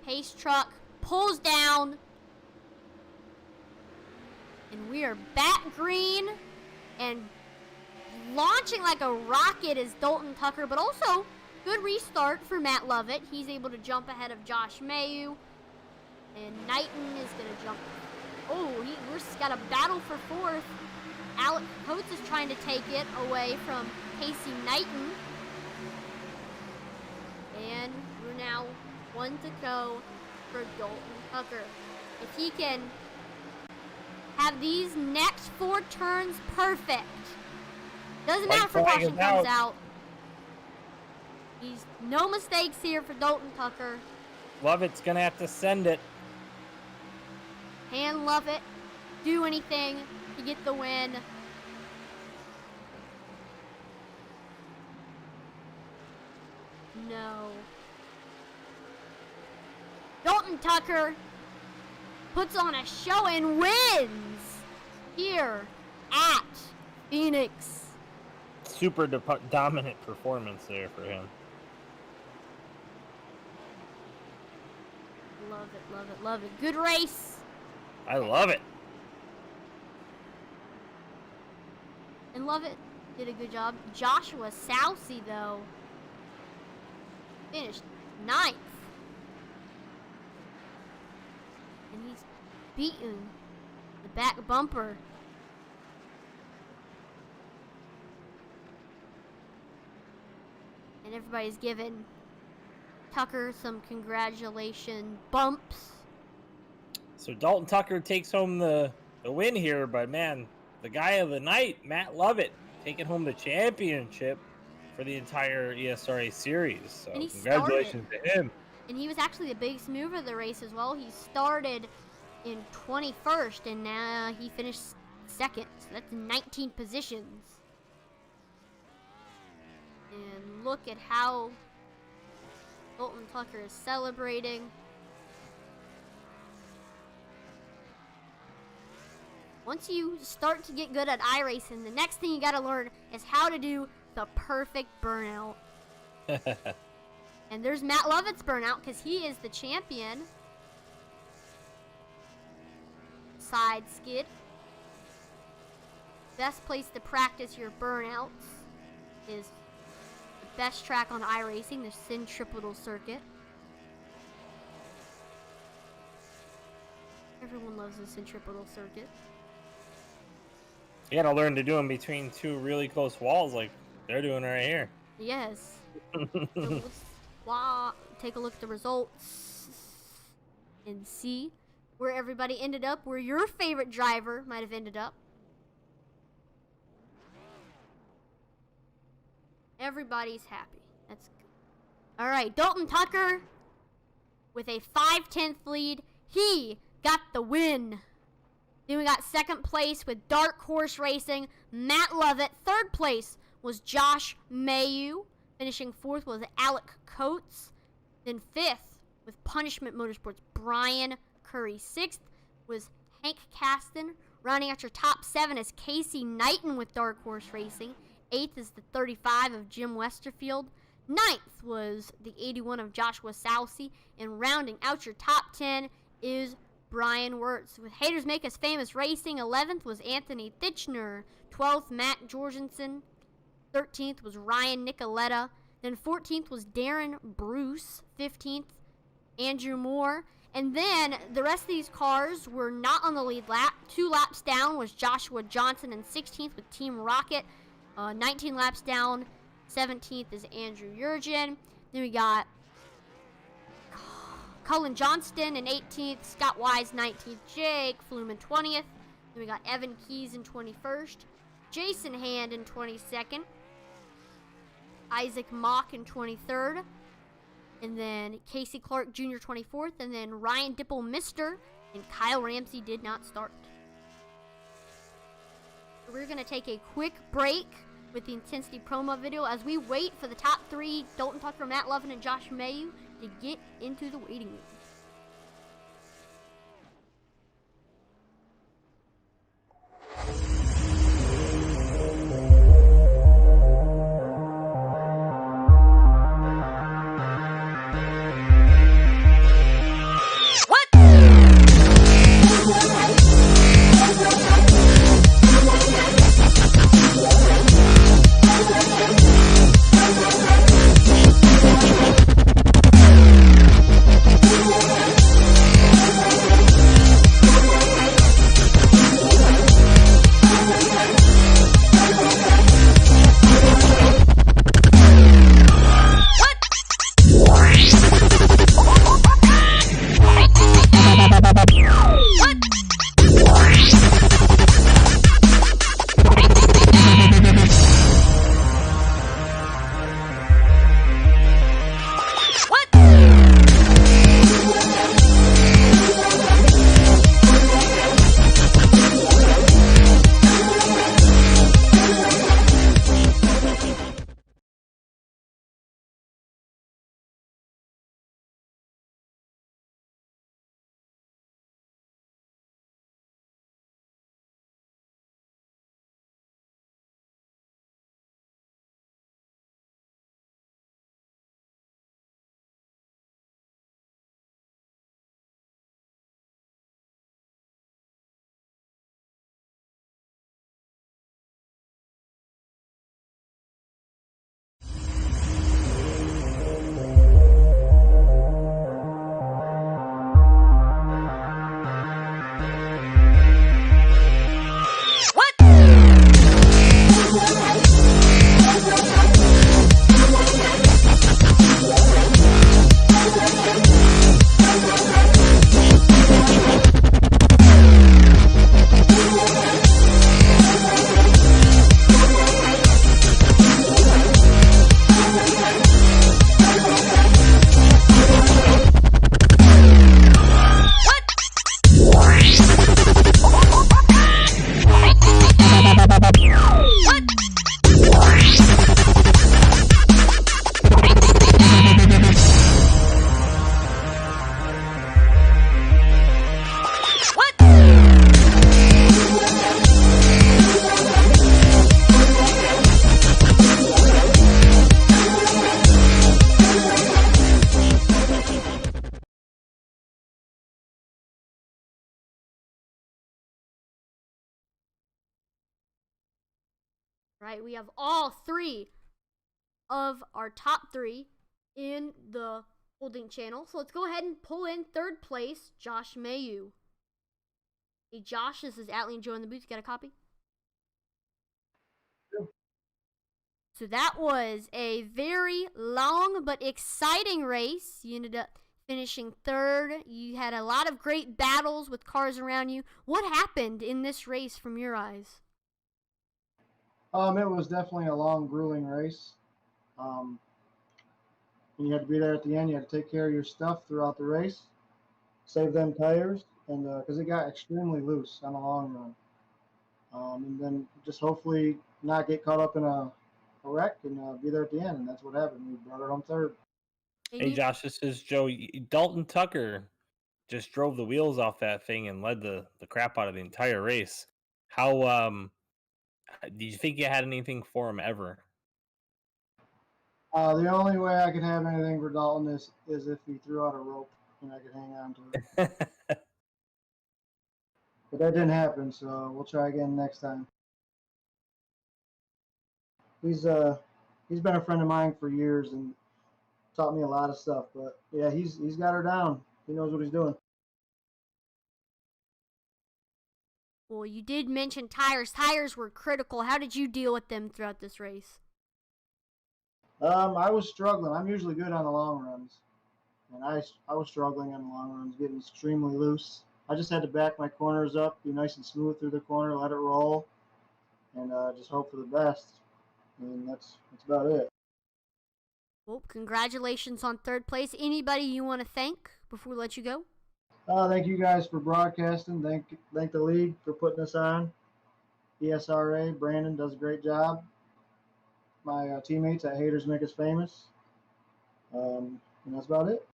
Pace truck pulls down. And we are back green and launching like a rocket is Dalton Tucker, but also good restart for Matt Lovett. He's able to jump ahead of Josh Mayu. And Knighton is going to jump. Oh, we've got a battle for 4th. Alec Coates is trying to take it away from Casey Knighton. And we're now 1 to go for Dalton Tucker. If he can have these next 4 turns perfect, doesn't matter if caution comes out. He's no mistakes here for Dalton Tucker. Lovett's gonna have to send it. Can Lovett do anything to get the win? No. Dalton Tucker puts on a show and wins here at Phoenix. Super dominant performance there for him. Love it, love it, love it. Good race. I love it. And Lovett did a good job. Joshua Sousey, though, finished 9th. And he's beaten the back bumper. And everybody's giving Tucker some congratulation bumps. So Dalton Tucker takes home the win here, but man, the guy of the night, Matt Lovett, taking home the championship for the entire ESRA series. So congratulations to him. And he was actually the biggest mover of the race as well. He started in 21st, and now he finished 2nd. So that's 19 positions. And look at how Dalton Tucker is celebrating. Once you start to get good at iRacing, the next thing you got to learn is how to do the perfect burnout. And there's Matt Lovett's burnout because he is the champion. Side skid. Best place to practice your burnouts is the best track on iRacing, the centripetal circuit. Everyone loves the centripetal circuit. You gotta learn to do them between 2 really close walls like they're doing right here. Yes. So let's take a look at the results and see where everybody ended up, where your favorite driver might have ended up. Everybody's happy. That's good. All right, Dalton Tucker with a 5/10 lead. He got the win. Then we got second place with Dark Horse Racing, Matt Lovett. Third place was Josh Mayu. Finishing fourth was Alec Coates. Then fifth with Punishment Motorsports, Brian Curry. Sixth was Hank Caston. Rounding out your top 7 is Casey Knighton with Dark Horse Racing. Eighth is the 35 of Jim Westerfield. Ninth was the 81 of Joshua Sousey. And rounding out your top 10 is Brian Wirtz. With Haters Make Us Famous Racing, 11th was Anthony Thitchner. 12th, Matt Jorgensen. 13th was Ryan Nicoletta. Then 14th was Darren Bruce. 15th, Andrew Moore. And then the rest of these cars were not on the lead lap. 2 laps down was Joshua Johnson in 16th with Team Rocket. 19 laps down, 17th is Andrew Jurgen. Then we got Cullen Johnston in 18th, Scott Wise 19th, Jake Fluman 20th. Then we got Evan Keys in 21st, Jason Hand in 22nd, Isaac Mock in 23rd, and then Casey Clark Jr. 24th, and then Ryan Dipple Mister, and Kyle Ramsey did not start. So we're going to take a quick break with the Intensity promo video as we wait for the top 3, Dalton Tucker, Matt Lovin, and Josh Mayu, to get into the waiting room. Right, we have all 3 of our top 3 in the holding channel. So let's go ahead and pull in third place, Josh Mayu. Hey Josh, this is Atlee and Joe in the booth. You got a copy? Yep. So that was a very long but exciting race. You ended up finishing third. You had a lot of great battles with cars around you. What happened in this race from your eyes? It was definitely a long, grueling race. You had to be there at the end. You had to take care of your stuff throughout the race, save them tires, and because it got extremely loose on the long run. And then just hopefully not get caught up in a wreck and be there at the end. And that's what happened. We brought it home third. And Hey you, Josh, this is Joe. Dalton Tucker just drove the wheels off that thing and led the crap out of the entire race. How do you think you had anything for him ever? The only way I could have anything for Dalton is if he threw out a rope and I could hang on to it. But that didn't happen, so we'll try again next time. He's been a friend of mine for years and taught me a lot of stuff. But yeah, he's got her down. He knows what he's doing. well, you did mention tires. Tires were critical. How did you deal with them throughout this race? I was struggling. I'm usually good on the long runs, and I was struggling on the long runs, getting extremely loose. I just had to back my corners up, be nice and smooth through the corner, let it roll, and just hope for the best. And that's about it. Well, congratulations on third place. Anybody you want to thank before we let you go? Thank you guys for broadcasting. Thank the league for putting us on. ESRA, Brandon does a great job. My teammates at Haters Make Us Famous. And that's about it.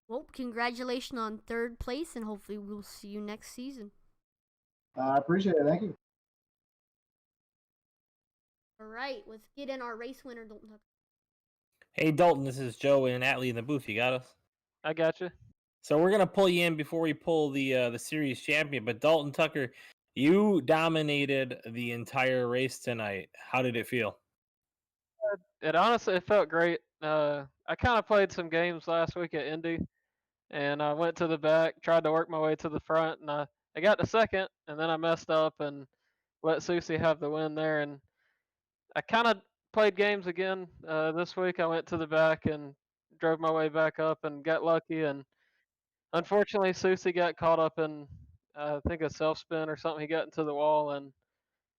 Well, congratulations on third place, and hopefully we'll see you next season. I appreciate it. Thank you. All right, let's get in our race winner, Dalton Tucker. Hey Dalton, this is Joe and Atlee in the booth. You got us? I got you. So we're gonna pull you in before we pull the series champion. But Dalton Tucker, you dominated the entire race tonight. How did it feel? It honestly it felt great. I kind of played some games last week at Indy, and I went to the back, tried to work my way to the front, and I got to second, and then I messed up and let Susie have the win there. And I kind of played games again this week. I went to the back and drove my way back up and got lucky. And unfortunately, Susie got caught up in I think a self spin or something. He got into the wall, and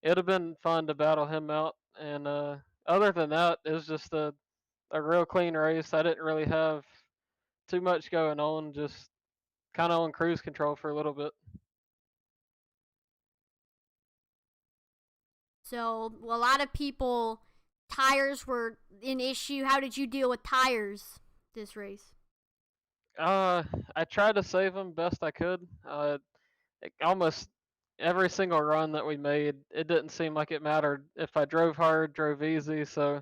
it'd have been fun to battle him out. And other than that, it was just a real clean race. I didn't really have too much going on, just kind of on cruise control for a little bit. So, a lot of people, tires were an issue. How did you deal with tires this race? I tried to save them best I could. Almost every single run that we made, it didn't seem like it mattered if I drove hard, drove easy. So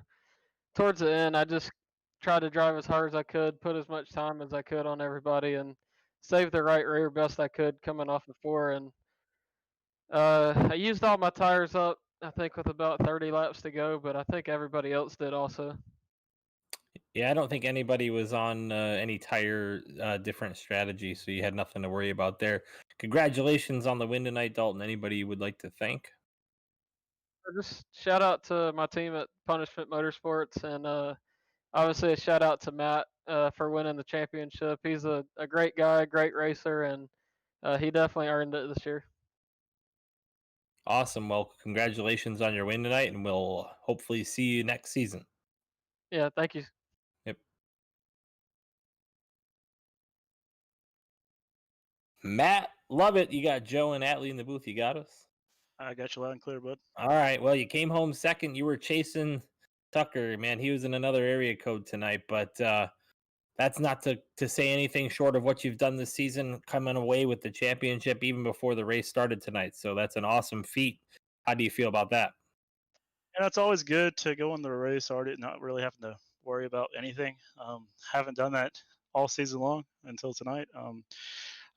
towards the end, I just tried to drive as hard as I could, put as much time as I could on everybody, and save the right rear best I could coming off the four. And I used all my tires up, I think, with about 30 laps to go, but I think everybody else did also. Yeah, I don't think anybody was on any tire different strategy, so you had nothing to worry about there. Congratulations on the win tonight, Dalton. Anybody you would like to thank? Just shout out to my team at Punishment Motorsports, and obviously a shout out to Matt for winning the championship. He's a great guy, great racer, and he definitely earned it this year. Awesome. Well, congratulations on your win tonight, and we'll hopefully see you next season. Yeah, thank you. Yep. Matt, love it. You got Joe and Atlee in the booth. You got us? I got you loud and clear, bud. All right. Well, you came home second. You were chasing Tucker. Man, he was in another area code tonight, but that's not to say anything short of what you've done this season, coming away with the championship even before the race started tonight. So that's an awesome feat. How do you feel about that? And it's always good to go in the race already, not really having to worry about anything. Haven't done that all season long until tonight.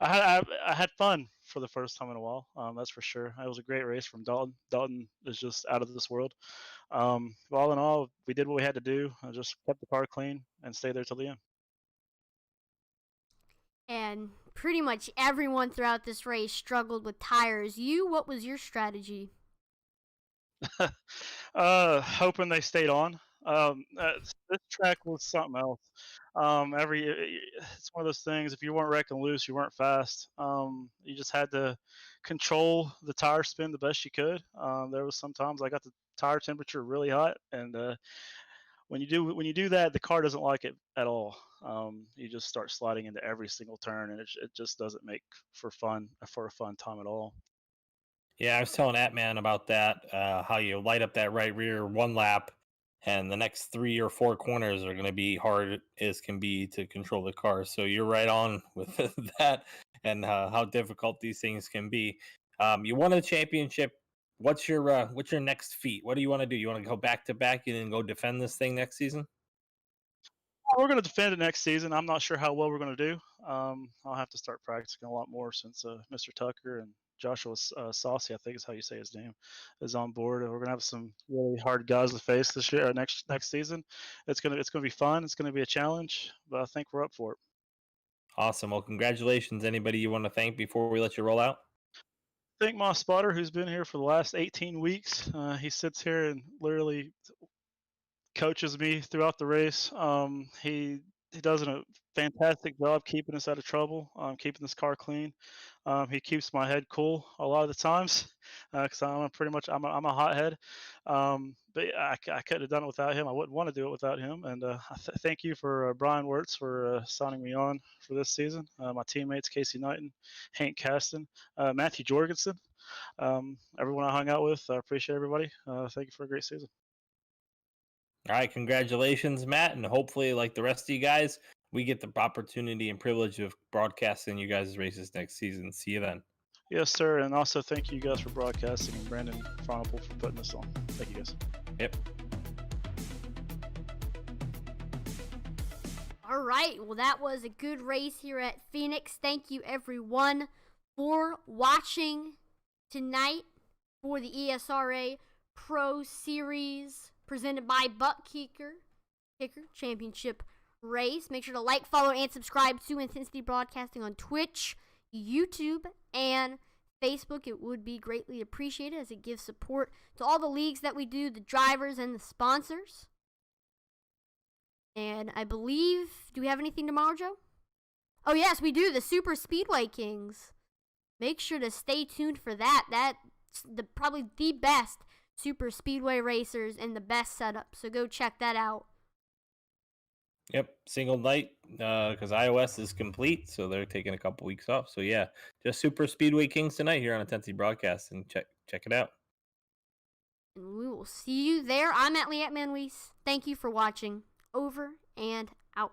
I had fun for the first time in a while. That's for sure. It was a great race from Dalton. Dalton is just out of this world. All in all, we did what we had to do. I just kept the car clean and stayed there till the end. And pretty much everyone throughout this race struggled with tires. What was your strategy? Hoping they stayed on. This track was something else. It's one of those things. If you weren't wrecking loose, you weren't fast. You just had to control the tire spin the best you could. There was sometimes I got the tire temperature really hot, and when you do that, the car doesn't like it at all. You just start sliding into every single turn, and it just doesn't make for a fun time at all. Yeah, I was telling Atman about that. How you light up that right rear one lap, and the next 3 or 4 corners are going to be hard as can be to control the car. So you're right on with that, and how difficult these things can be. You won a championship. What's your next feat? What do you want to do? You want to go back to back and then go defend this thing next season? We're going to defend it next season. I'm not sure how well we're going to do. I'll have to start practicing a lot more since Mr. Tucker and Joshua Saucy, I think is how you say his name, is on board. We're going to have some really hard guys to face this year, next season. It's gonna be fun. It's going to be a challenge, but I think we're up for it. Awesome. Well, congratulations. Anybody you want to thank before we let you roll out? Thank my spotter who's been here for the last 18 weeks. He sits here and literally coaches me throughout the race. He does a fantastic job keeping us out of trouble, keeping this car clean. He keeps my head cool a lot of the times because I'm a hothead. But yeah, I couldn't have done it without him. I wouldn't want to do it without him. And thank you for Brian Wirtz for signing me on for this season. My teammates Casey Knighton, Hank Caston, Matthew Jorgensen, everyone I hung out with. I appreciate everybody. Thank you for a great season. All right, congratulations, Matt, and hopefully, like the rest of you guys, we get the opportunity and privilege of broadcasting you guys' races next season. See you then. Yes, sir. And also thank you guys for broadcasting and Brandon Frohnapple for putting this on. Thank you guys. Yep. All right, well, that was a good race here at Phoenix. Thank you, everyone, for watching tonight for the ESRA Pro Series presented by Buttkicker Championship Race. Make sure to like, follow, and subscribe to Intensity Broadcasting on Twitch, YouTube, and Facebook. It would be greatly appreciated as it gives support to all the leagues that we do, the drivers, and the sponsors. And I believe, do we have anything tomorrow, Joe? Oh, yes, we do. The Super Speedway Kings. Make sure to stay tuned for that. That's probably the best super speedway racers and the best setup. So go check that out. Yep, single night because iOS is complete, so they're taking a couple weeks off. So yeah, just Super Speedway Kings tonight here on Intensity Broadcast, and check it out. And we will see you there. I'm at Leanne Manwees. Thank you for watching. Over and out.